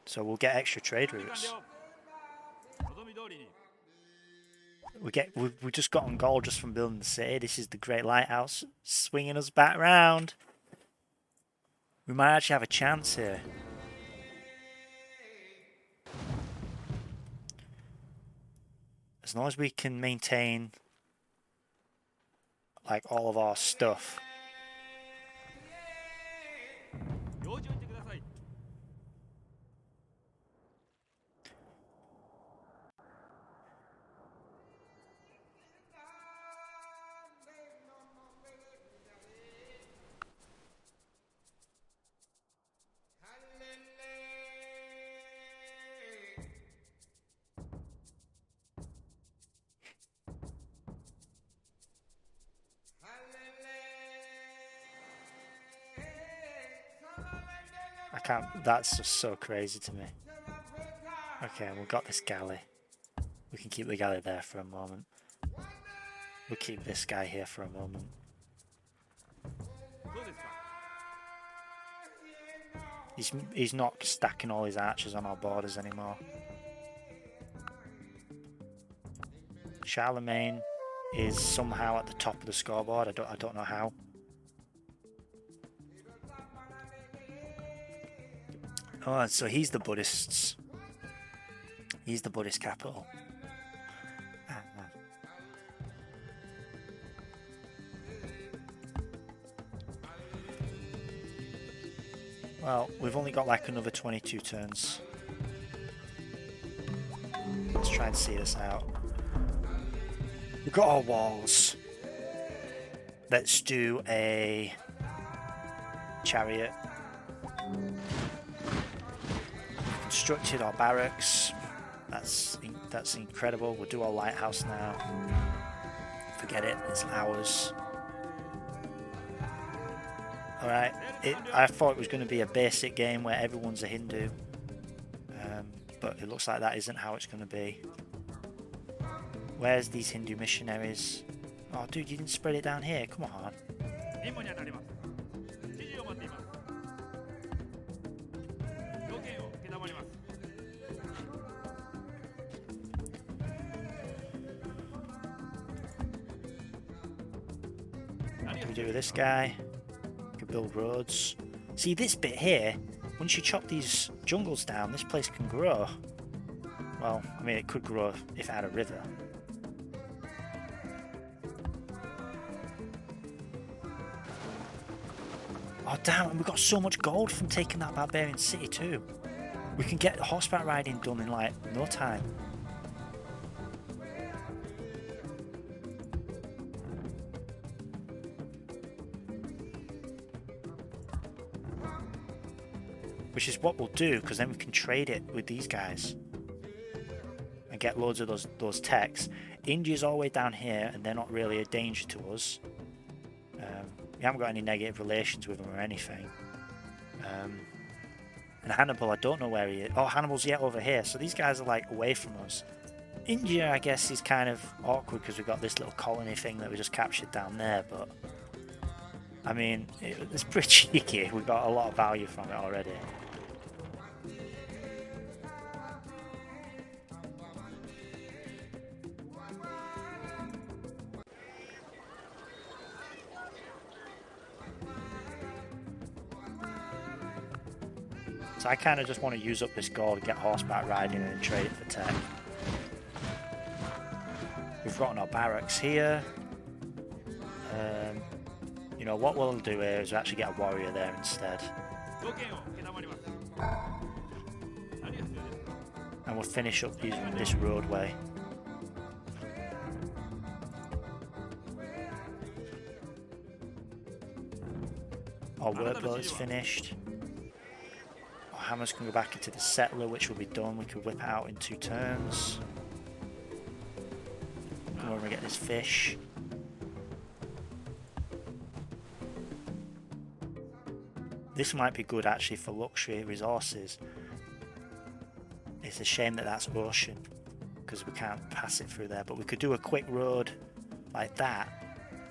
So we'll get extra trade routes. We've just gotten gold just from building the city. This is the Great Lighthouse swinging us back round. We might actually have a chance here. As long as we can maintain like all of our stuff. 用心を言ってください。 I can't. That's just so crazy to me. Okay, we've got this galley. We can keep the galley there for a moment. We'll keep this guy here for a moment. どうですか。 He's not stacking all his archers on our borders anymore. Charlemagne is somehow at the top of the scoreboard. I don't know how. Oh, so he's the Buddhists. He's the Buddhist capital. Well, we've only got like another 22 turns. Let's try and see this out. We've got our walls. Let's do a chariot. We've constructed our barracks. That's incredible. We'll do our lighthouse now. Forget it, it's ours. Alright, I thought it was going to be a basic game where everyone's a Hindu. But it looks like that isn't how it's going to be. Where's these Hindu missionaries? Oh dude, you didn't spread it down here, come on. 任務に当たります。指示を待っています。条件を承ります。 What can we do with this guy? We can build roads. See this bit here, once you chop these jungles down, this place can grow. Well, I mean it could grow if it had a river. Oh damn, and we got so much gold from taking that barbarian city too. We can get horseback riding done in like no time. Which is what we'll do, because then we can trade it with these guys and get loads of those techs. India's all the way down here, and they're not really a danger to us. We haven't got any negative relations with them or anything. And Hannibal, I don't know where he is. Oh, Hannibal's yet over here, so these guys are like away from us. India, I guess, is kind of awkward because we've got this little colony thing that we just captured down there, but I mean, it's pretty cheeky. We got a lot of value from it already. So I kind of just want to use up this gold, get horseback riding and trade it for tech. We've gotten our barracks here. You know, what we'll do here is actually get a warrior there instead. 条件を承ります。何が必要ですか。 And we'll finish up this roadway. Our workload is finished. Our hammers can go back into the settler, which will be done. We can whip it out in 2 turns. Come over and get this fish. This might be good actually for luxury resources. It's a shame that that's ocean, because we can't pass it through there, but we could do a quick road like that,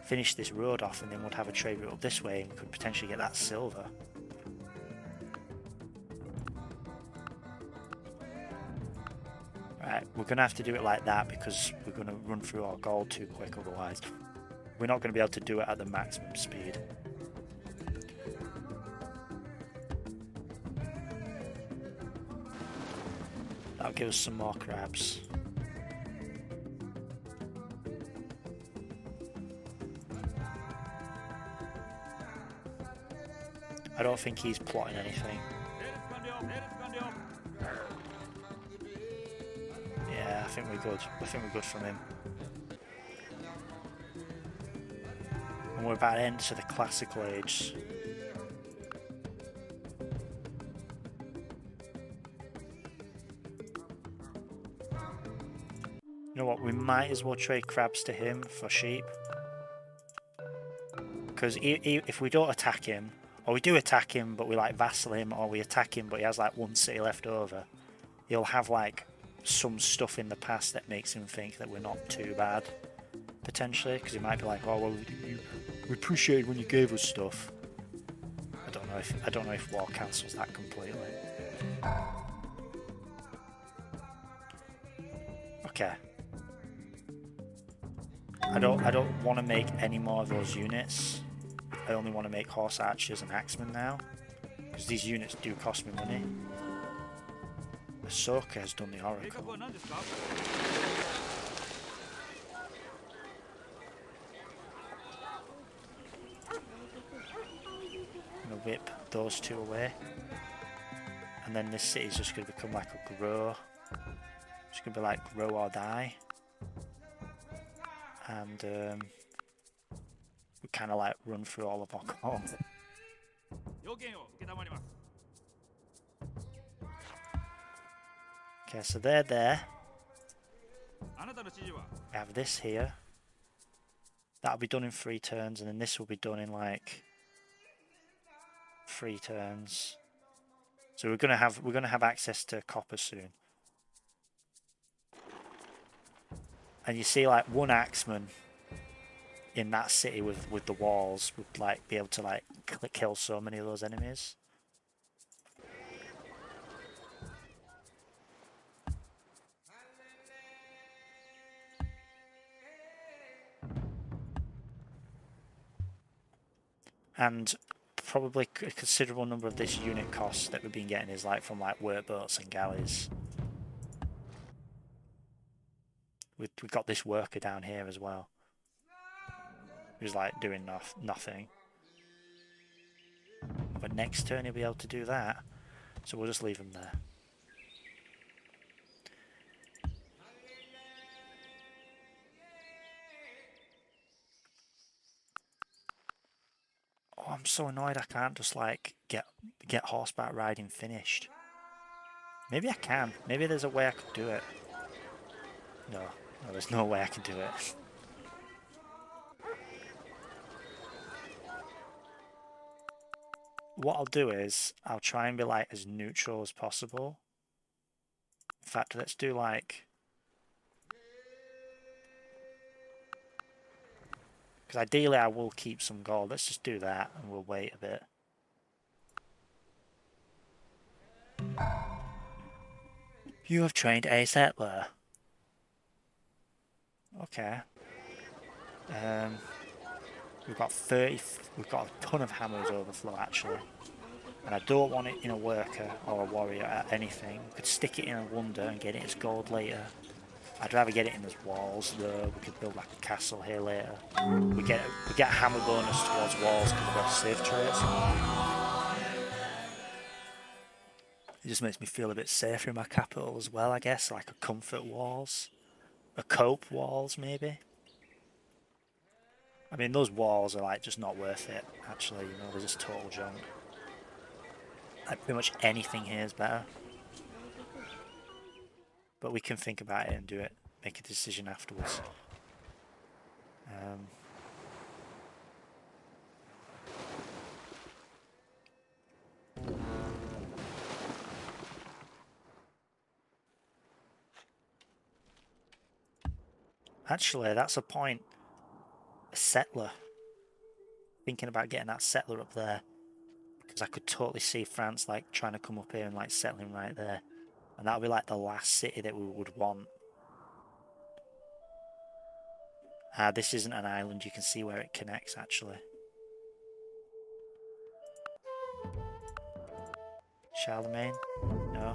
finish this road off, and then we'd have a trade route up this way and could potentially get that silver. Right, we're going to have to do it like that because we're going to run through our gold too quick otherwise. We're not going to be able to do it at the maximum speed. That'll give us some more crabs. I don't think he's plotting anything. 整列完了整列完了 Yeah, I think we're good. I think we're good from him. And we're about to enter the classical age. You know what? We might as well trade crabs to him for sheep. Because if we don't attack him, or we do attack him but we like vassal him, or we attack him but he has like one city left over, he'll have like some stuff in the past that makes him think that we're not too bad, potentially, because he might be like, oh well, we appreciated when you gave us stuff. I don't know if war cancels that completely. Okay. I don't want to make any more of those units. I only want to make horse archers and axemen now, because these units do cost me money. Ahsoka has done the 計 oracle. 画は何ですか I'm gonna whip those two away, and then this city's just gonna become like a grow. It's gonna be like grow or die, and we kind of like run through all of our corn. 要件を承ります Okay, so they're there. あなたの指示は We have this here. That'll be done in 3 turns, and then this will be done in like 3 turns. So we're gonna have access to copper soon. And you see, like, one axeman in that city with the walls would like be able to like kill so many of those enemies. And probably a considerable number of this unit cost that we've been getting is like from like workboats and galleys. We've got this worker down here as well, who's like doing nothing. But next turn he'll be able to do that, so we'll just leave him there. Oh, I'm so annoyed I can't just like get horseback riding finished. Maybe I can. Maybe there's a way I could do it. No, there's no way I can do it. What I'll do is I'll try and be like as neutral as possible. In fact, let's do like, because ideally I will keep some gold. Let's just do that and we'll wait a bit. You have trained a settler. Okay. We've got a ton of hammers overflow actually. And I don't want it in a worker or a warrior at anything. We could stick it in a wonder and get it as gold later. I'd rather get it in as walls though. We could build like a castle here later. We get a hammer bonus towards walls because of our save traits. It just makes me feel a bit safer in my capital as well, I guess, like a comfort walls. A cope walls maybe. I mean those walls are like just not worth it actually, you know, they're just total junk. Like pretty much anything here is better. But we can think about it and do it, make a decision afterwards. Actually, that's a point. A settler. Thinking about getting that settler up there. Because I could totally see France like trying to come up here and like settling right there. And that'll be like the last city that we would want. This isn't an island, you can see where it connects actually. Charlemagne? No.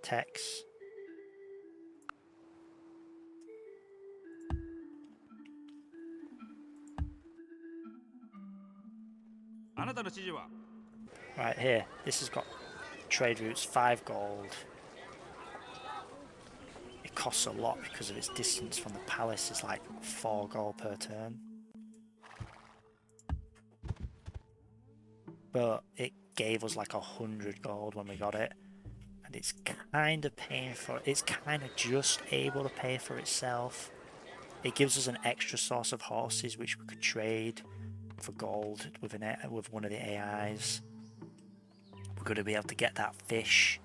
Tex. なたの指示は Right here. This has got trade routes 5 gold. It costs a lot because of its distance from the palace. It's like 4 gold per turn. But it gave us like 100 gold when we got it. And it's kind of paying for it. It's kind of just able to pay for itself. It gives us an extra source of horses which we could trade for gold with one of the AIs. We're going to be able to get that fish,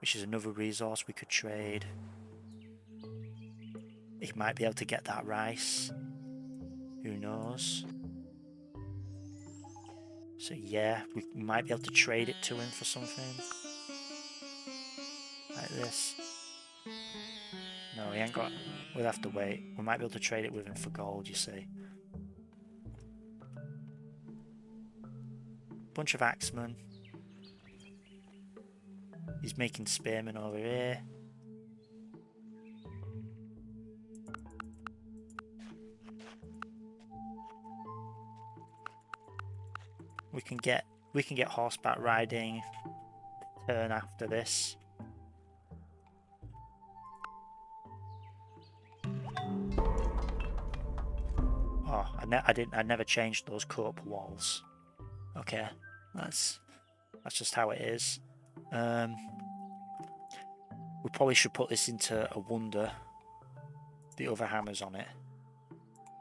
which is another resource we could trade. It might be able to get that rice. Who knows? So yeah, we might be able to trade it to him for something. Like this. No, he ain't got... We'll have to wait. We might be able to trade it with him for gold, you see. Bunch of axemen. He's making spearmen over here. We can get horseback riding turn after this. Oh, I never changed those cope walls. Okay, that's just how it is. We probably should put this into a wonder. The other hammer's on it.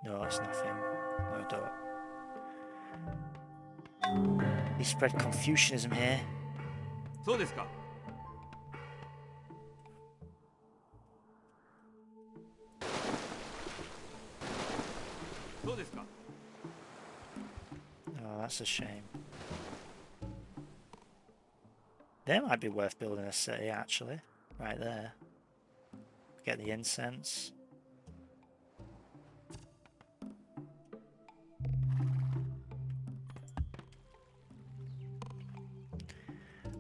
No, it's nothing. No, don't. He spread Confucianism here. そうですか そうですか Oh, that's a shame. There might be worth building a city, actually. Right there. Get the incense.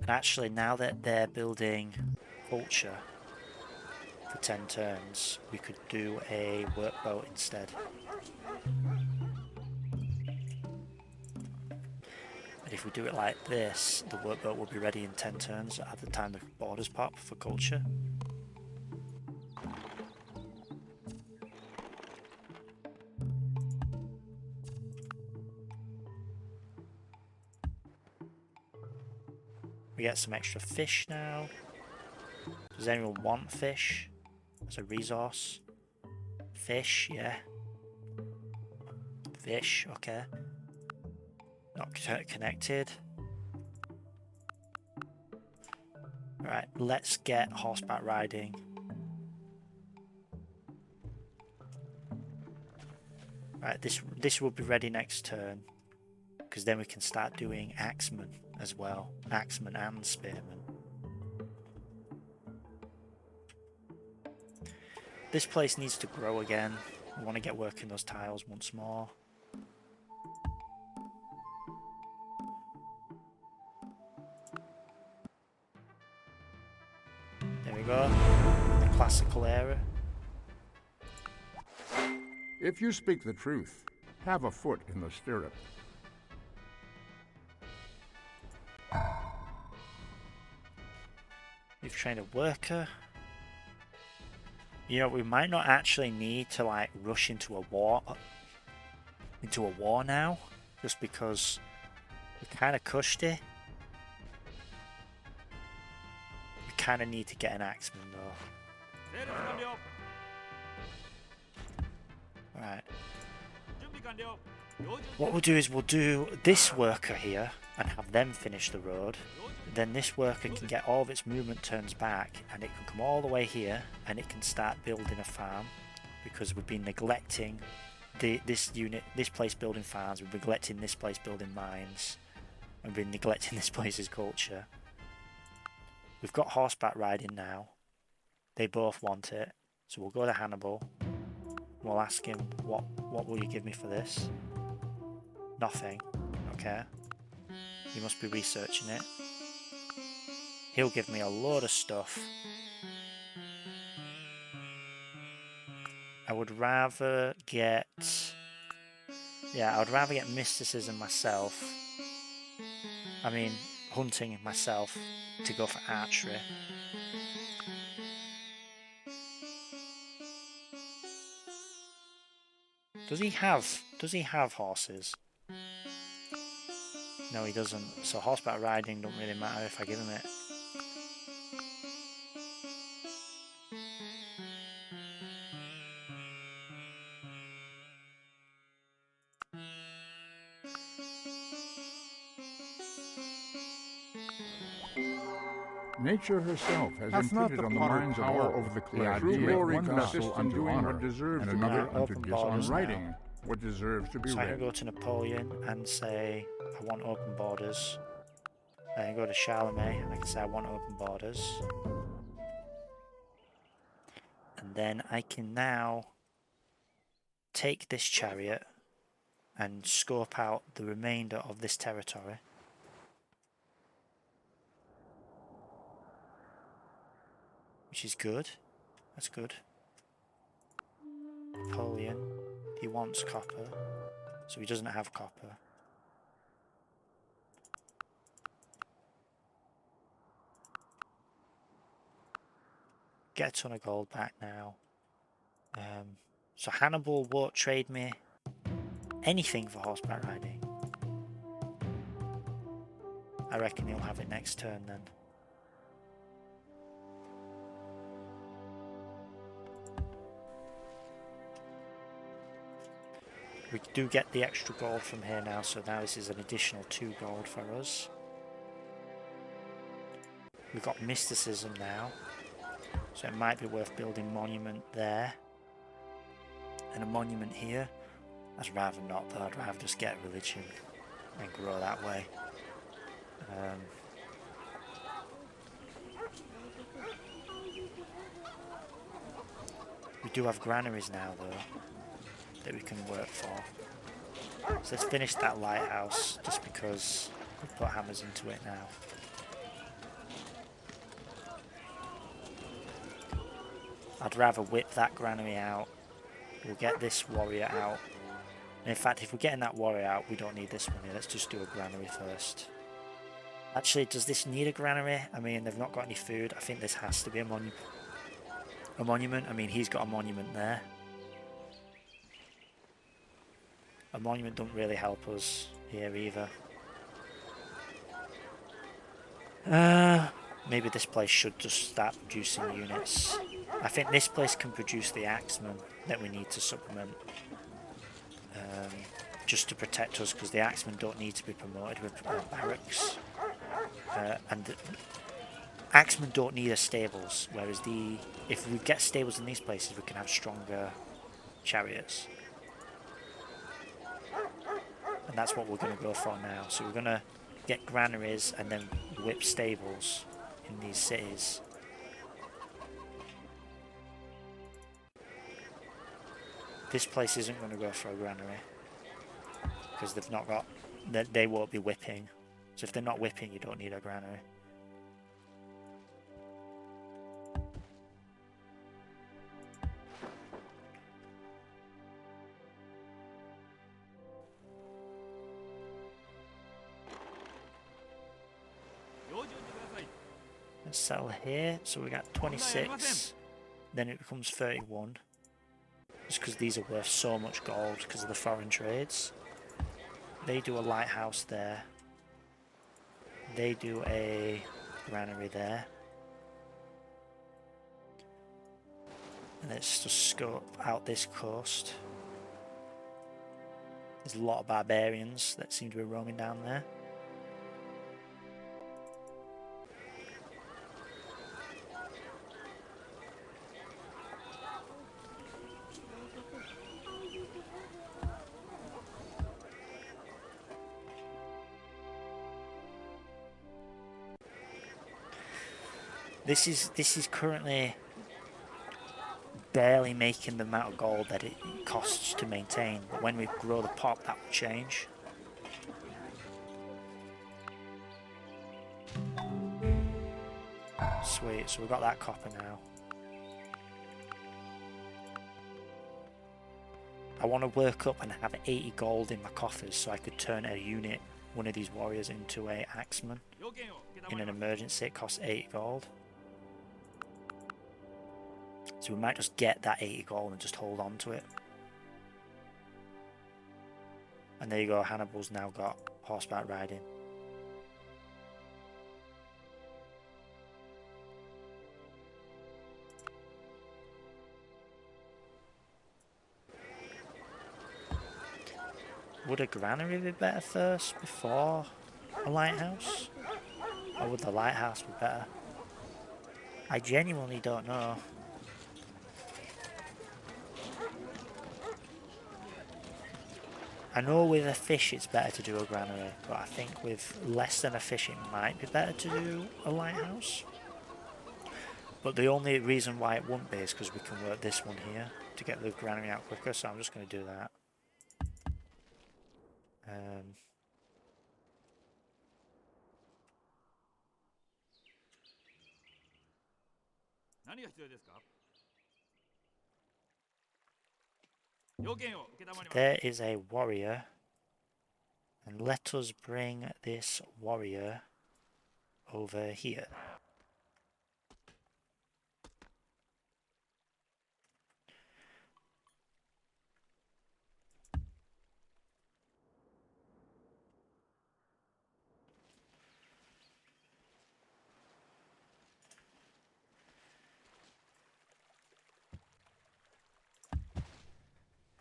And actually, now that they're building culture for 10 turns, we could do a workboat instead. And if we do it like this, the workboat will be ready in 10 turns at the time the borders pop for culture. We get some extra fish now. Does anyone want fish as a resource? Fish, yeah. Fish, okay. Not connected. Right, let's get horseback riding. Right, this will be ready next turn. Because then we can start doing axemen as well. Axemen and spearmen. This place needs to grow again. We want to get working those tiles once more. There we go. The classical era. If you speak the truth, have a foot in the stirrup. We've trained a worker. You know, we might not actually need to like rush into a war now, just because we kind of cushed it. We kind of need to get an axeman though. 整列完了 Right. 準備完了標準 What we'll do is we'll do this worker here and have them finish the road. Then this worker can get all of its movement turns back and it can come all the way here and it can start building a farm because we've been neglecting this place building farms, we've been neglecting this place building mines, and we've been neglecting this place's culture. We've got horseback riding now. They both want it. So we'll go to Hannibal. We'll ask him, what will you give me for this? Nothing. Okay. You must be researching it. He'll give me a load of stuff. I would rather get... Yeah, I would rather get mysticism myself I mean, hunting myself to go for archery. Does he have horses? No, he doesn't. So horseback riding don't really matter if I give him it. Nature herself has Hath not imprinted the on the potter minds of power all over the the clay true to make glory one consists vessel in unto doing honor, what deserves and to be another done, unto Open dishonor? borders and now. writing what deserves to be So I can read. go to Napoleon and say I want open borders. I can go to Charlemagne and I can say I want open borders. And then I can now take this chariot and scope out the remainder of this territory. Which is good. That's good. Napoleon. He wants copper. So he doesn't have copper. Get a ton of gold back now. So Hannibal won't trade me anything for horseback riding. I reckon he'll have it next turn then. We do get the extra gold from here now, so now this is an additional 2 gold for us. We've got mysticism now, so it might be worth building a monument there. And a monument here. I'd rather not though, I'd rather just get a religion and grow that way. We do have granaries now though, that we can work for. So let's finish that lighthouse, just because we've put hammers into it now. I'd rather whip that granary out. We'll get this warrior out. And in fact, if we're getting that warrior out, we don't need this money. Let's just do a granary first. Actually, does this need a granary? I mean, they've not got any food. I think this has to be a monument. A monument? I mean, he's got a monument there. A monument don't really help us here either. Maybe this place should just start producing units. I think this place can produce the axemen that we need to supplement. Just to protect us, because the axemen don't need to be promoted with barracks. And the axemen don't need a stables, whereas if we get stables in these places, we can have stronger chariots. And that's what we're going to go for now. So we're going to get granaries and then whip stables in these cities. This place isn't going to go for a granary, because they've not got, they won't be whipping. So if they're not whipping, you don't need a granary. Let's settle here. So we got 26. Then it becomes 31. Just because these are worth so much gold because of the foreign trades. They do a lighthouse there. They do a granary there. And let's just scope out this coast. There's a lot of barbarians that seem to be roaming down there. This is currently barely making the amount of gold that it costs to maintain, but when we grow the pop, that will change. Sweet, so we've got that copper now. I want to work up and have 80 gold in my coffers so I could turn a unit one of these warriors into a axeman. 要件を承 In り an ます emergency, it costs 80 gold. So we might just get that 80 gold and just hold on to it. And there you go, Hannibal's now got horseback riding. Would a granary be better first before a lighthouse? Or would the lighthouse be better? I genuinely don't know. I know with a fish it's better to do a granary, but I think with less than a fish it might be better to do a lighthouse. But the only reason why it wouldn't be is because we can work this one here to get the granary out quicker, so I'm just going to do that. 何が必要ですか要件を承ります There is a warrior, and let us bring this warrior over here.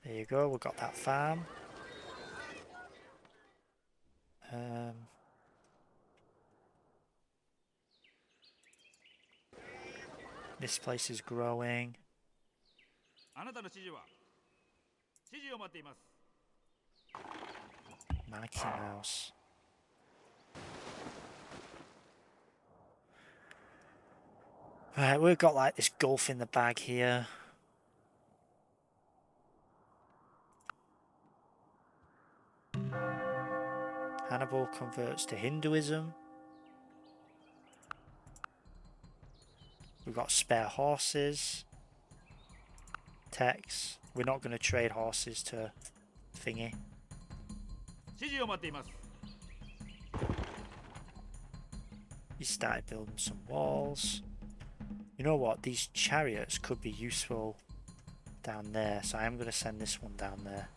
There you go, we've got that farm. This place is growing. あなたの指示は指示を待っています Mighty Mouse. Right, we've got like this gulf in the bag here. Hannibal converts to Hinduism. We've got spare horses. Tex. We're not going to trade horses to thingy. 指示を待っています He started building some walls. You know what? These chariots could be useful down there, so I am going to send this one down there.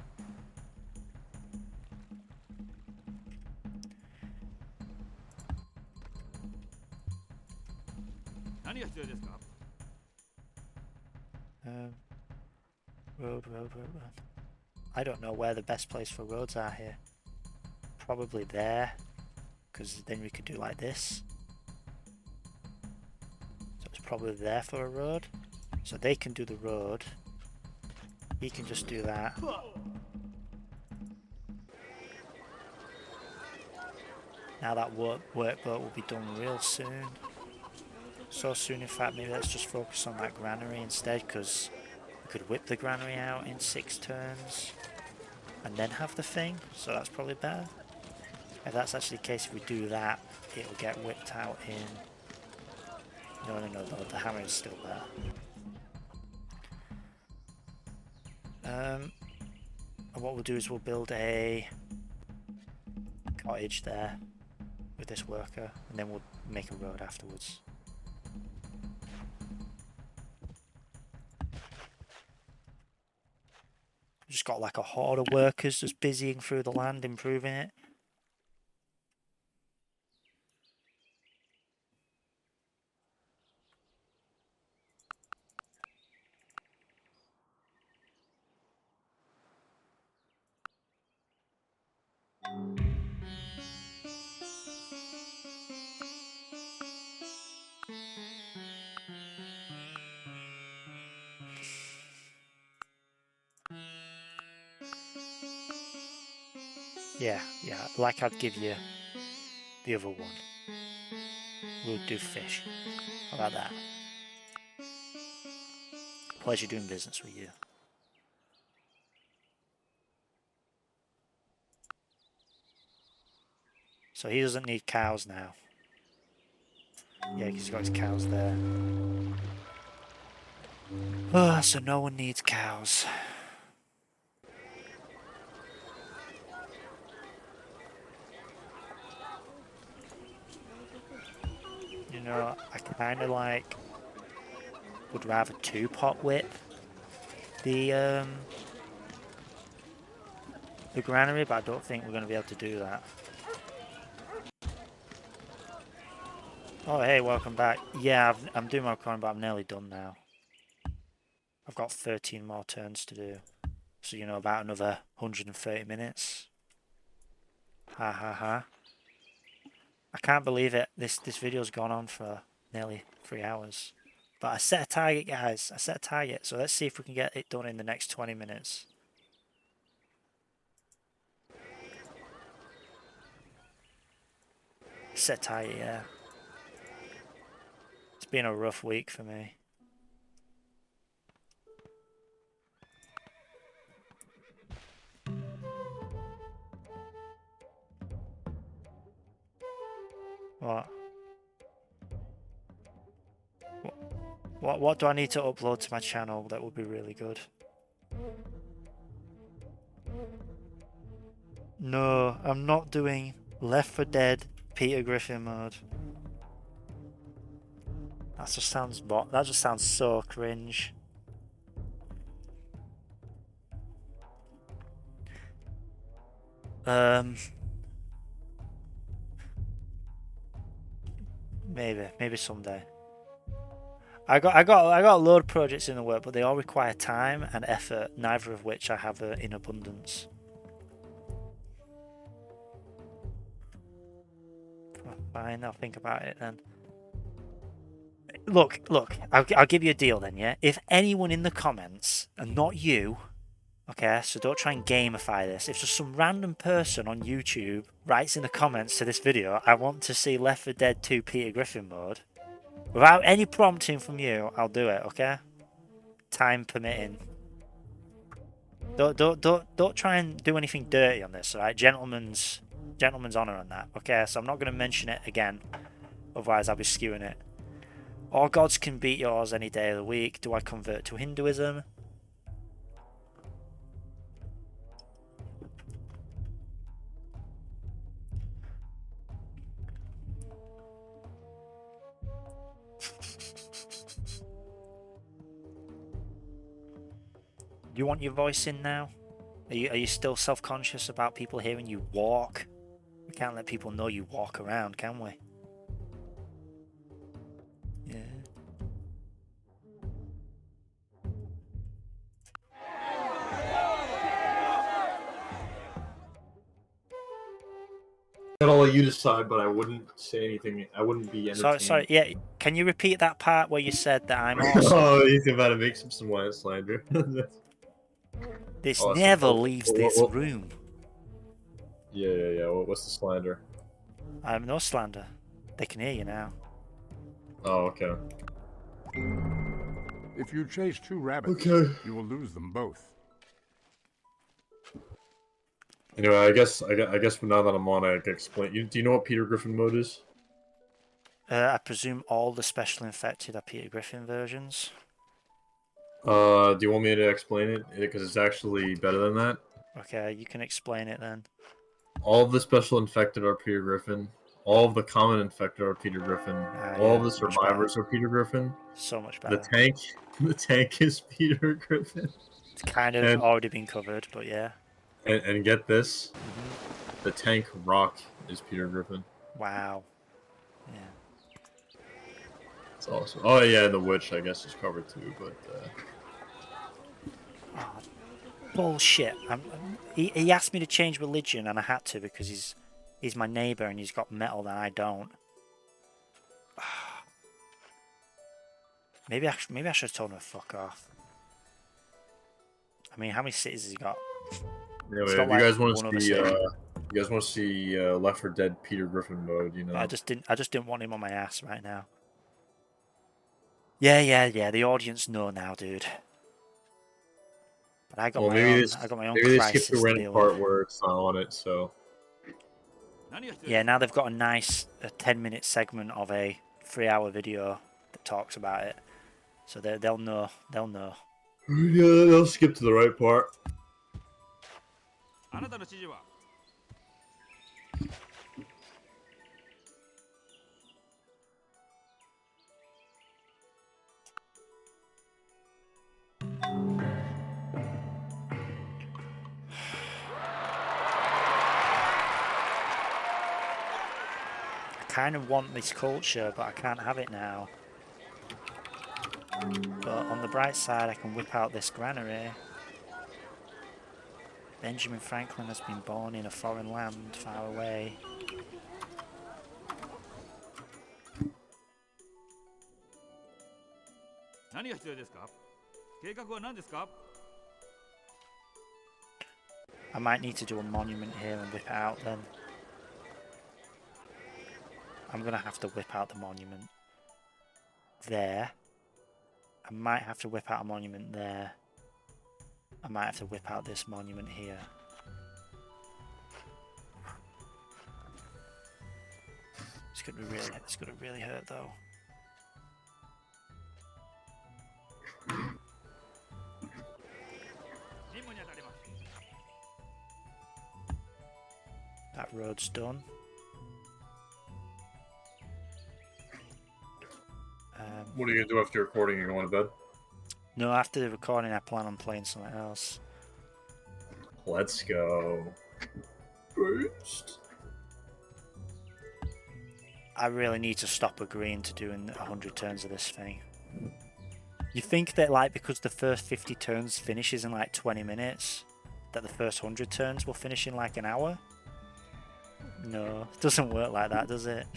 Road. I don't know where the best place for roads are here. Probably there, because then we could do like this. So it's probably there for a road. So they can do the road. He can just do that. Now that workboat will be done real soon. So soon, in fact, maybe let's just focus on that granary instead, because we could whip the granary out in 6 turns and then have the thing, so that's't better. If that's actually the case, if we do that, it'll get whipped out in... No, the hammer is still there. And what we'll do is we'll build a cottage there with this worker, and then we'll make a road afterwards. Just got like a horde of workers just busying through the land, improving it. Yeah, like I'd give you the other one. We'll do fish. How about that? Pleasure doing business with you. So he doesn't need cows now. Yeah, because he's got his cows there. Oh, so no one needs cows. know, I kind of like would rather two-pot whip the granary, but I don't think we're going to be able to do that. Oh, hey, welcome back. Yeah, I'm doing my coin, but I'm nearly done now. I've got 13 more turns to do. So, you know, about another 130 minutes. Ha ha ha. I can't believe it. This video's gone on for nearly 3 hours. But I set a target, guys. I set a target. So let's see if we can get it done in the next 20 minutes. Set a target, yeah. It's been a rough week for me. What? What do I need to upload to my channel that would be really good? No, I'm not doing Left 4 Dead Peter Griffin mode. That just sounds so cringe. Maybe someday. I got a load of projects in the work, but they all require time and effort, neither of which I have in abundance. Fine, I'll think about it then. Look, I'll give you a deal then, yeah? If anyone in the comments, and not you, okay, so don't try and gamify this. If just some random person on YouTube writes in the comments to this video, I want to see Left 4 Dead 2 Peter Griffin mode, without any prompting from you, I'll do it, okay? Time permitting. Don't try and do anything dirty on this, alright? Gentleman's honour on that, okay? So I'm not going to mention it again, otherwise I'll be skewing it. All gods can beat yours any day of the week. Do I convert to Hinduism? Do you want your voice in now? Are you still self-conscious about people hearing you walk? We can't let people know you walk around, can we? Yeah. I'll let you decide, but I wouldn't say anything. I wouldn't be entertained. Sorry, yeah. Can you repeat that part where you said that I'm awesome? Oh, he's about to make some white slander. This awesome. never leaves this room. Yeah. What's the slander? I'm no slander. They can hear you now. Oh, okay. If you chase two rabbits, you will lose them both. Anyway, I guess from now that I'm on, I can explain. Do you know what Peter Griffin mode is? I presume all the special infected are Peter Griffin versions. Do you want me to explain it? Because it's actually better than that. Okay, you can explain it then. All of the special infected are Peter Griffin. All of the common infected are Peter Griffin. All of the survivors are Peter Griffin. So much better. The tank is Peter Griffin. It's kind of already been covered, but yeah. And get this, the tank rock is Peter Griffin. Wow. Yeah. It's awesome. Oh yeah, and the witch I guess is covered too, but. Oh, bullshit! He asked me to change religion, and I had to because he's my neighbour and he's got metal that I don't. Maybe I should have told him to fuck off. I mean, how many cities has he got? Anyway, if you guys want to see, Left 4 Dead Peter Griffin mode, you know. I just didn't want him on my ass right now. Yeah. The audience know now, dude. But I got my own maybe they crisis skipped the random part where it's not on it, so. Yeah, now they've got a nice 10-minute segment of a 3-hour video that talks about it, so they'll know. Yeah, they'll skip to the right part. kind of want this culture, but I can't have it now. But on the bright side, I can whip out this granary. Benjamin Franklin has been born in a foreign land far away. I might need to do a monument here and whip it out then. I'm going to have to whip out the monument there. I might have to whip out a monument there. I might have to whip out this monument here. It's gonna really hurt though. That road's done. What are you gonna do after recording? You're going to bed? No, after the recording, I plan on playing something else. Let's go. First. I really need to stop agreeing to doing 100 turns of this thing. You think that, like, because the first 50 turns finishes in like 20 minutes, that the first 100 turns will finish in like an hour? No, it doesn't work like that, does it?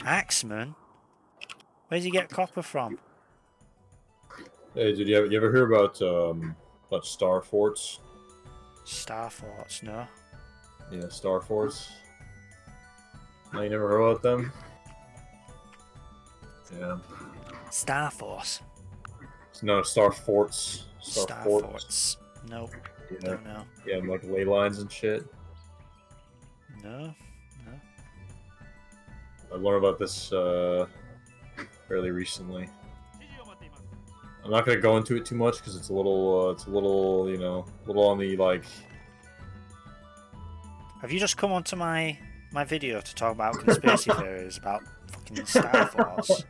Axeman? Where does he get copper from? Hey, did you ever hear about Star Forts? Star Forts, no. Yeah, Star Forts. No, you never heard about them? Yeah. Star Force? No, Star Forts. Star Forts. Nope. Yeah. Don't know. Yeah, like ley lines and shit. No. I learned about this fairly recently. I'm not gonna go into it too much because it's a little, you know, a little on the like. Have you just come onto my video to talk about conspiracy theories about fucking Star Force?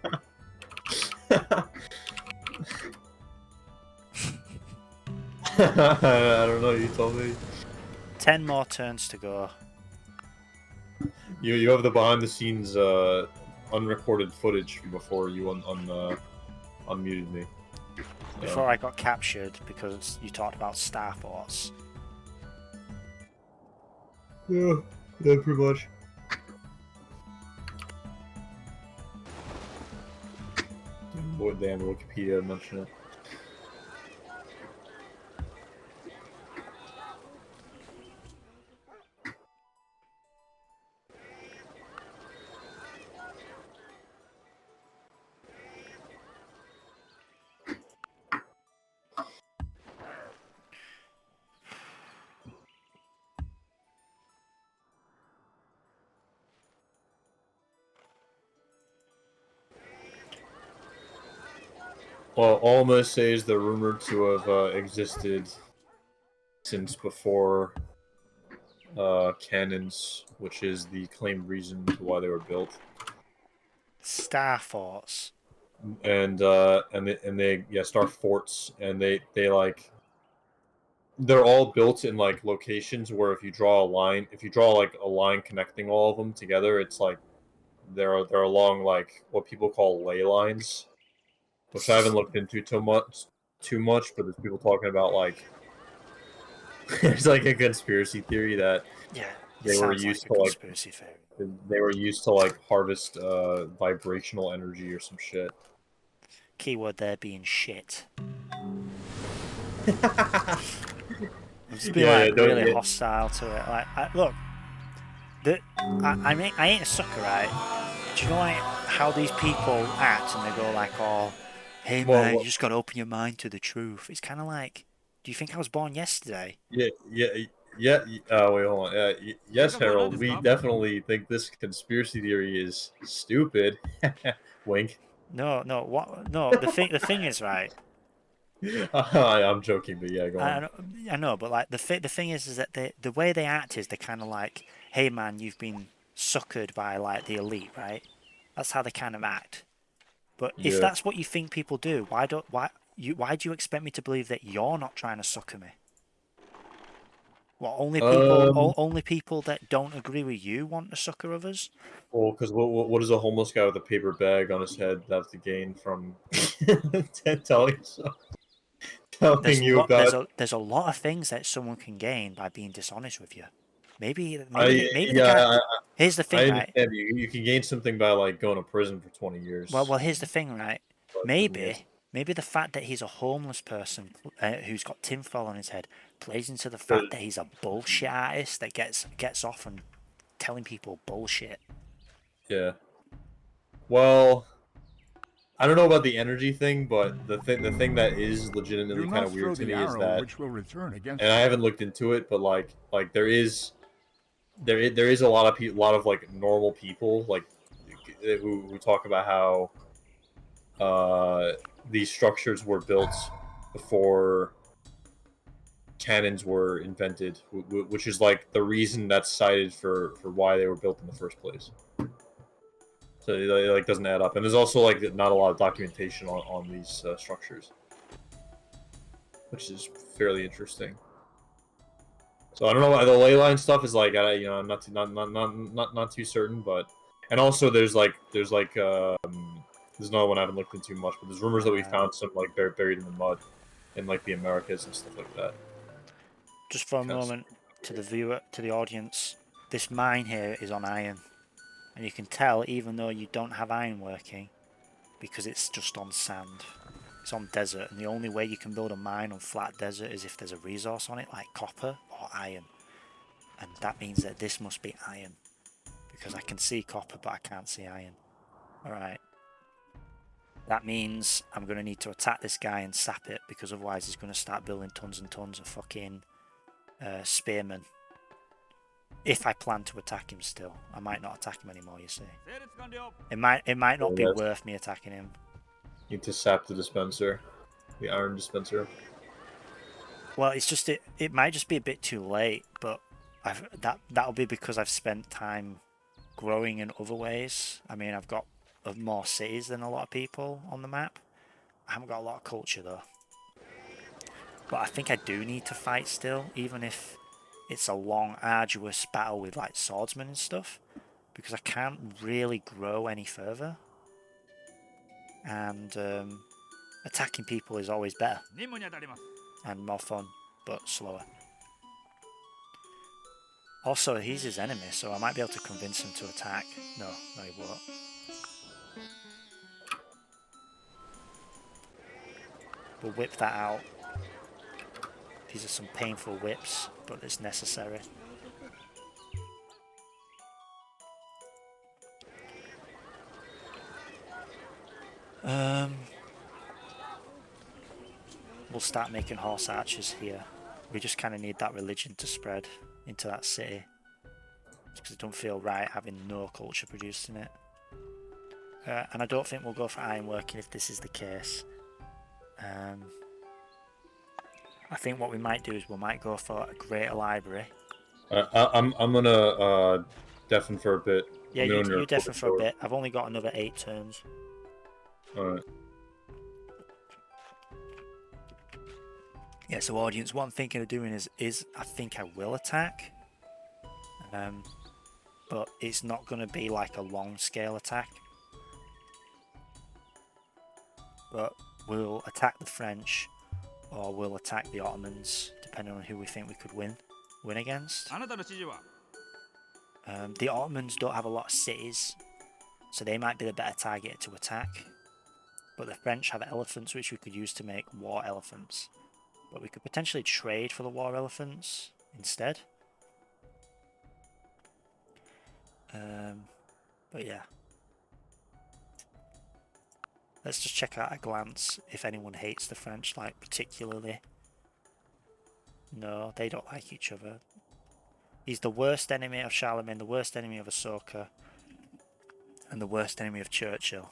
I don't know. You told me. 10 more turns to go. You have the behind the scenes unrecorded footage before you unmuted me. Before I got captured because you talked about Star Force. Yeah, pretty much. Damn, Wikipedia mentioned it. Well, all I'm gonna say is they're rumored to have existed since before cannons, which is the claimed reason to why they were built. Star Force. And they Star Forts, and they like they're all built in like locations where if you draw like a line connecting all of them together, it's like they're along like what people call ley lines, which I haven't looked into too much, but there's people talking about like there's like a conspiracy theory that they were used to like they were used to like harvest vibrational energy or some shit. Keyword there being shit. I'm just being really hostile to it. Like, look, I ain't a sucker, right? Do you know like how these people act and they go like, "Oh, hey man, you just gotta open your mind to the truth." It's kind of like, do you think I was born yesterday? Yeah. Wait, hold on. Yes, Harold. We definitely think this conspiracy theory is stupid. Wink. No. What? No. The thing is, right. I'm joking, but yeah, go on. I know, but like the thing is that the way they act is they're kind of like, "Hey man, you've been suckered by like the elite, right?" That's how they kind of act. But if that's what you think people do, why do you expect me to believe that you're not trying to sucker me? What, Um, only people that don't agree with you want to sucker others? well, because what does a homeless guy with a paper bag on his head have to gain from telling telling you about? There's a lot of things that someone can gain by being dishonest with you. I Maybe the yeah, guy. Here's the I thing, right? understand you can gain something by like going to prison for 20 years. Here's the thing, right? But doesn't mean it's Maybe the fact that he's a homeless person who's got tinfoil on his head plays into the fact good. that he's a bullshit artist that gets off and telling people bullshit. Yeah. Well, I don't know about the energy thing, but the thing that is Do legitimately kind not of throw weird to the me is arrow that, which will return against and I you. haven't looked into it, but like there is a lot of lot of like normal people like who talk about how these structures were built before cannons were invented, which is like the reason that's cited for why they were built in the first place. So it like doesn't add up, and there's also like not a lot of documentation on these structures, which is fairly interesting. So I don't know. The ley line stuff is like I'm not too certain, but and also there's another one I haven't looked into much, but there's rumors that we found some like buried in the mud in like the Americas and stuff like that. Just for a Kind of moment, to the audience, this mine here is on iron, and you can tell even though you don't have iron working, because it's just on sand. It's on desert, and the only way you can build a mine on flat desert is if there's a resource on it, like copper or iron. And that means that this must be iron, because I can see copper, but I can't see iron. Alright. That means I'm going to need to attack this guy and sap it, because otherwise he's going to start building tons and tons of fucking spearmen. If I plan to attack him still. I might not attack him anymore, you see. It might not be yes. worth me attacking him. Need to sap the dispenser, the iron dispenser. Well, it's just it might just be a bit too late, but that'll be because I've spent time growing in other ways. I mean, I've got more cities than a lot of people on the map. I haven't got a lot of culture though. But I think I do need to fight still, even if it's a long, arduous battle with like swordsmen and stuff, because I can't really grow any further. And attacking people is always better and more fun, but slower. Also, he's his enemy, so I might be able to convince him to attack. No, he won't. We'll whip that out. These are some painful whips, but it's necessary. We'll start making horse archers here. We just kind of need that religion to spread into that city. Because it don't feel right having no culture produced in it. And I don't think we'll go for ironworking if this is the case. I think what we might do is we might go for a greater library. I'm gonna deafen for a bit. Yeah, Let me know when you're you deafen recording for a forward. bit. I've only got another 8 turns. Alright. Yeah, so audience, what I'm thinking of doing is I think I will attack. But it's not going to be like a long scale attack. But we'll attack the French or we'll attack the Ottomans, depending on who we think we could win against. The Ottomans don't have a lot of cities, so they might be the better target to attack. But the French have elephants which we could use to make war elephants. But we could potentially trade for the war elephants instead. But yeah. Let's just check out at a glance if anyone hates the French, like particularly. No, they don't like each other. He's the worst enemy of Charlemagne, the worst enemy of Ahsoka, and the worst enemy of Churchill.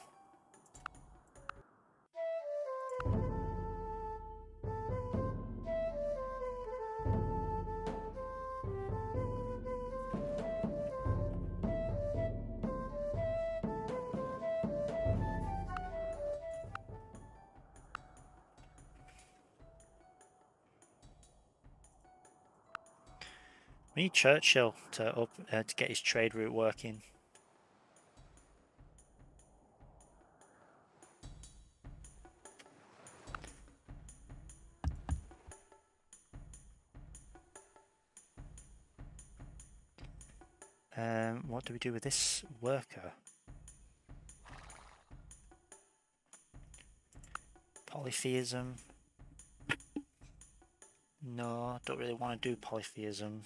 We need Churchill to get his trade route working. What do we do with this worker? Polytheism. No, don't really want to do polytheism.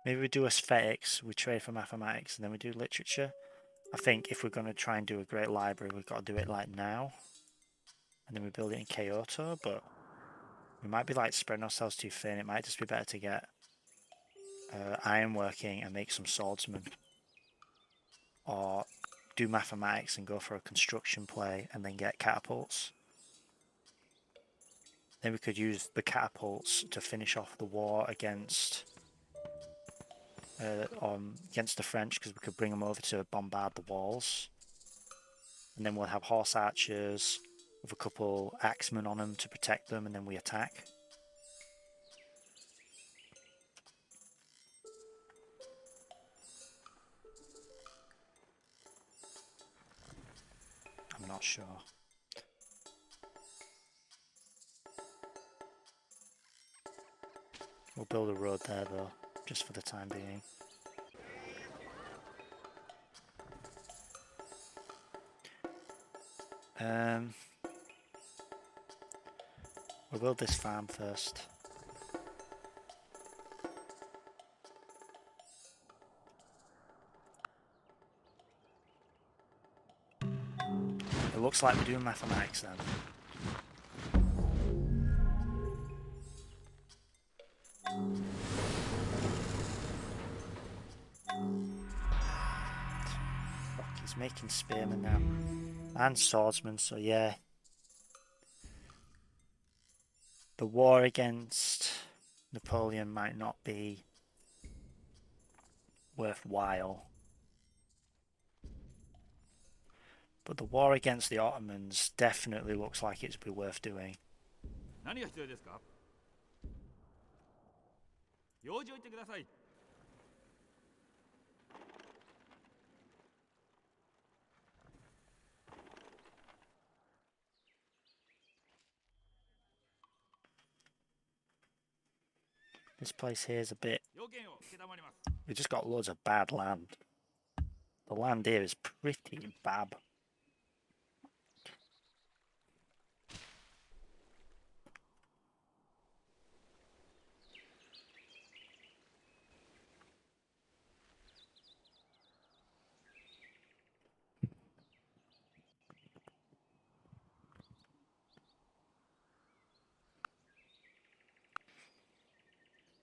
Maybe we do aesthetics, we trade for mathematics, and then we do literature. I think if we're going to try and do a great library, we've got to do it like now. And then we build it in Kyoto, but we might be like spreading ourselves too thin. It might just be better to get ironworking and make some swordsmen. Or do mathematics and go for a construction play and then get catapults. Then we could use the catapults to finish off the war against the French, because we could bring them over to bombard the walls. And then we'll have horse archers with a couple axemen on them to protect them, and then we attack. I'm not sure. We'll build a road there though, just for the time being. We'll build this farm first. It looks like we're doing mathematics then. Fuck, he's making spearmen now. And swordsmen, so yeah. The war against Napoleon might not be worthwhile. But the war against the Ottomans definitely looks like it's be worth doing. 何が必要ですか？用事を言ってください。This place here is a bit... 要件を承ります。We just got loads of bad land. The land here is pretty bad.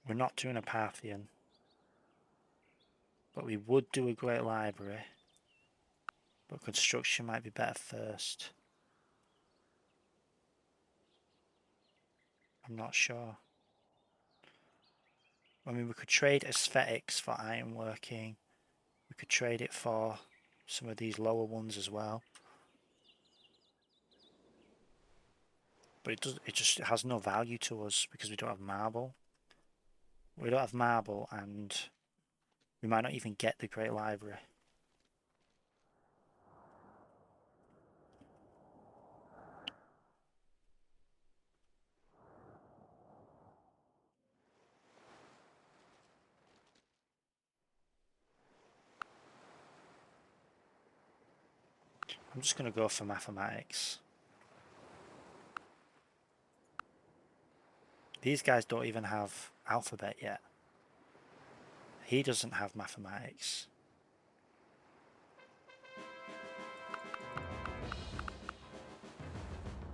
We're not doing a Parthian. But we would do a great library. But construction might be better first. I'm not sure. I mean, we could trade aesthetics for ironworking. We could trade it for some of these lower ones as well. But it just has no value to us because we don't have marble. We don't have marble, and we might not even get the Great Library. I'm just going to go for mathematics. These guys don't even have alphabet yet. He doesn't have mathematics.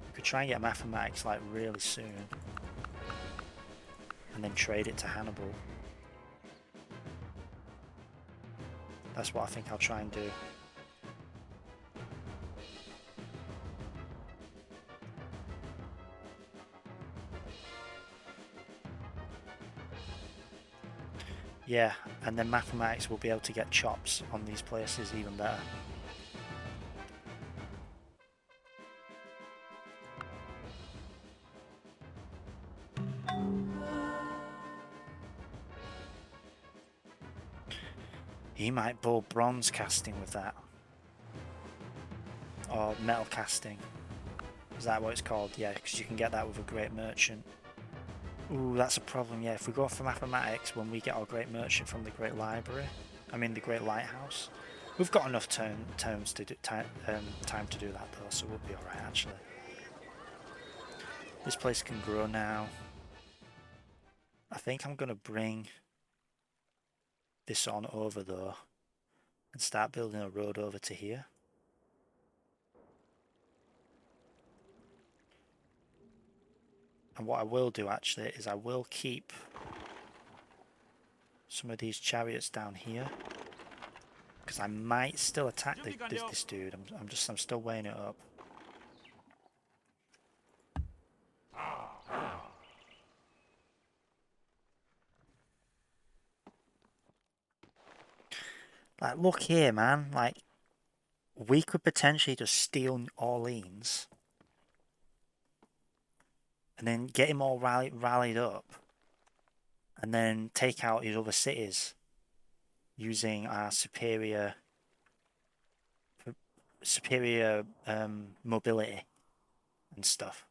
We could try and get mathematics like really soon. And then trade it to Hannibal. That's what I think I'll try and do. Yeah, and then mathematics will be able to get chops on these places even better. He might bowl bronze casting with that. Or metal casting. Is that what it's called? Yeah, because you can get that with a great merchant. Ooh, that's a problem, yeah. If we go for mathematics, when we get our great merchant from the great library, I mean the great lighthouse, we've got enough terms to do, time to do that though, so we'll be alright actually. This place can grow now. I think I'm going to bring this on over though and start building a road over to here. And what I will do actually is I will keep some of these chariots down here because I might still attack this dude. I'm still weighing it up. Like, look here, man. Like, we could potentially just steal Orleans and then get him all rallied up and then take out his other cities using our superior mobility and stuff.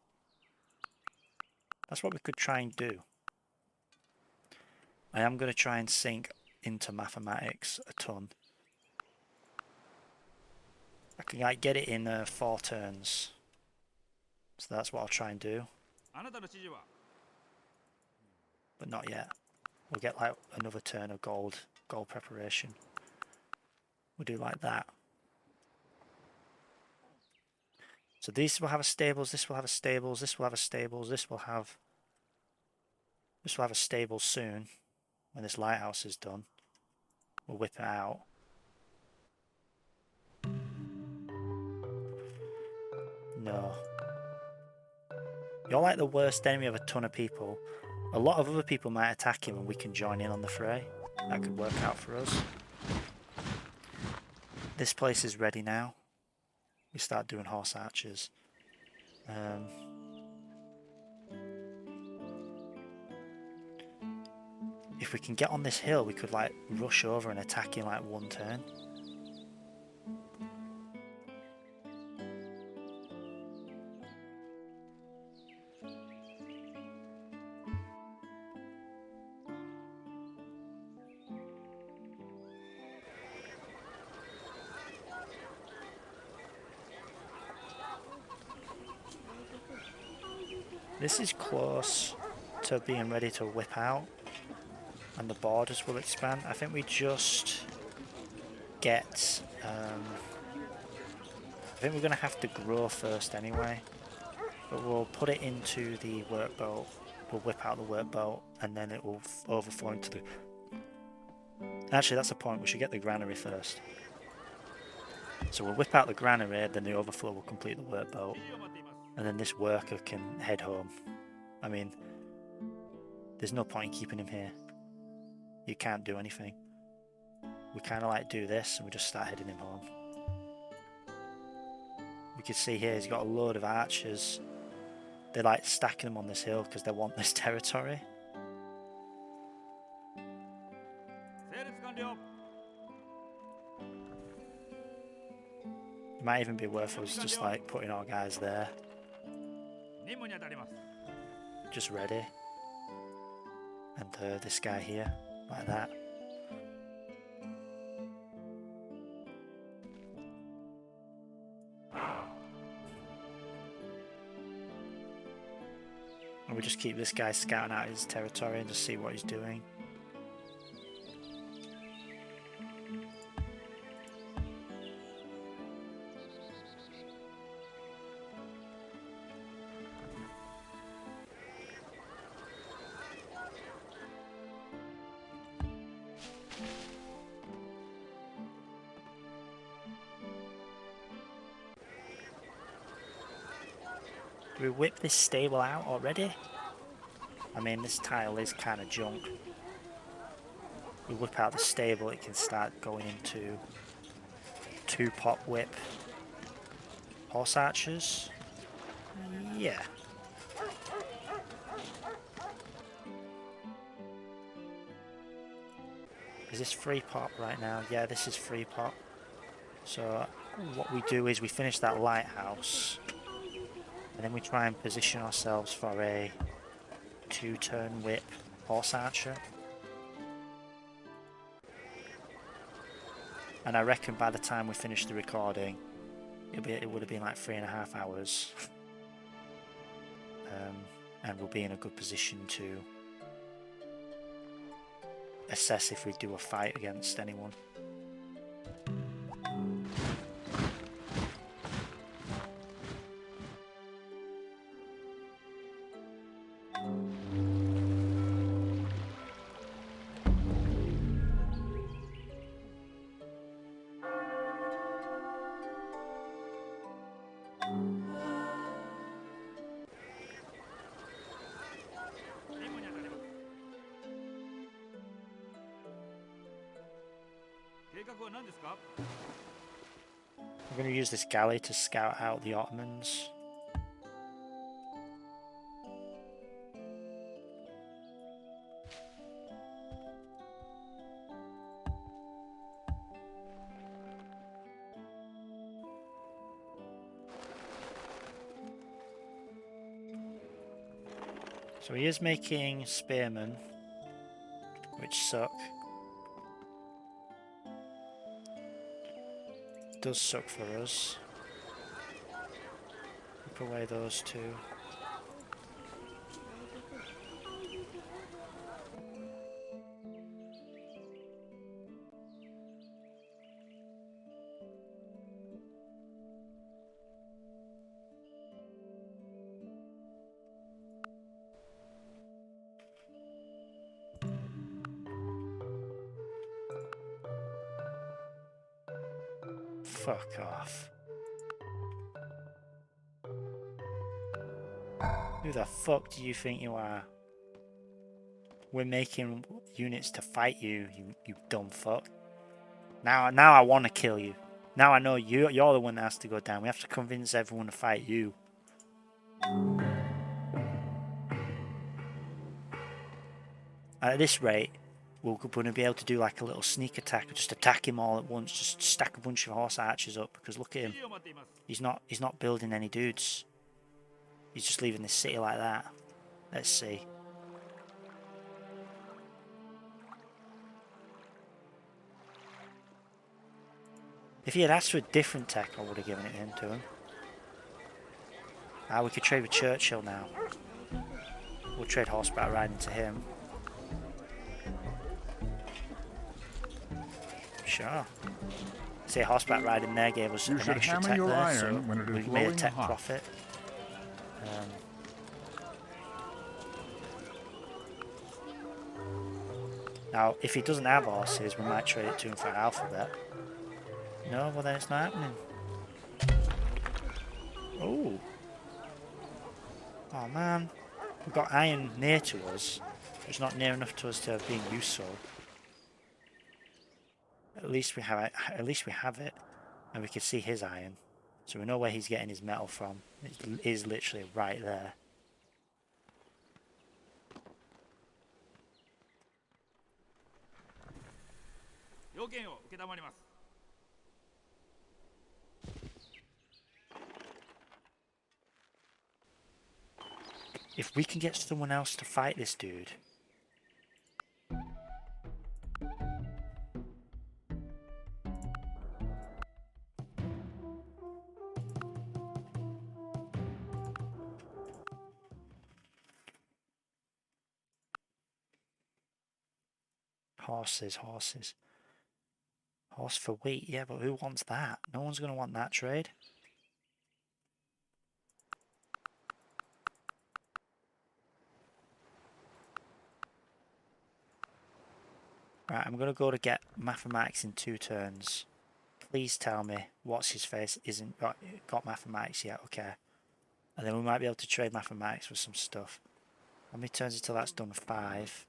That's what we could try and do. I am going to try and sink into mathematics a ton. I can like get it in 4 turns. So that's what I'll try and do. But not yet. We'll get like another turn of gold preparation. We'll do like that. So these will have a stables, this will have a stables, this will have a stables, this will have a stable soon when this lighthouse is done. We'll whip it out. No. You're like the worst enemy of a ton of people. A lot of other people might attack him and we can join in on the fray. That could work out for us. This place is ready now. We start doing horse archers. If we can get on this hill, we could like rush over and attack in like 1 turn. This is close to being ready to whip out, and the borders will expand. I think we just get... I think we're going to have to grow first anyway, but we'll put it into the workboat. We'll whip out the workboat, and then it will overflow into the... Actually, that's the point. We should get the granary first. So we'll whip out the granary, then the overflow will complete the workboat, and then this worker can head home. I mean, there's no point in keeping him here. You can't do anything. We kind of like do this and we just start heading him home. We can see here he's got a load of archers. They're like stacking them on this hill because they want this territory. It might even be worth us just like putting our guys there. Just ready. And this guy here, like that. And we just keep this guy scouting out his territory and just see what he's doing. Do we whip this stable out already? I mean, this tile is kind of junk. we whip out the stable, it can start going into 2-pot whip horse archers. Yeah. Is this free pop right now? Yeah, this is free pop. So what we do is we finish that lighthouse and then we try and position ourselves for a 2-turn whip horse archer. And I reckon by the time we finish the recording, it would have been like 3.5 hours. And we'll be in a good position to assess if we do a fight against anyone. I'm going to use this galley to scout out the Ottomans. So he is making spearmen, which suck. Does suck for us. Rip away those two. Fuck off. Who the fuck do you think you are? We're making units to fight you, you dumb fuck. Now I want to kill you. Now I know you're the one that has to go down. We have to convince everyone to fight you. At this rate, we're going to be able to do like a little sneak attack, just attack him all at once, just stack a bunch of horse archers up, because look at him. He's not building any dudes. He's just leaving this city like that. Let's see. If he had asked for a different tech, I would have given it in to him. We could trade with Churchill now. We'll trade horseback riding to him. Sure. See, horseback riding there gave us You an should extra hammer tech your there, iron so when it is we made a glowing tech hot. profit. Now, if he doesn't have horses, we might trade it to him for alphabet. No, well then it's not happening. Oh. Oh man. We've got iron near to us. It's not near enough to us to have been useful. At least we have it. And we can see his iron. So we know where he's getting his metal from. It is literally right there. If we can get someone else to fight this dude. Horses. Horse for wheat, yeah, but who wants that? No one's going to want that trade. Right, I'm going to go to get mathematics in 2 turns. Please tell me what's his face isn't got mathematics yet, okay. And then we might be able to trade mathematics with some stuff. How many turns until that's done? 5.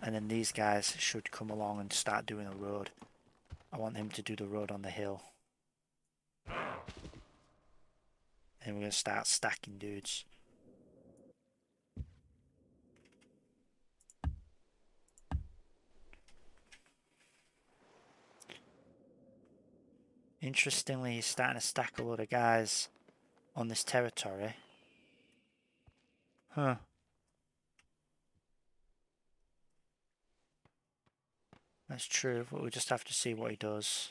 And then these guys should come along and start doing a road. I want him to do the road on the hill. And we're going to start stacking dudes. Interestingly, he's starting to stack a lot of guys on this territory. Huh. That's true, but we'll just have to see what he does.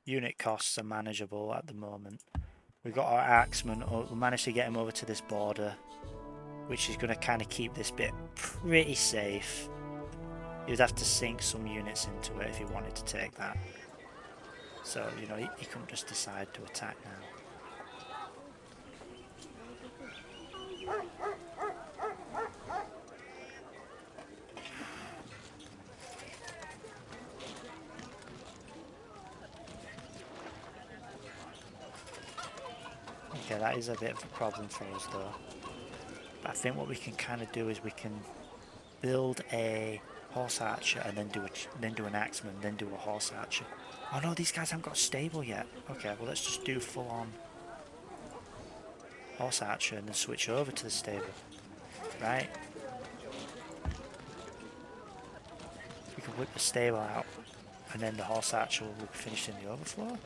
Unit costs are manageable at the moment. We've got our axeman, we managed to get him over to this border, which is going to kind of keep this bit pretty safe. You'd have to sink some units into it if he wanted to take that. So, you know, he couldn't just decide to attack now. Okay, that is a bit of a problem for us though. But I think what we can kind of do is we can build a horse archer and then do an axeman, then do a horse archer. Oh no, these guys haven't got a stable yet. Okay, well let's just do full on horse archer and then switch over to the stable. Right? We can whip the stable out and then the horse archer will be finished in the overflow.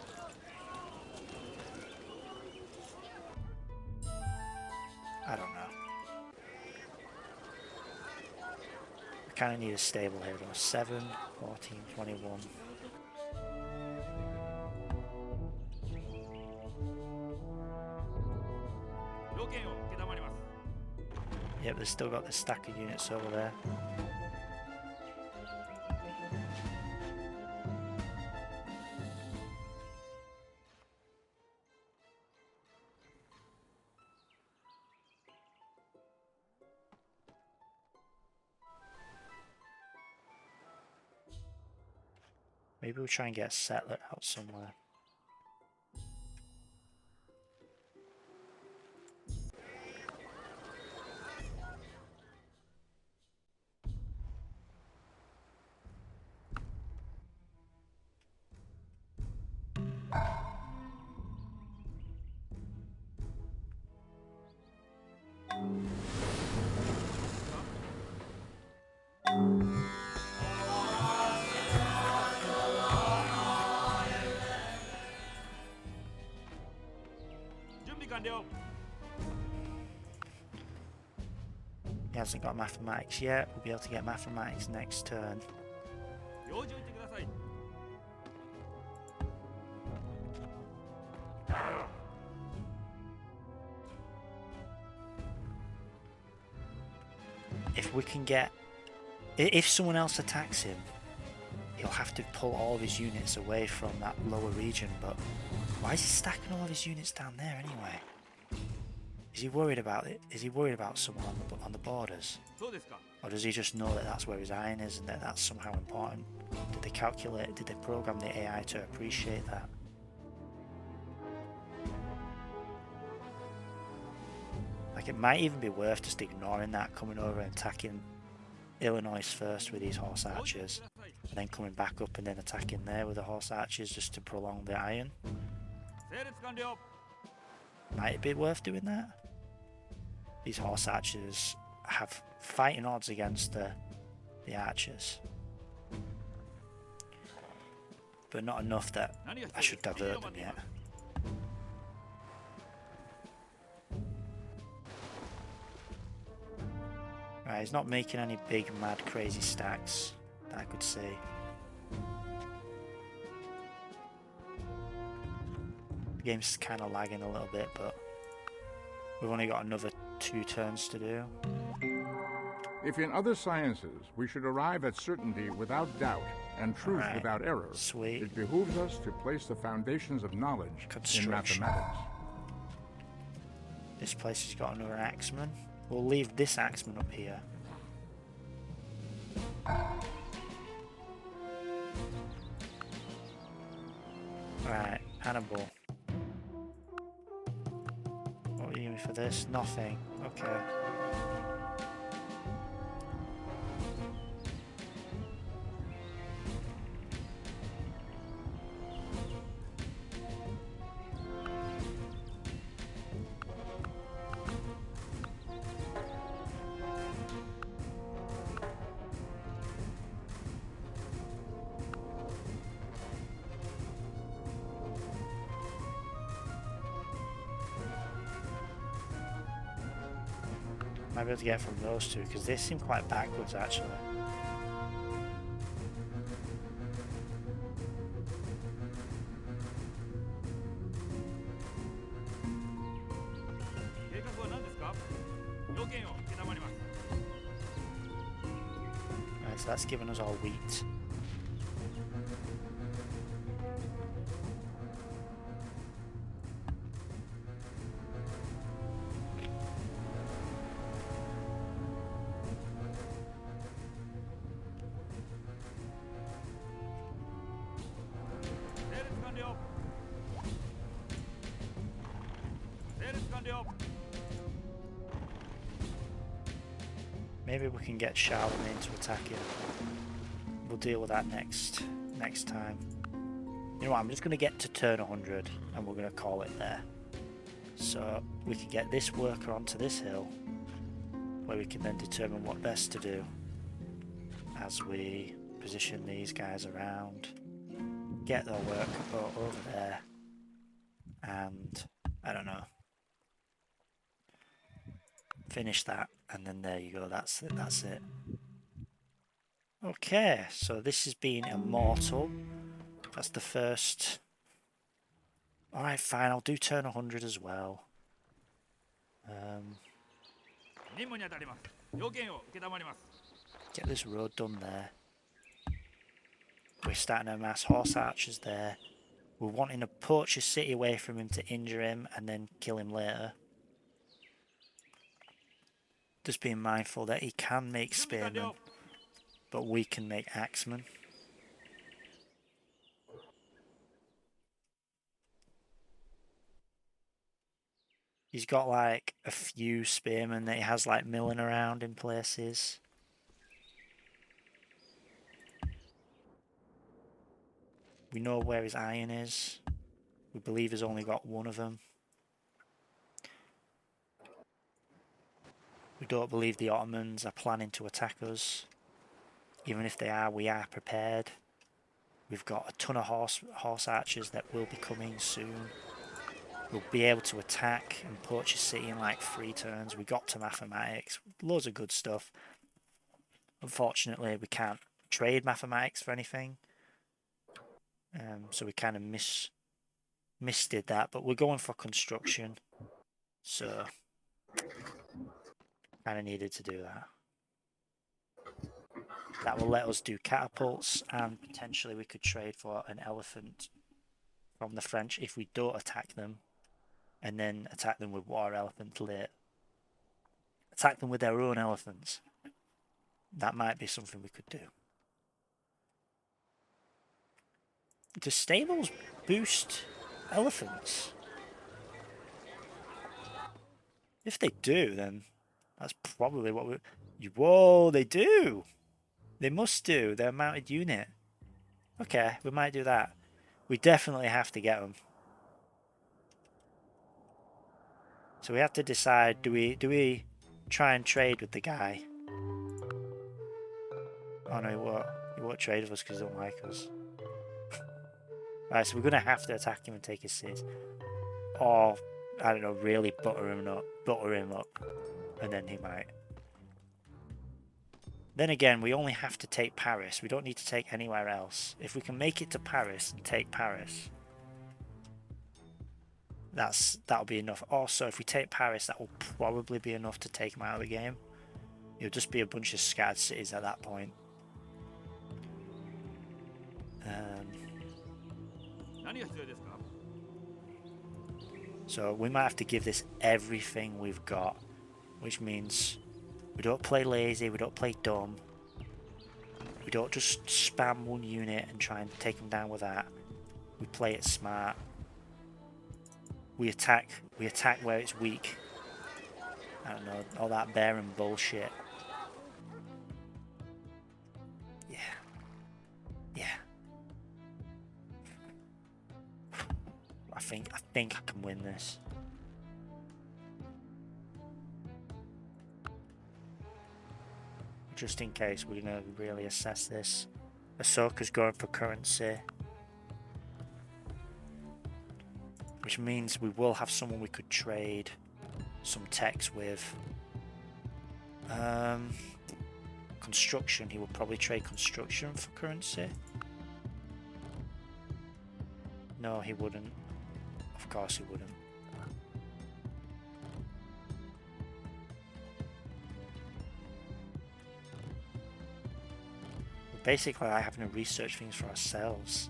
I don't know. We kind of need a stable here though. 7, 14, 21. Yep, they've still got the stack of units over there. Maybe we'll try and get a settler out somewhere. He hasn't got mathematics yet. We'll be able to get mathematics next turn. If we can get... If someone else attacks him, he'll have to pull all of his units away from that lower region, but why is he stacking all of his units down there anyway? Is he worried about it? Is he worried about someone on the borders? Or does he just know that that's where his iron is and that that's somehow important? Did they calculate, did they program the AI to appreciate that? Like, it might even be worth just ignoring that, coming over and attacking Illinois first with these horse archers, and then coming back up and then attacking there with the horse archers just to prolong the iron. Might it be worth doing that? These horse archers have fighting odds against the archers, but not enough that I should divert them yet. Right, he's not making any big, mad, crazy stacks that I could see. The game's kind of lagging a little bit, but we've only got another 2 turns to do. If in other sciences we should arrive at certainty without doubt and truth without error, sweet. It behooves us to place the foundations of knowledge in mathematics. This place has got another axeman. We'll leave this axeman up here. Right, Hannibal. this? Nothing. Okay. Might be able to get from those two because they seem quite backwards actually. Right, so that's giving us all wheat. Maybe we can get Charlemagne to attack him. We'll deal with that next time. You know what, I'm just going to get to turn 100 and we're going to call it there. So we can get this worker onto this hill where we can then determine what best to do as we position these guys around, get their worker boat over there, and I don't know, finish that, and then there you go, that's it. Okay, so this has been Immortal. That's the first. Alright, fine, I'll do turn 100 as well. Get this road done there. We're starting to amass horse archers there. We're wanting to poach a city away from him to injure him and then kill him later. Just being mindful that he can make spearmen, but we can make axemen. He's got like a few spearmen that he has like milling around in places. We know where his iron is. We believe he's only got one of them. We don't believe the Ottomans are planning to attack us. Even if they are, we are prepared. We've got a ton of horse archers that will be coming soon. We'll be able to attack and poach a city in like 3 turns. We got to mathematics, loads of good stuff. Unfortunately, we can't trade mathematics for anything. So we kind of misdid that, but we're going for construction. So kind of needed to do that. That will let us do catapults, and potentially we could trade for an elephant from the French if we don't attack them, and then attack them with water elephants later. Attack them with their own elephants. That might be something we could do. Do stables boost elephants? If they do, then that's probably what we... Whoa, they do! They must do. They're a mounted unit. Okay, we might do that. We definitely have to get them. So we have to decide, do we try and trade with the guy? Oh no, he won't trade with us because he don't like us. Right, so we're going to have to attack him and take his city. Or, I don't know, really butter him up. And then he might. Then again, we only have to take Paris. We don't need to take anywhere else. If we can make it to Paris and take Paris, that'll be enough. Also, if we take Paris, that will probably be enough to take him out of the game. It'll just be a bunch of scattered cities at that point. So we might have to give this everything we've got, which means we don't play lazy, we don't play dumb. We don't just spam one unit and try and take them down with that. We play it smart. We attack where it's weak. I don't know, all that barren bullshit. Yeah. Yeah. I think I can win this. Just in case, we're gonna really assess this. Ahsoka's going for currency, which means we will have someone we could trade some techs with. Construction, he will probably trade construction for currency. No, he wouldn't. Of course he wouldn't. We're basically like having to research things for ourselves.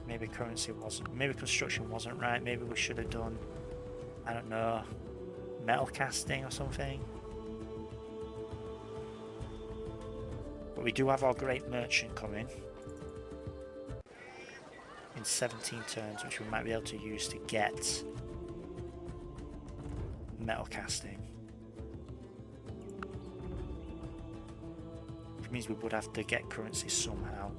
Maybe currency wasn't, maybe construction wasn't right, maybe we should have done, I don't know, metal casting or something. But we do have our great merchant coming in 17 turns, which we might be able to use to get metal casting. Which means we would have to get currency somehow.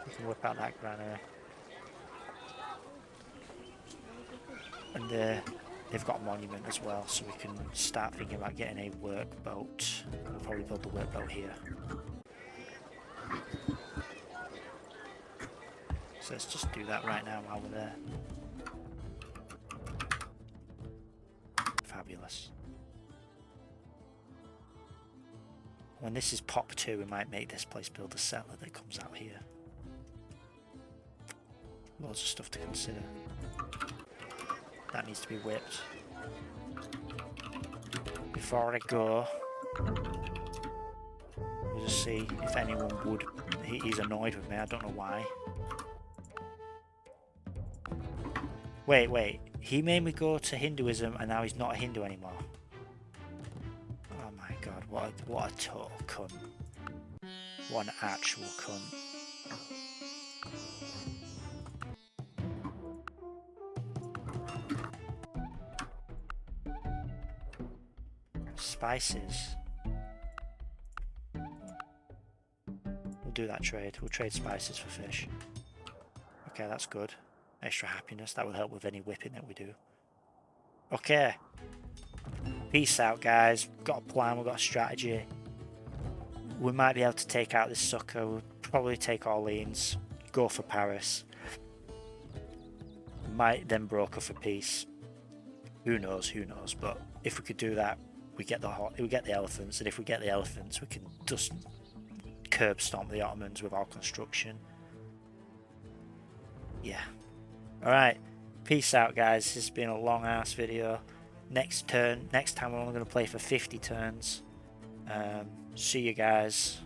We can whip out that granary. And they've got a monument as well, so we can start thinking about getting a workboat. We'll probably build the workboat here. So let's just do that right now while we're there. Fabulous. When this is pop 2, we might make this place build a settler that comes out here. Loads of stuff to consider. That needs to be whipped. Before I go, we'll just see if anyone would. He's annoyed with me, I don't know why. Wait. He made me go to Hinduism and now he's not a Hindu anymore. Oh my god, what a total cunt. What an actual cunt. Spices. We'll do that trade. We'll trade spices for fish. Okay, that's good. Extra happiness. That will help with any whipping that we do. Okay. Peace out, guys. Got a plan. We've got a strategy. We might be able to take out this sucker. We'll probably take Orleans. Go for Paris. Might then broker for peace. Who knows? But if we could do that, we get the elephants, and if we get the elephants, we can just curb stomp the Ottomans with our construction. Yeah. Alright. Peace out, guys. This has been a long ass video. Next time we're only going to play for 50 turns. See you guys.